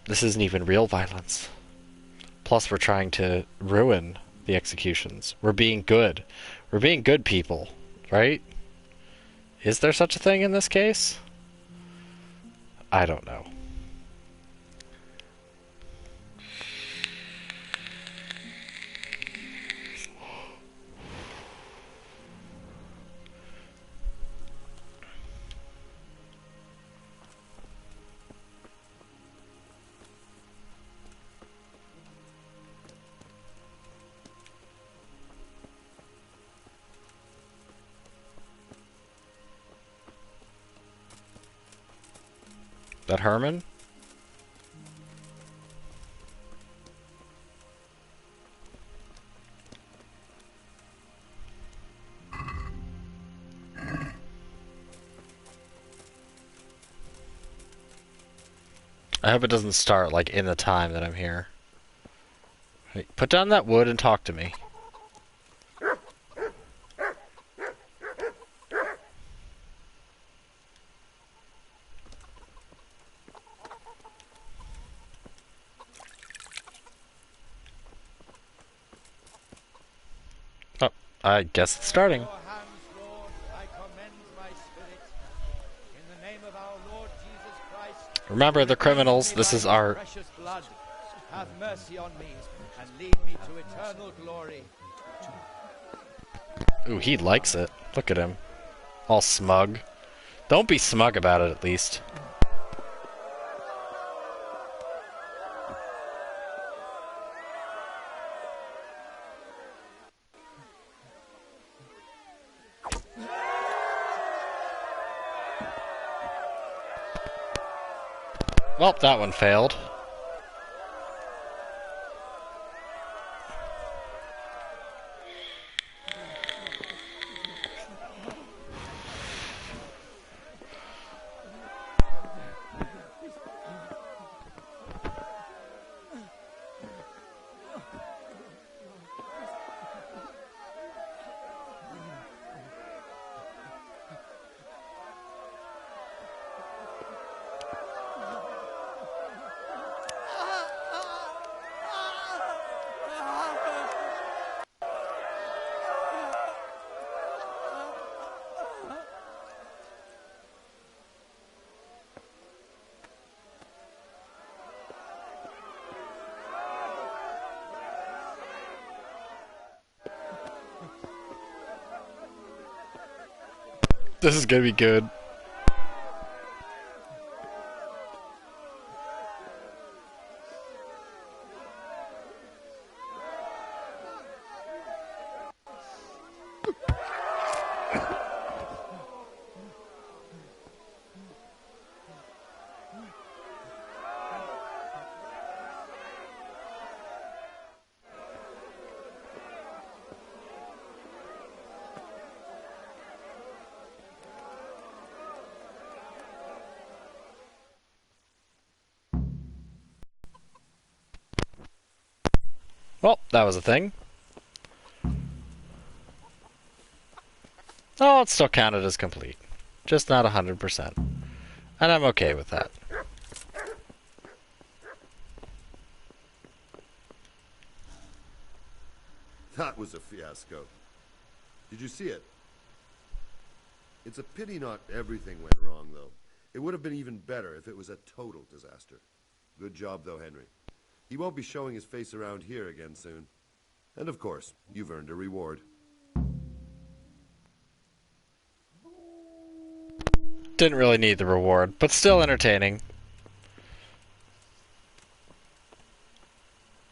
This isn't even real violence. Plus, we're trying to ruin the executions. We're being good. We're being good people, right? Is there such a thing in this case? I don't know. That Herman? I hope it doesn't start, like, in the time that I'm here. Hey, put down that wood and talk to me. Oh, I guess it's starting. Remember, the criminals. This is our... Have mercy on me and lead me to eternal glory. Ooh, he likes it. Look at him. All smug. Don't be smug about it, at least. Well, that one failed. This is gonna be good. Well, that was a thing. Oh, it's still counted as complete. Just not 100%. And I'm okay with that. That was a fiasco. Did you see it? It's a pity not everything went wrong, though. It would have been even better if it was a total disaster. Good job, though, Henry. He won't be showing his face around here again soon. And of course, you've earned a reward. Didn't really need the reward, but still entertaining.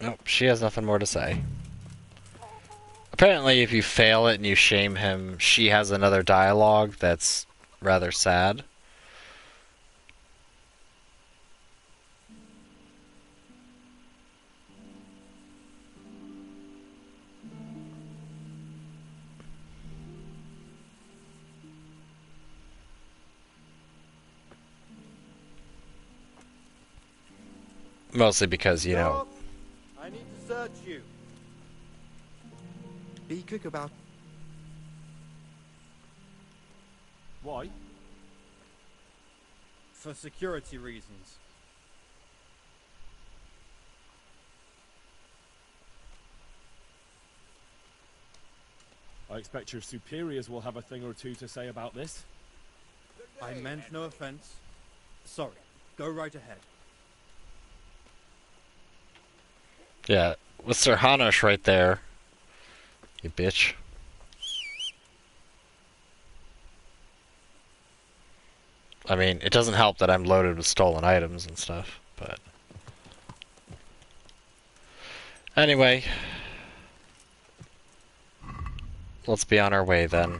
Nope, she has nothing more to say. Apparently, if you fail it and you shame him, she has another dialogue that's rather sad. Mostly because, you know... I need to search you. Be quick about... Why? For security reasons. I expect your superiors will have a thing or two to say about this. I meant no offense. Sorry. Go right ahead. Yeah, with Sir Hanush right there. You bitch. I mean, it doesn't help that I'm loaded with stolen items and stuff, but... Anyway. Let's be on our way then.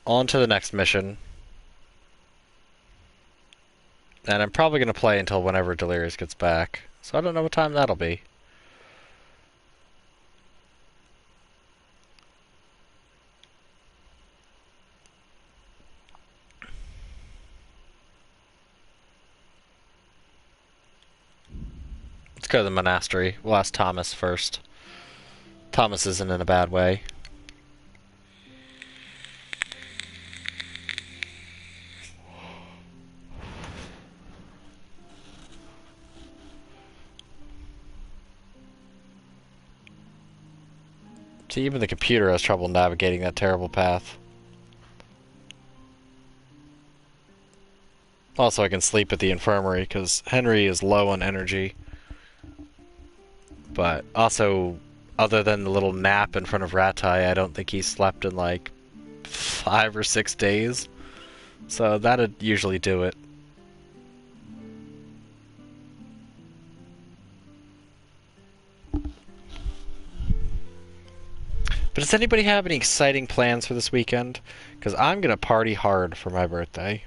On to the next mission. And I'm probably going to play until whenever Delirious gets back. So I don't know what time that'll be. go to the monastery. We'll ask Thomas first. Thomas isn't in a bad way. See, even the computer has trouble navigating that terrible path. Also, I can sleep at the infirmary, because Henry is low on energy. But also, other than the little nap in front of Ratai, I don't think he slept in like 5 or 6 days. So that'd usually do it. But does anybody have any exciting plans for this weekend? Because I'm going to party hard for my birthday.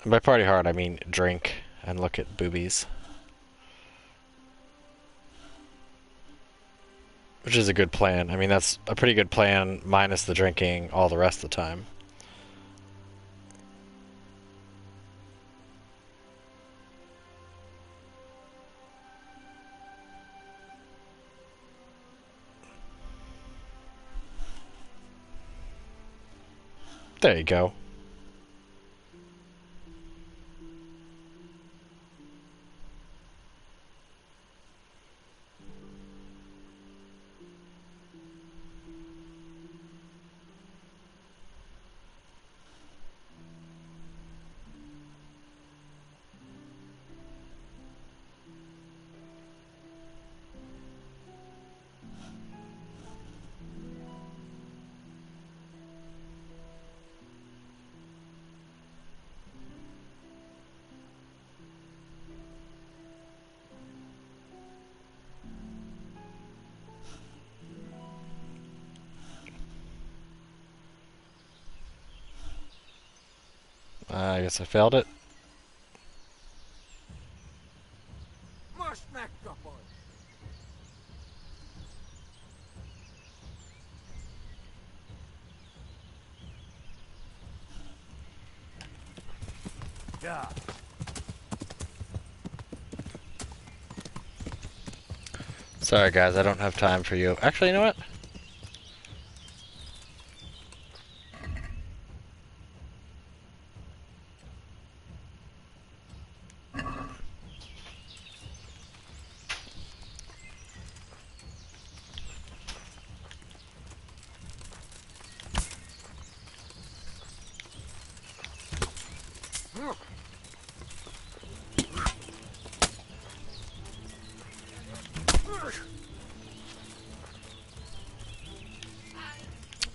And by party hard, I mean drink and look at boobies. Which is a good plan. I mean, that's a pretty good plan, minus the drinking all the rest of the time. There you go. I guess I failed it. Yeah. Sorry guys, I don't have time for you. Actually, you know what?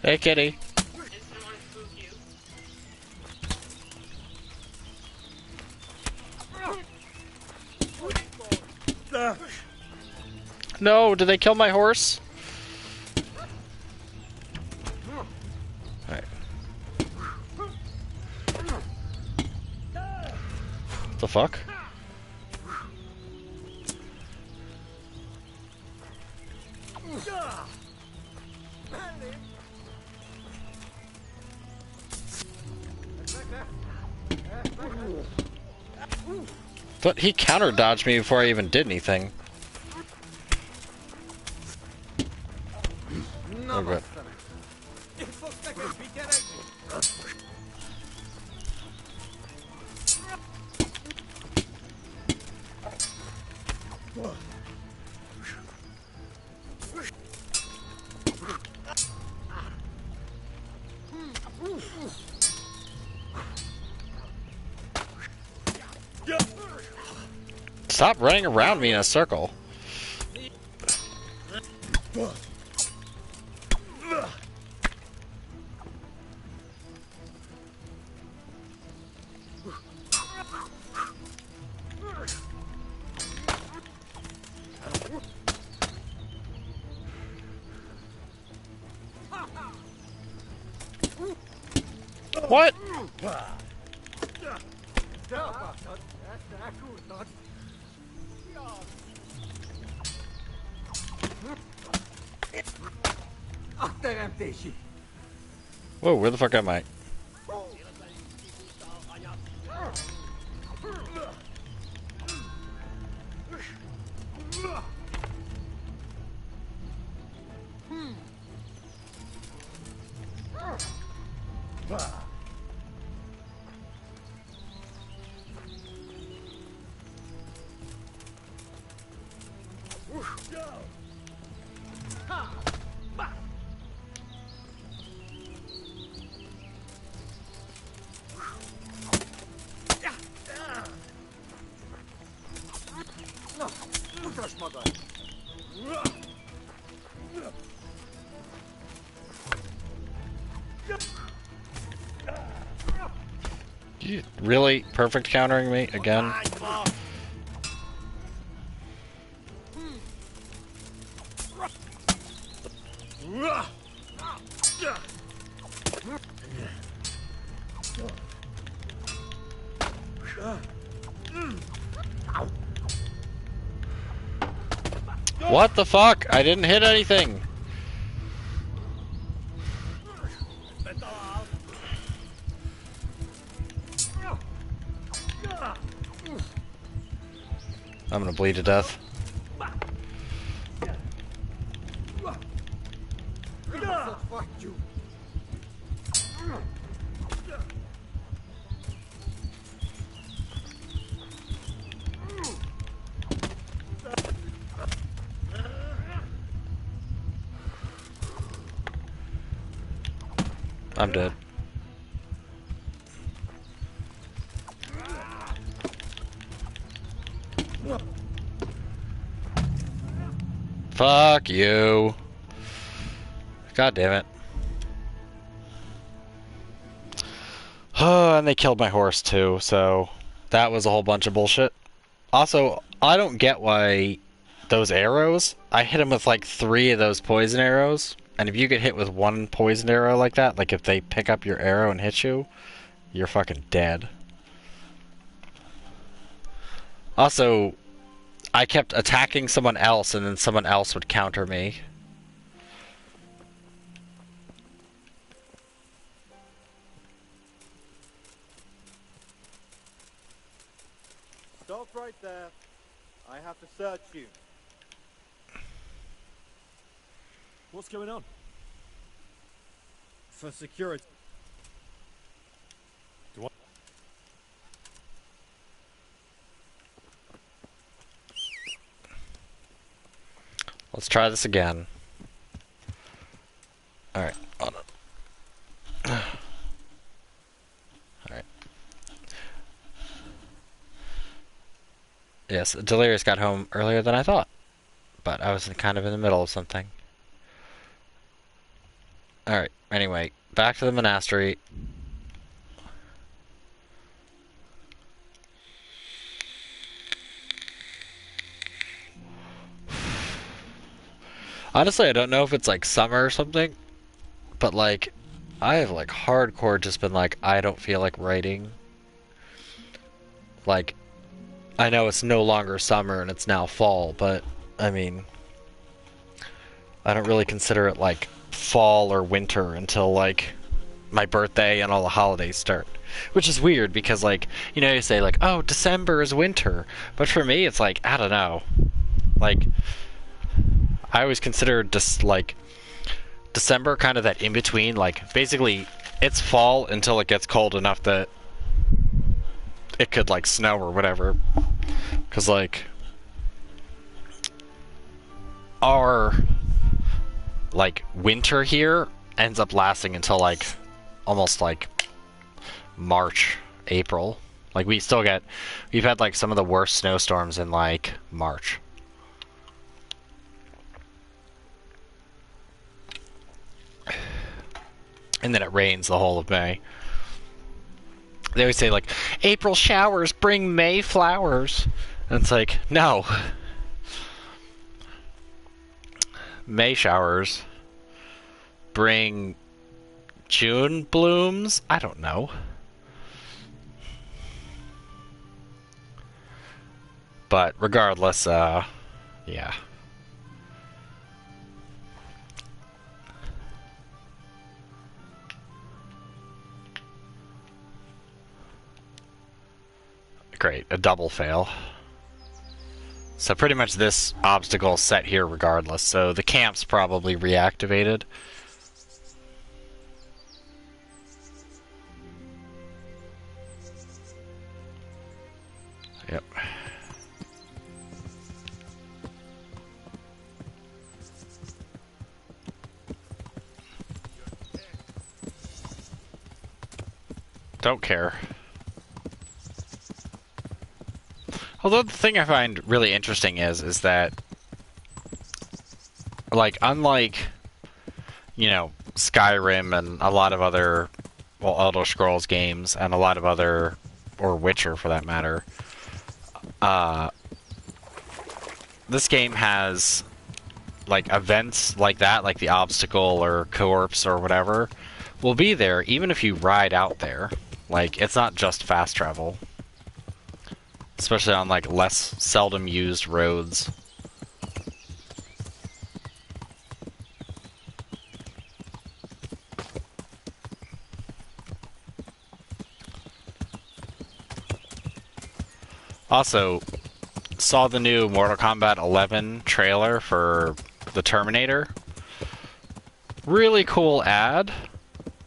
Hey, kitty. No, did they kill my horse? Alright. The fuck? But he counter dodged me before I even did anything. Oh, good. Stop running around me in a circle. What? Whoa, where the fuck am I? You really perfect countering me again? What the fuck? I didn't hit anything. I'm gonna bleed to death. I'm dead. Fuck you. God damn it. Oh, and they killed my horse too, so that was a whole bunch of bullshit. Also, I don't get why those arrows, I hit them with like 3 of those poison arrows, and if you get hit with 1 poison arrow like that, like if they pick up your arrow and hit you, you're fucking dead. Also, I kept attacking someone else and then someone else would counter me. Stop right there. I have to search you. What's going on? For security. Do I? Let's try this again. Alright, hold on. Alright. Yes, Delirious got home earlier than I thought. But I was kind of in the middle of something. Alright, anyway, back to the monastery. Honestly, I don't know if it's like summer or something, but like, I have like hardcore just been like, I don't feel like writing. Like, I know it's no longer summer and it's now fall, but I mean, I don't really consider it like fall or winter until like my birthday and all the holidays start. Which is weird because like, you know, you say like, oh, December is winter, but for me it's like, I don't know. Like, I always consider just like December kind of that in between, like basically it's fall until it gets cold enough that it could like snow or whatever. Cause like our like winter here ends up lasting until like almost like March, April. Like we've had like some of the worst snowstorms in like March. And then it rains the whole of May. They always say like, April showers bring May flowers. And it's like, no. May showers bring June blooms? I don't know. But regardless, yeah. Great, a double fail. So pretty much this obstacle is set here regardless, so the camp's probably reactivated. Yep. don't care. Although the thing I find really interesting is that, like, unlike, you know, Skyrim and a lot of other, well, Elder Scrolls games and a lot of other, or Witcher for that matter, this game has, like, events like that, like the obstacle or corpse or whatever, will be there even if you ride out there. Like, it's not just fast travel. Especially on, like, less seldom used roads. Also, saw the new Mortal Kombat 11 trailer for the Terminator. Really cool ad.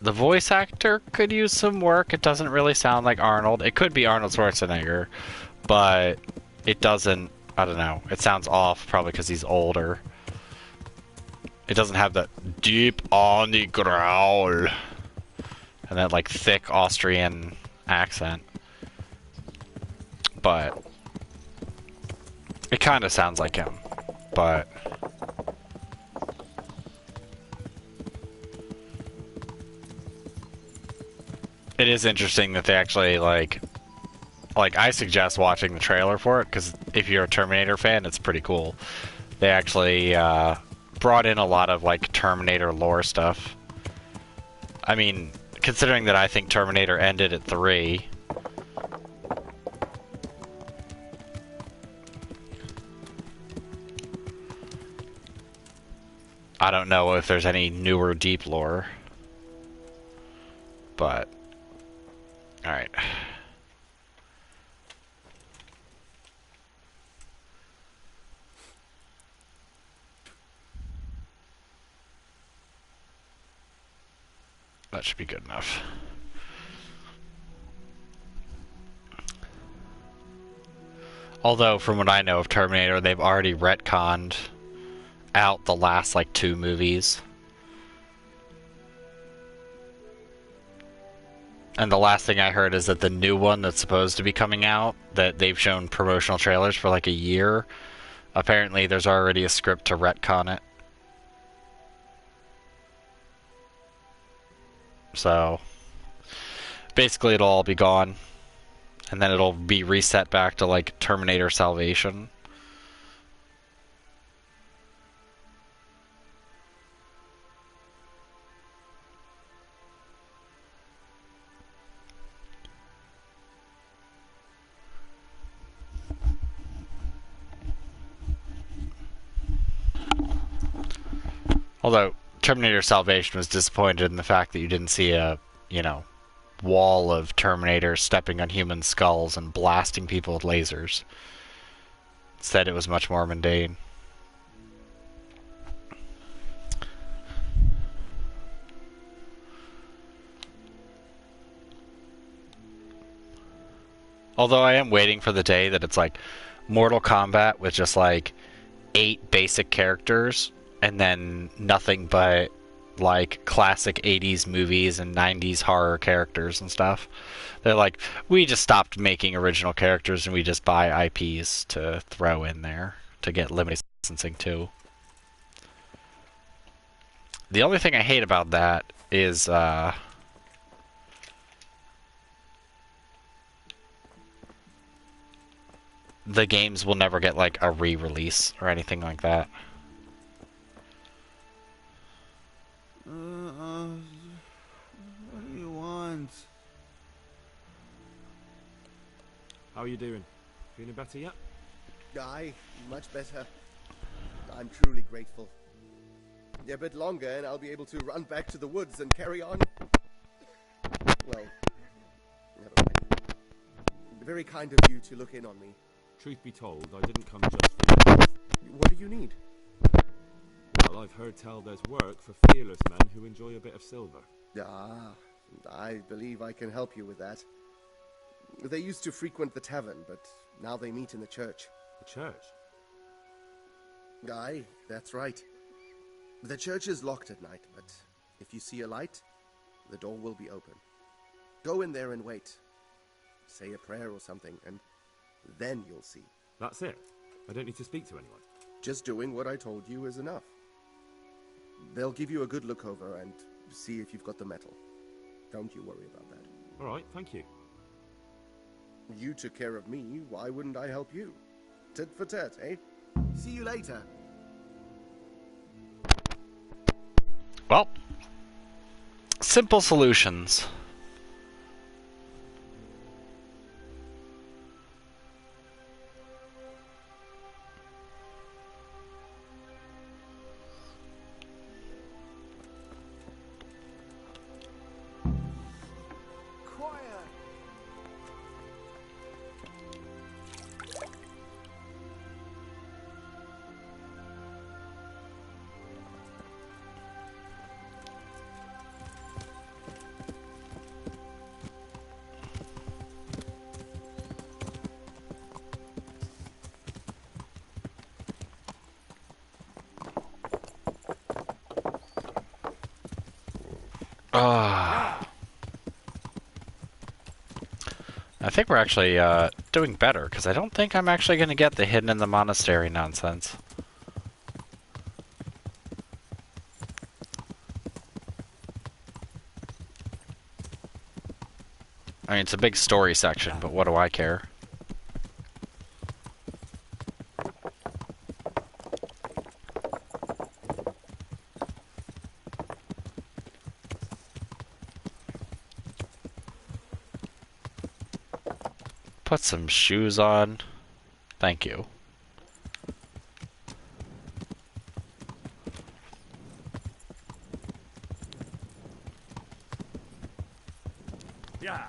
The voice actor could use some work. It doesn't really sound like Arnold. It could be Arnold Schwarzenegger, but it doesn't, I don't know. It sounds off, probably because he's older. It doesn't have that deep on the growl and that, like, thick Austrian accent. But it kind of sounds like him. But it is interesting that they actually, like I suggest watching the trailer for it, because if you're a Terminator fan, it's pretty cool. They actually brought in a lot of, like, Terminator lore stuff. I mean, considering that I think Terminator ended at 3. I don't know if there's any newer deep lore. But alright. That should be good enough. Although, from what I know of Terminator, they've already retconned out the last, like, 2 movies. And the last thing I heard is that the new one that's supposed to be coming out, that they've shown promotional trailers for like a year, apparently there's already a script to retcon it. So, basically it'll all be gone. And then it'll be reset back to, like, Terminator Salvation. Although, Terminator Salvation was disappointed in the fact that you didn't see a, you know, wall of Terminators stepping on human skulls and blasting people with lasers. Instead, it was much more mundane. Although I am waiting for the day that it's like Mortal Kombat with just like 8 basic characters and then nothing but like classic 80s movies and 90s horror characters and stuff. They're like, we just stopped making original characters and we just buy IPs to throw in there to get limited licensing too. The only thing I hate about that is the games will never get like a re-release or anything like that. What do you want? How are you doing? Feeling better yet? Aye, much better. I'm truly grateful. A bit longer and I'll be able to run back to the woods and carry on. Well, never mind. Very kind of you to look in on me. Truth be told, I didn't come just for you. What do you need? Well, I've heard tell there's work for fearless men who enjoy a bit of silver. Ah, I believe I can help you with that. They used to frequent the tavern, but now they meet in the church. The church? Aye, that's right. The church is locked at night, but if you see a light, the door will be open. Go in there and wait. Say a prayer or something, and then you'll see. That's it? I don't need to speak to anyone? Just doing what I told you is enough. They'll give you a good look over and see if you've got the metal. Don't you worry about that. All right, thank you. You took care of me, why wouldn't I help you? Tit for tat, eh? See you later. Well, simple solutions. I think we're actually doing better, because I don't think I'm actually going to get the hidden in the monastery nonsense. I mean, it's a big story section, but what do I care? Put some shoes on. Thank you. Yeah.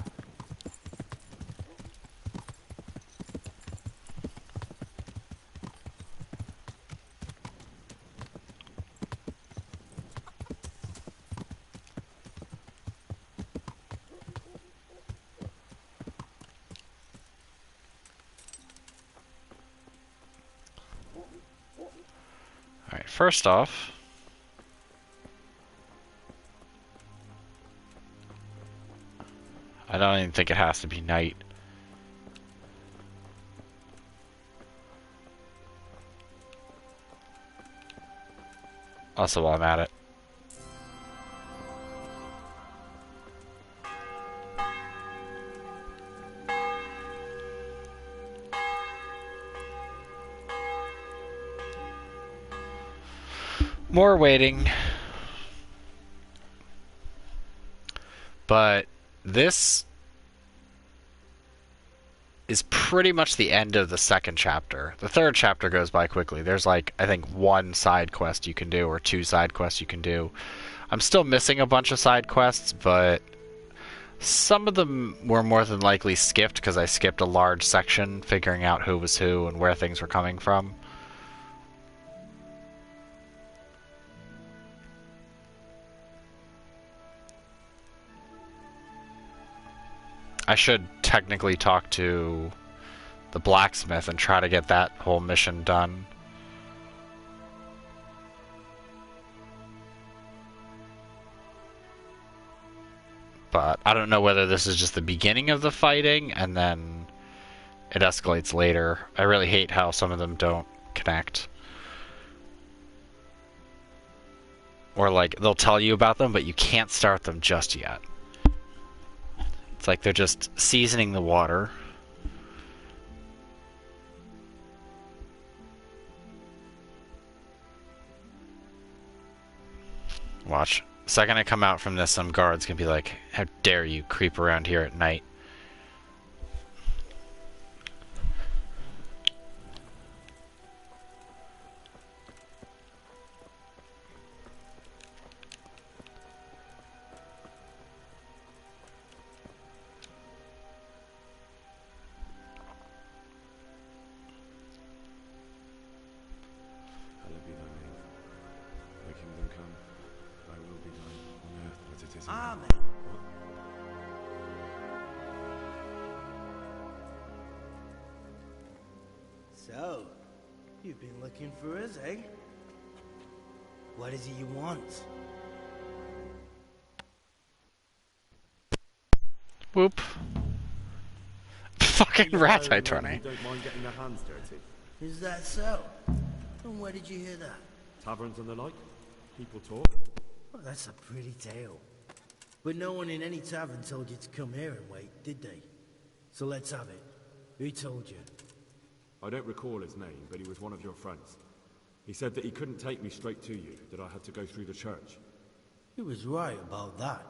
Alright, first off, I don't even think it has to be night. Also, while I'm at it. More waiting. But this is pretty much the end of the second chapter. The third chapter goes by quickly. There's like, I think, one side quest you can do, or two side quests you can do. I'm still missing a bunch of side quests, but some of them were more than likely skipped because I skipped a large section figuring out who was who and where things were coming from. I should technically talk to the blacksmith and try to get that whole mission done. But I don't know whether this is just the beginning of the fighting and then it escalates later. I really hate how some of them don't connect. Or like, they'll tell you about them, but you can't start them just yet. It's like they're just seasoning the water. Watch. The second I come out from this, some guards can be like, how dare you creep around here at night. Hallowed be thy name. Thy kingdom come. Thy will be done on earth as it is in heaven. Amen. So, you've been looking for us, eh? What is it you want? Whoop. Fucking You rat hiring eye men Tony. who don't mind getting their hands dirty. Is that so? And where did you hear that? Taverns and the like. People talk. Well, that's a pretty tale. But no one in any tavern told you to come here and wait, did they? So let's have it. Who told you? I don't recall his name, but he was one of your friends. He said that he couldn't take me straight to you, that I had to go through the church. He was right about that.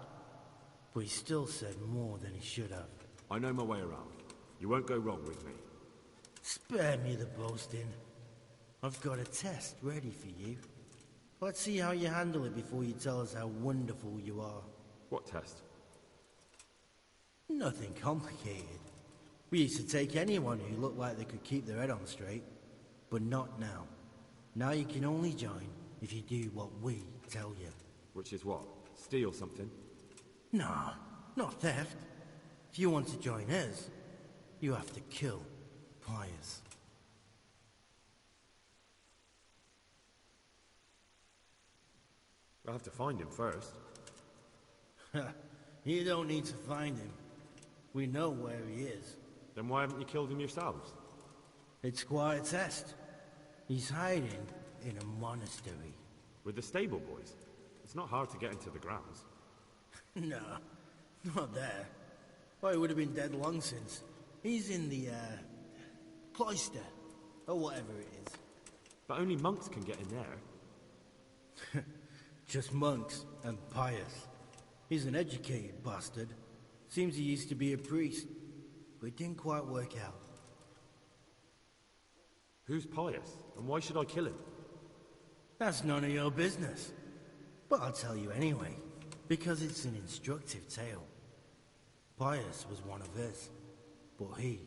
But he still said more than he should have. I know my way around. You won't go wrong with me. Spare me the boasting. I've got a test ready for you. Let's see how you handle it before you tell us how wonderful you are. What test? Nothing complicated. We used to take anyone who looked like they could keep their head on straight. But not now. Now you can only join if you do what we tell you. Which is what? Steal something? Nah, not theft. If you want to join us, you have to kill Pius. I'll have to find him first. You don't need to find him. We know where he is. Then why haven't you killed him yourselves? It's quite a test. He's hiding in a monastery. With the stable boys? It's not hard to get into the grounds. No, not there. Well, he would have been dead long since. He's in the, cloister, or whatever it is. But only monks can get in there. Just monks and Pius. He's an educated bastard. Seems he used to be a priest, but it didn't quite work out. Who's Pius, and why should I kill him? That's none of your business. But I'll tell you anyway, because it's an instructive tale. Pius was one of us, but he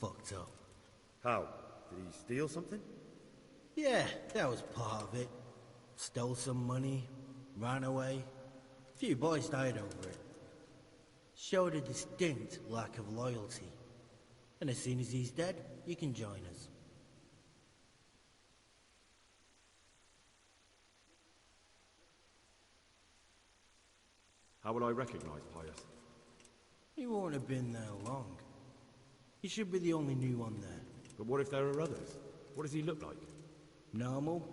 fucked up. How? Did he steal something? Yeah, that was part of it. Stole some money, ran away. A few boys died over it. Showed a distinct lack of loyalty. And as soon as he's dead, you can join us. How will I recognize Pius? He won't have been there long. He should be the only new one there. But what if there are others? What does he look like? Normal.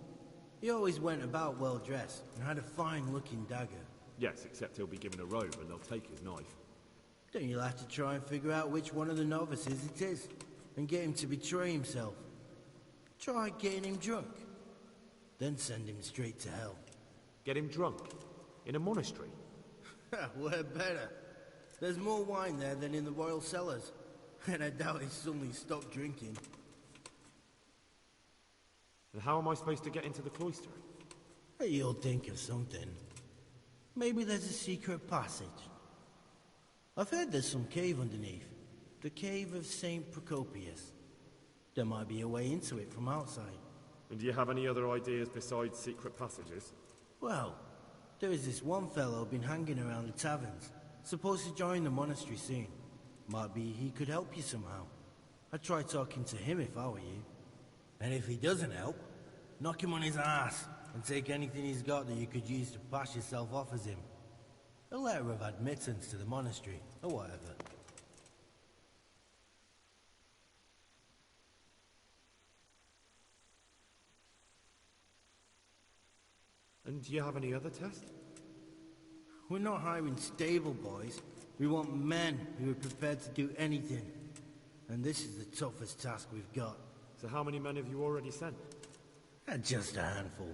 He always went about well dressed and had a fine-looking dagger. Yes, except he'll be given a robe and they'll take his knife. Then you'll have to try and figure out which one of the novices it is, and get him to betray himself. Try getting him drunk. Then send him straight to hell. Get him drunk? In a monastery? Where better? There's more wine there than in the royal cellars. And I doubt he suddenly stopped drinking. And how am I supposed to get into the cloister? You'll think of something. Maybe there's a secret passage. I've heard there's some cave underneath. The cave of St. Procopius. There might be a way into it from outside. And do you have any other ideas besides secret passages? Well, there is this one fellow been hanging around the taverns. Supposed to join the monastery soon. Might be he could help you somehow. I'd try talking to him if I were you. And if he doesn't help, knock him on his ass and take anything he's got that you could use to pass yourself off as him. A letter of admittance to the monastery, or whatever. And do you have any other tests? We're not hiring stable boys. We want men who are prepared to do anything. And this is the toughest task we've got. So how many men have you already sent? Just a handful.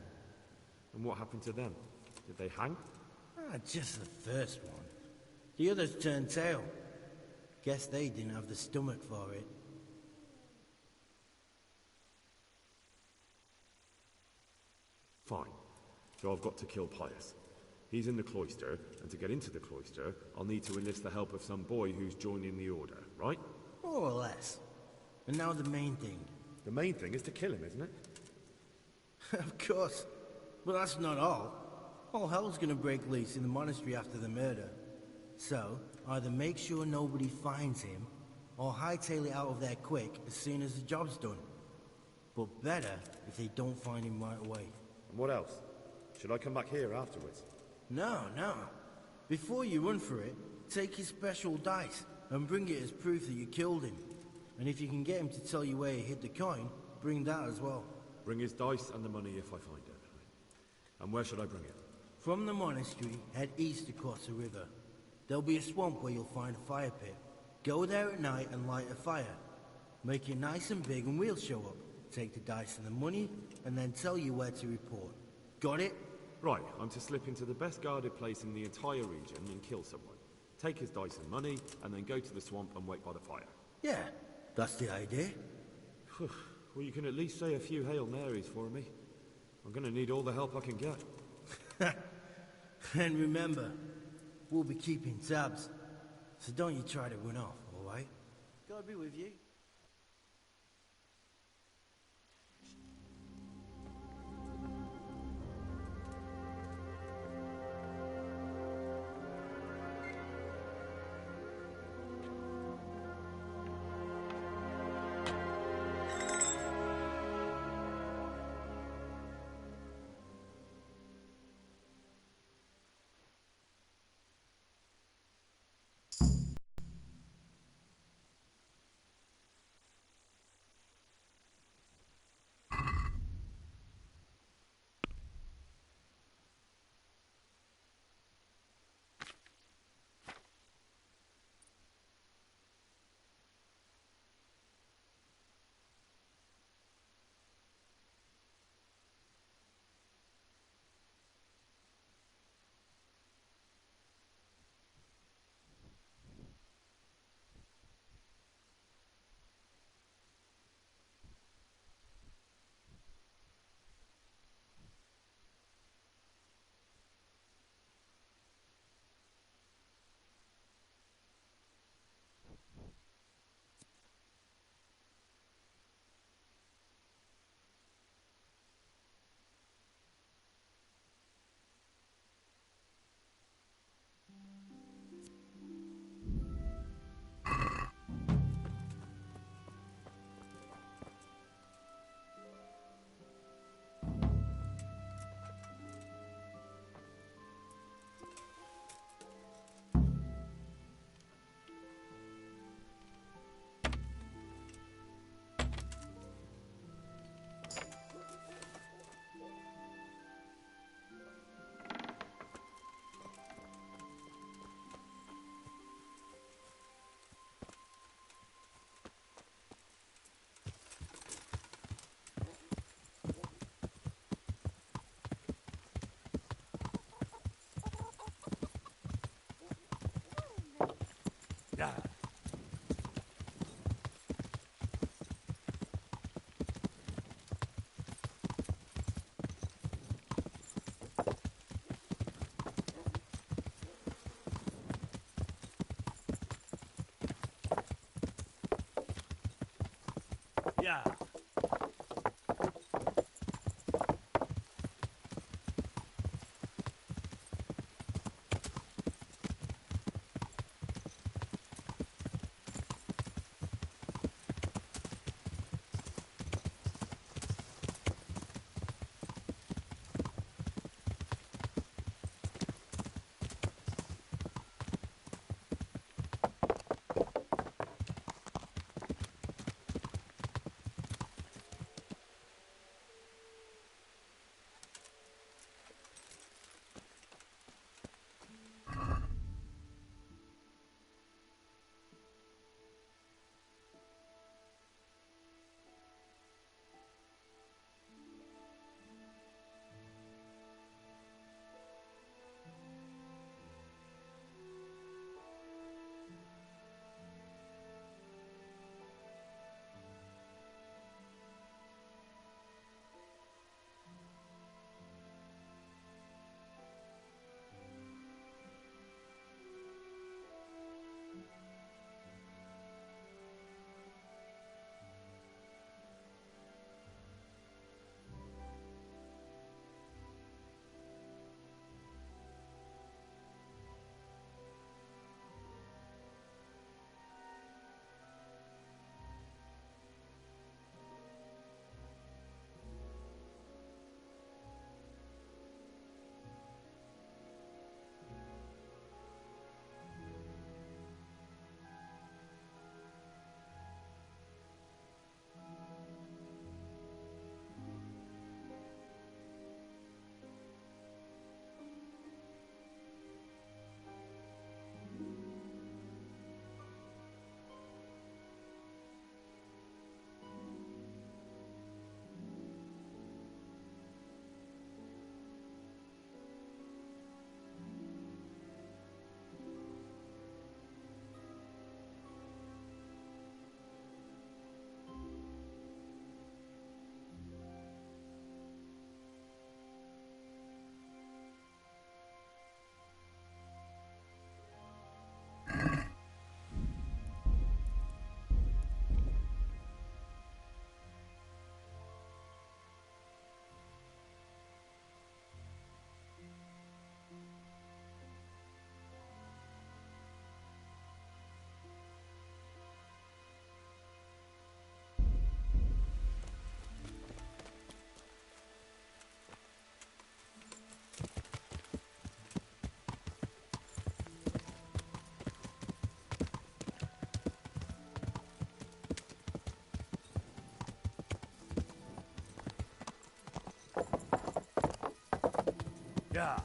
And what happened to them? Did they hang? Just the first one. The others turned tail. Guess they didn't have the stomach for it. Fine. So I've got to kill Pius. He's in the cloister, and to get into the cloister, I'll need to enlist the help of some boy who's joining the order, right? More or less. And now the main thing. The main thing is to kill him, isn't it? Of course. But that's not all. All hell's gonna break loose in the monastery after the murder. So, either make sure nobody finds him, or hightail it out of there quick as soon as the job's done. But better if they don't find him right away. And what else? Should I come back here afterwards? No. Before you run for it, take his special dice and bring it as proof that you killed him. And if you can get him to tell you where he hid the coin, bring that as well. Bring his dice and the money if I find it. And where should I bring it? From the monastery, head east across the river. There'll be a swamp where you'll find a fire pit. Go there at night and light a fire. Make it nice and big and we'll show up. Take the dice and the money, and then tell you where to report. Got it? Right, I'm to slip into the best guarded place in the entire region and kill someone. Take his dice and money, and then go to the swamp and wait by the fire. Yeah, that's the idea. Well, you can at least say a few Hail Marys for me. I'm gonna need all the help I can get. And remember, we'll be keeping tabs. So don't you try to run off, alright? God be with you. Yeah. Yeah. Yeah.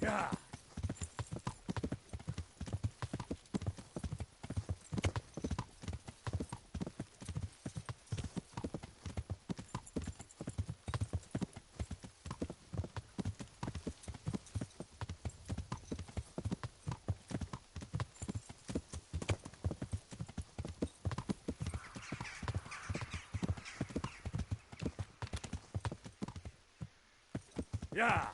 Yeah. Yeah.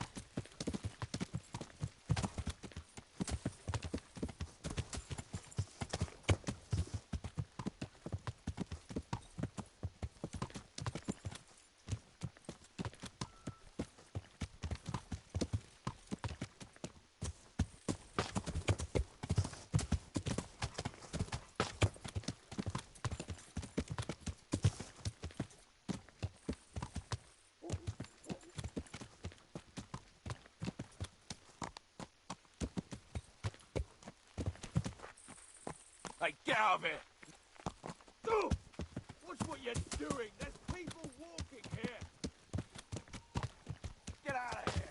Hey, get out of here! Oh, watch what you're doing! There's people walking here! Get out of here!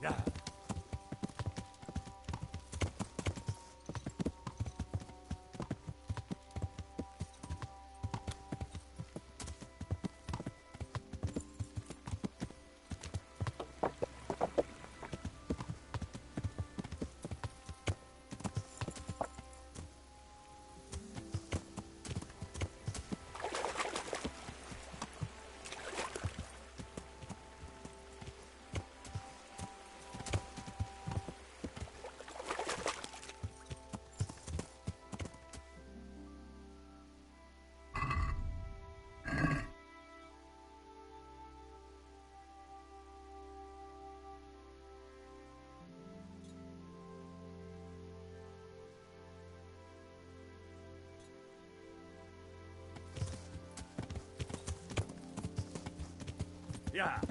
Yeah. Yeah.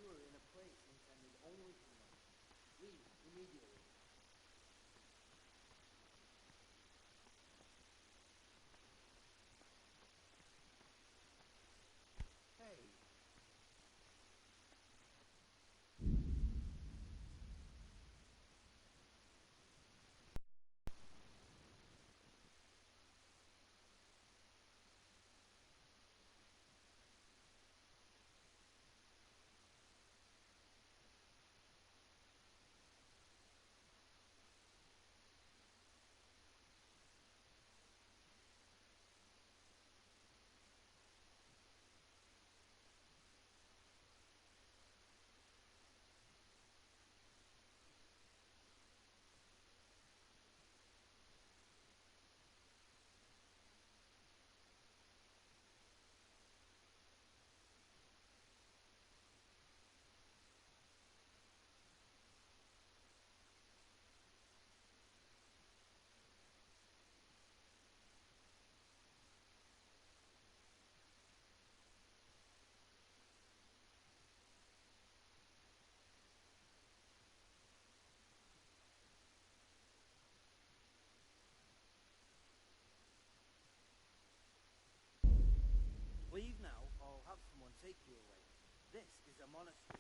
You are in a place intended only for money. Leave immediately. Hey. Leave now, or I'll have someone take you away. This is a monastery.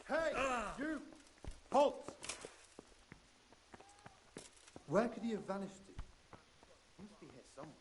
Hey! You! Halt! Where could he have vanished to? He must be here somewhere.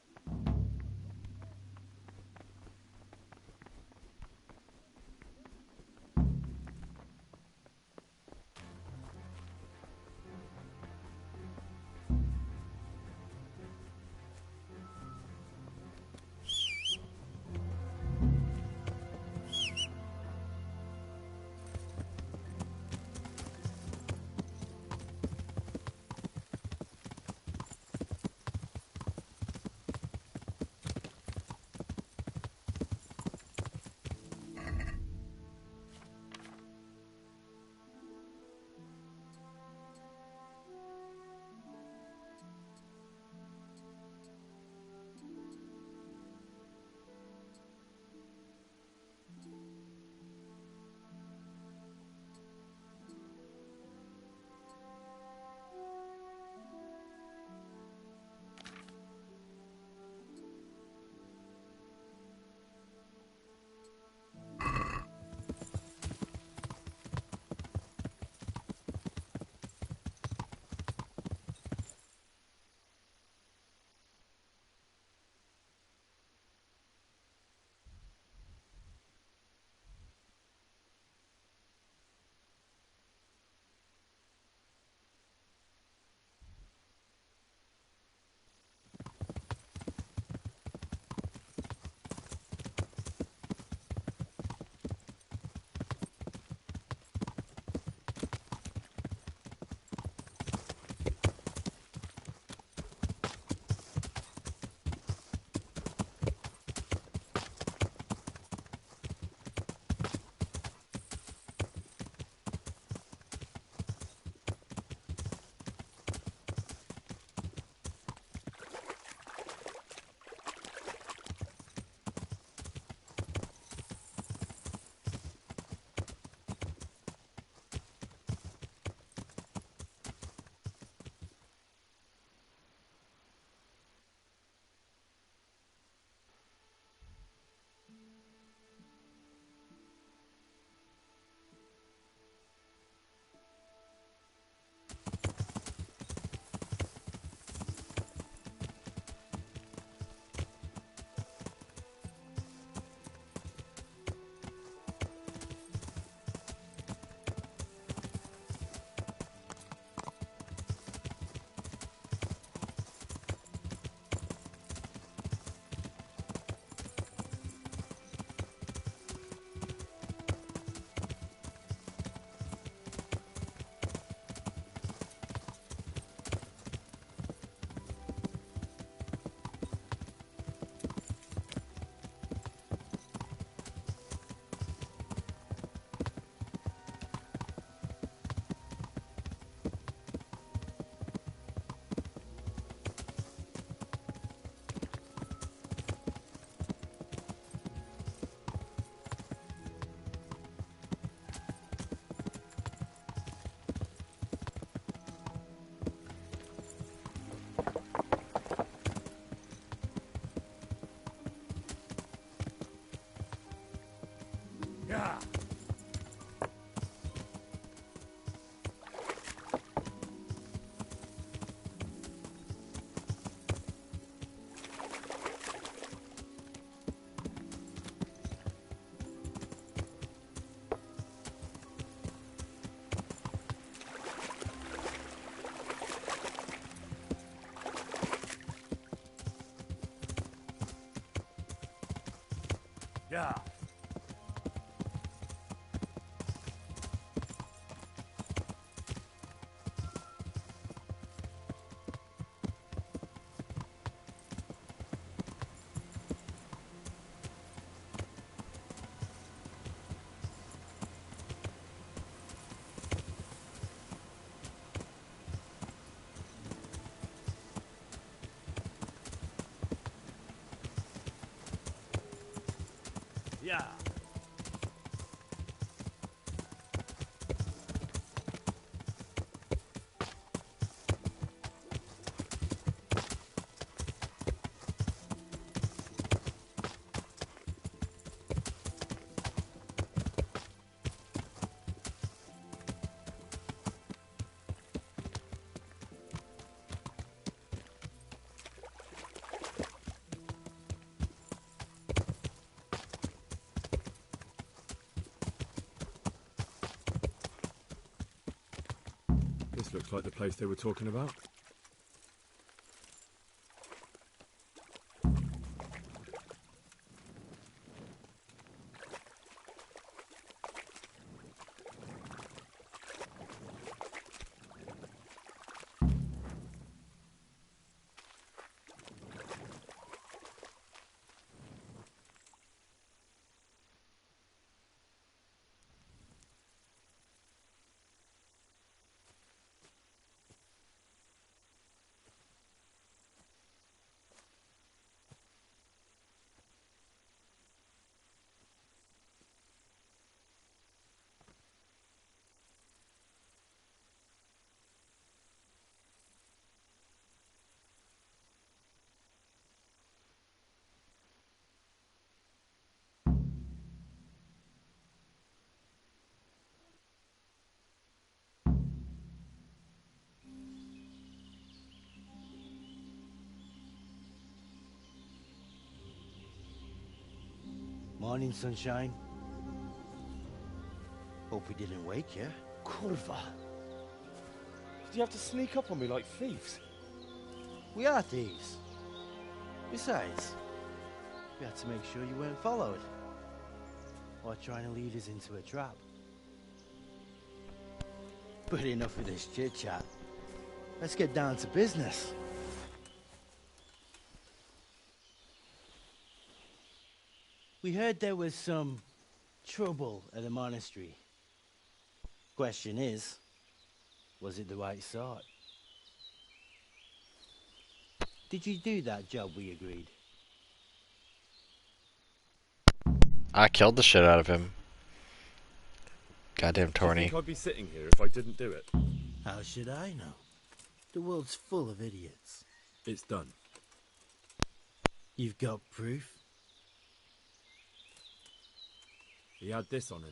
Yeah. Yeah. Yeah. This looks like the place they were talking about. Morning, sunshine. Hope we didn't wake you. Kurva! Did you have to sneak up on me like thieves? We are thieves. Besides, we had to make sure you weren't followed. Or trying to lead us into a trap. But enough of this chit-chat. Let's get down to business. We heard there was some trouble at the monastery. Question is, was it the right sort? Did you do that job we agreed? I killed the shit out of him. Goddamn Do you Torny. think I'd be sitting here if I didn't do it? How should I know? The world's full of idiots. It's done. You've got proof? He had this on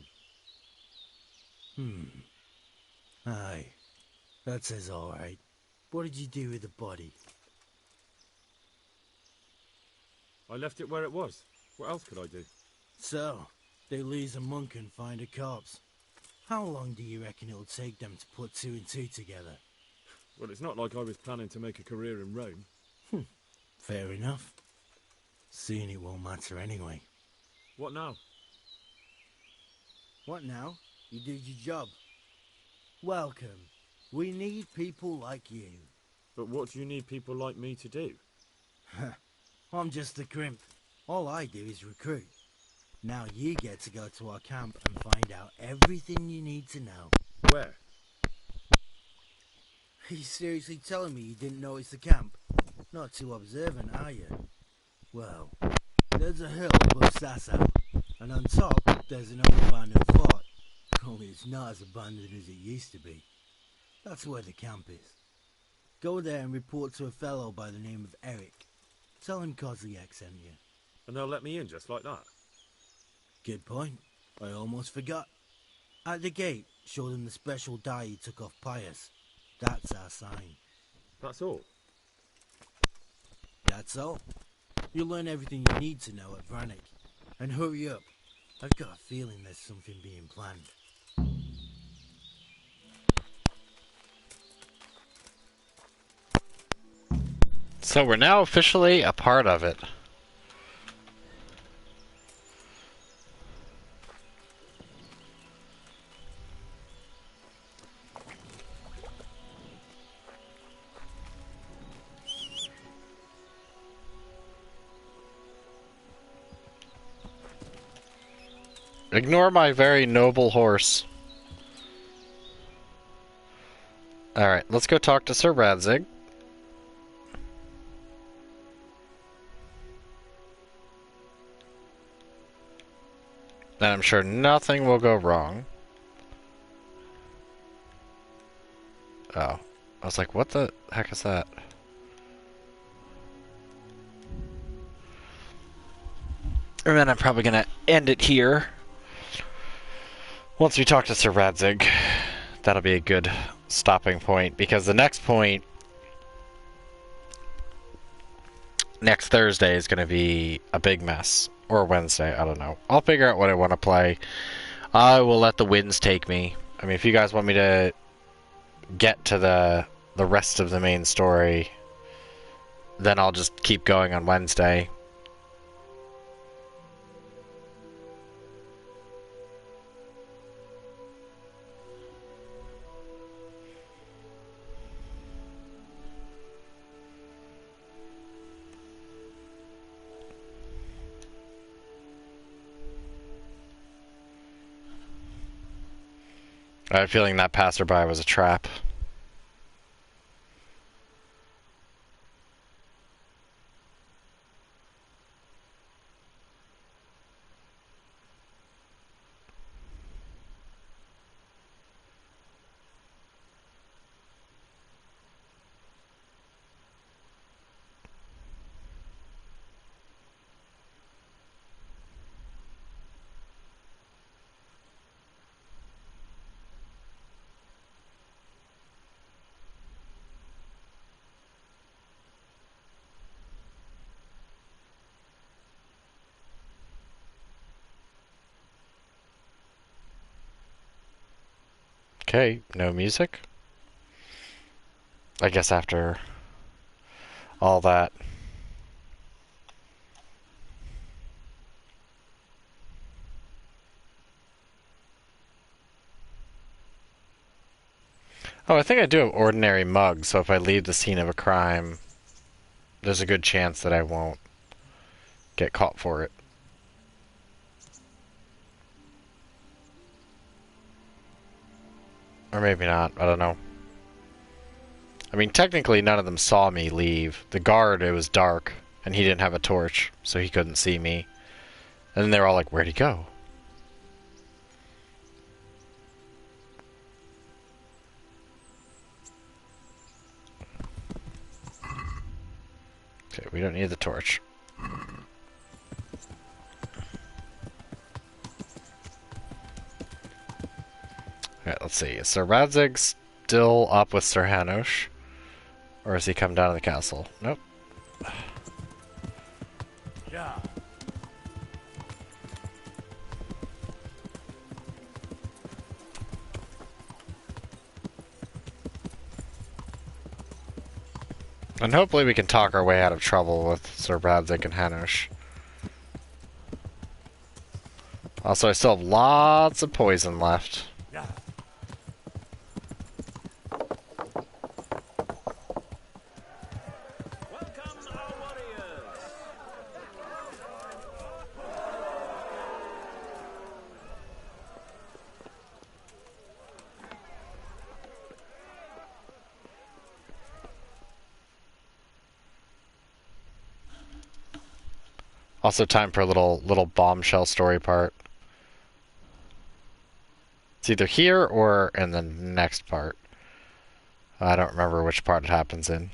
him. Aye. That says all right. What did you do with the body? I left it where it was. What else could I do? So, they lose a monk and find a corpse. How long do you reckon it'll take them to put two and two together? Well, it's not like I was planning to make a career in Rome. Fair enough. Soon it won't matter anyway. What now? What now? You did your job. Welcome. We need people like you. But what do you need people like me to do? I'm just a crimp. All I do is recruit. Now you get to go to our camp and find out everything you need to know. Where? Are you seriously telling me you didn't notice the camp? Not too observant, are you? Well, there's a hill above Sasau, and on top there's an old abandoned fort. Only it's not as abandoned as it used to be. That's where the camp is. Go there and report to a fellow by the name of Eric. Tell him Kozliak sent you. And they'll let me in just like that? Good point. I almost forgot. At the gate, show them the special dye he took off Pius. That's our sign. That's all? That's all. You'll learn everything you need to know at Brannick. And hurry up. I've got a feeling there's something being planned. So we're now officially a part of it. Ignore my very noble horse. Alright, let's go talk to Sir Radzig. And I'm sure nothing will go wrong. Oh. I was like, what the heck is that? And then I'm probably gonna end it here. Once we talk to Sir Radzig, that'll be a good stopping point, because the next point, next Thursday, is going to be a big mess. Or Wednesday, I don't know. I'll figure out what I want to play. I will let the winds take me. I mean, if you guys want me to get to the rest of the main story, then I'll just keep going on Wednesday. I have a feeling that passerby was a trap. Okay, no music. I guess after all that. Oh, I think I do have ordinary mug, so if I leave the scene of a crime, there's a good chance that I won't get caught for it. Or maybe not, I don't know. I mean, technically none of them saw me leave. The guard, it was dark, and he didn't have a torch, so he couldn't see me. And then they were all like, where'd he go? Okay, we don't need the torch. Alright, let's see. Is Sir Radzig still up with Sir Hanush? Or has he come down to the castle? Nope. Yeah. And hopefully we can talk our way out of trouble with Sir Radzig and Hanush. Also, I still have lots of poison left. Yeah. Also time for a little bombshell story part. It's either here or in the next part. I don't remember which part it happens in.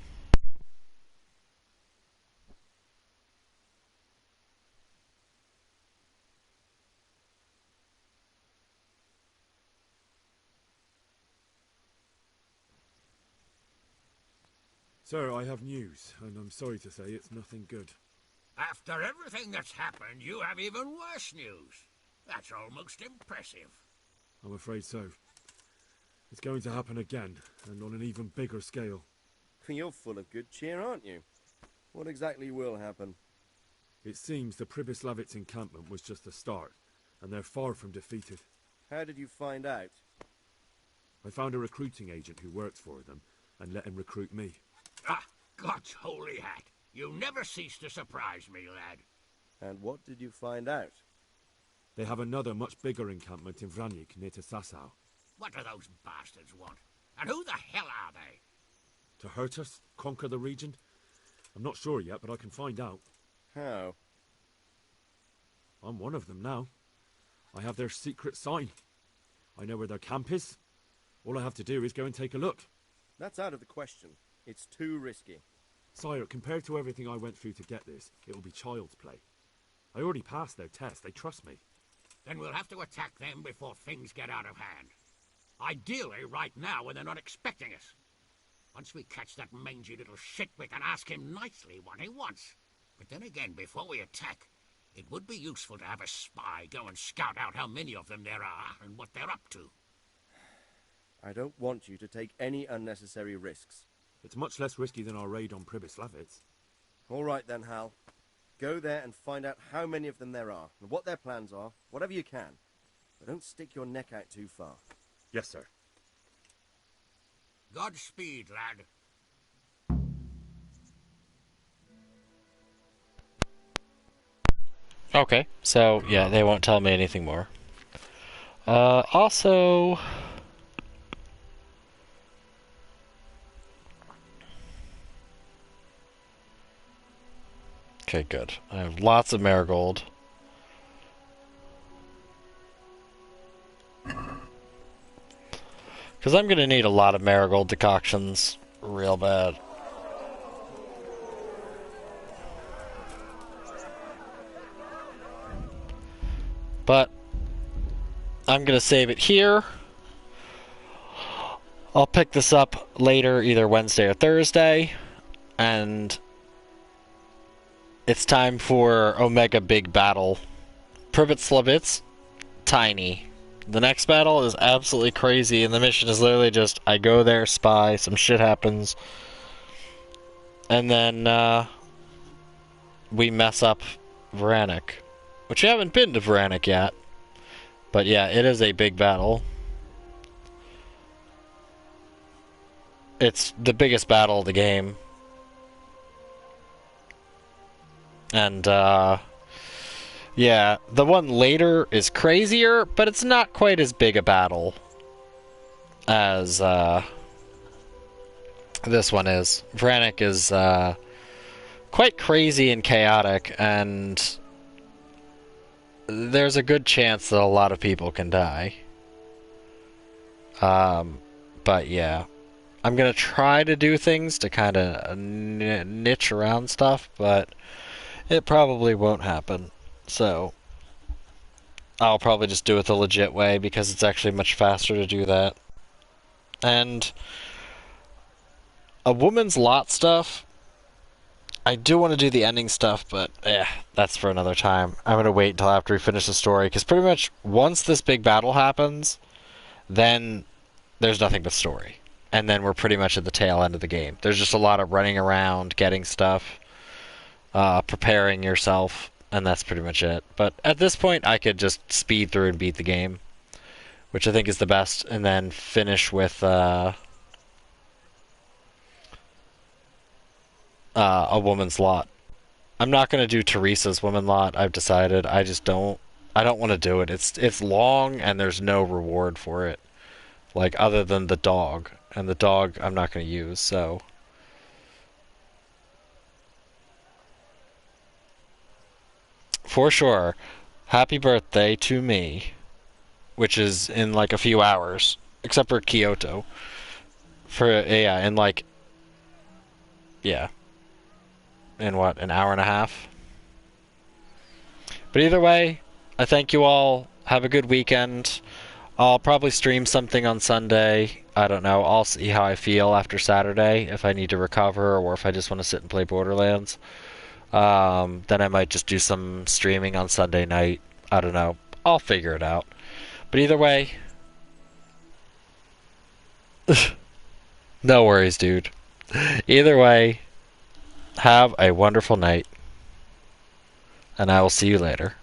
Sir, I have news, and I'm sorry to say it's nothing good. After everything that's happened, you have even worse news. That's almost impressive. I'm afraid so. It's going to happen again, and on an even bigger scale. You're full of good cheer, aren't you? What exactly will happen? It seems the Pribyslavitz encampment was just a start, and they're far from defeated. How did you find out? I found a recruiting agent who works for them, and let him recruit me. Ah, God's holy hat. You never cease to surprise me, lad. And what did you find out? They have another much bigger encampment in Vranyk near to Sasau. What do those bastards want? And who the hell are they? To hurt us? Conquer the region? I'm not sure yet, but I can find out. How? I'm one of them now. I have their secret sign. I know where their camp is. All I have to do is go and take a look. That's out of the question. It's too risky. Sire, compared to everything I went through to get this, it will be child's play. I already passed their test. They trust me. Then we'll have to attack them before things get out of hand. Ideally, right now, when they're not expecting us. Once we catch that mangy little shit, we can ask him nicely what he wants. But then again, before we attack, it would be useful to have a spy go and scout out how many of them there are and what they're up to. I don't want you to take any unnecessary risks. It's much less risky than our raid on Pribyslavitz. All right then, Hal. Go there and find out how many of them there are, and what their plans are, whatever you can. But don't stick your neck out too far. Yes, sir. Godspeed, lad. Okay, so yeah, they won't tell me anything more. Also... Okay, good. I have lots of marigold. Because I'm going to need a lot of marigold decoctions real bad. But I'm going to save it here. I'll pick this up later, either Wednesday or Thursday. And it's time for Omega Big Battle. Pribyslavitz, tiny. The next battle is absolutely crazy, and the mission is literally just, I go there, spy, some shit happens. And then, we mess up Vranyk. Which we haven't been to Vranyk yet. But yeah, it is a big battle. It's the biggest battle of the game. And, yeah, the one later is crazier, but it's not quite as big a battle as, this one is. Vranyk is, quite crazy and chaotic, and there's a good chance that a lot of people can die. But yeah. I'm gonna try to do things to kind of niche around stuff, but it probably won't happen. So, I'll probably just do it the legit way, because it's actually much faster to do that. And a woman's lot stuff, I do want to do the ending stuff, but that's for another time. I'm going to wait until after we finish the story, because pretty much once this big battle happens, then there's nothing but story. And then we're pretty much at the tail end of the game. There's just a lot of running around, getting stuff, preparing yourself, and that's pretty much it. But at this point, I could just speed through and beat the game, which I think is the best, and then finish with a woman's lot. I'm not going to do Teresa's woman lot, I've decided. I don't want to do it. It's long, and there's no reward for it. Like, other than the dog. And the dog I'm not going to use, so... For sure, happy birthday to me, which is in like a few hours, except for Kyoto. In what, an hour and a half? But either way, I thank you all. Have a good weekend. I'll probably stream something on Sunday. I don't know. I'll see how I feel after Saturday, if I need to recover or if I just want to sit and play Borderlands. Then I might just do some streaming on Sunday night. I don't know. I'll figure it out. But either way, no worries, dude. Either way, have a wonderful night. And I will see you later.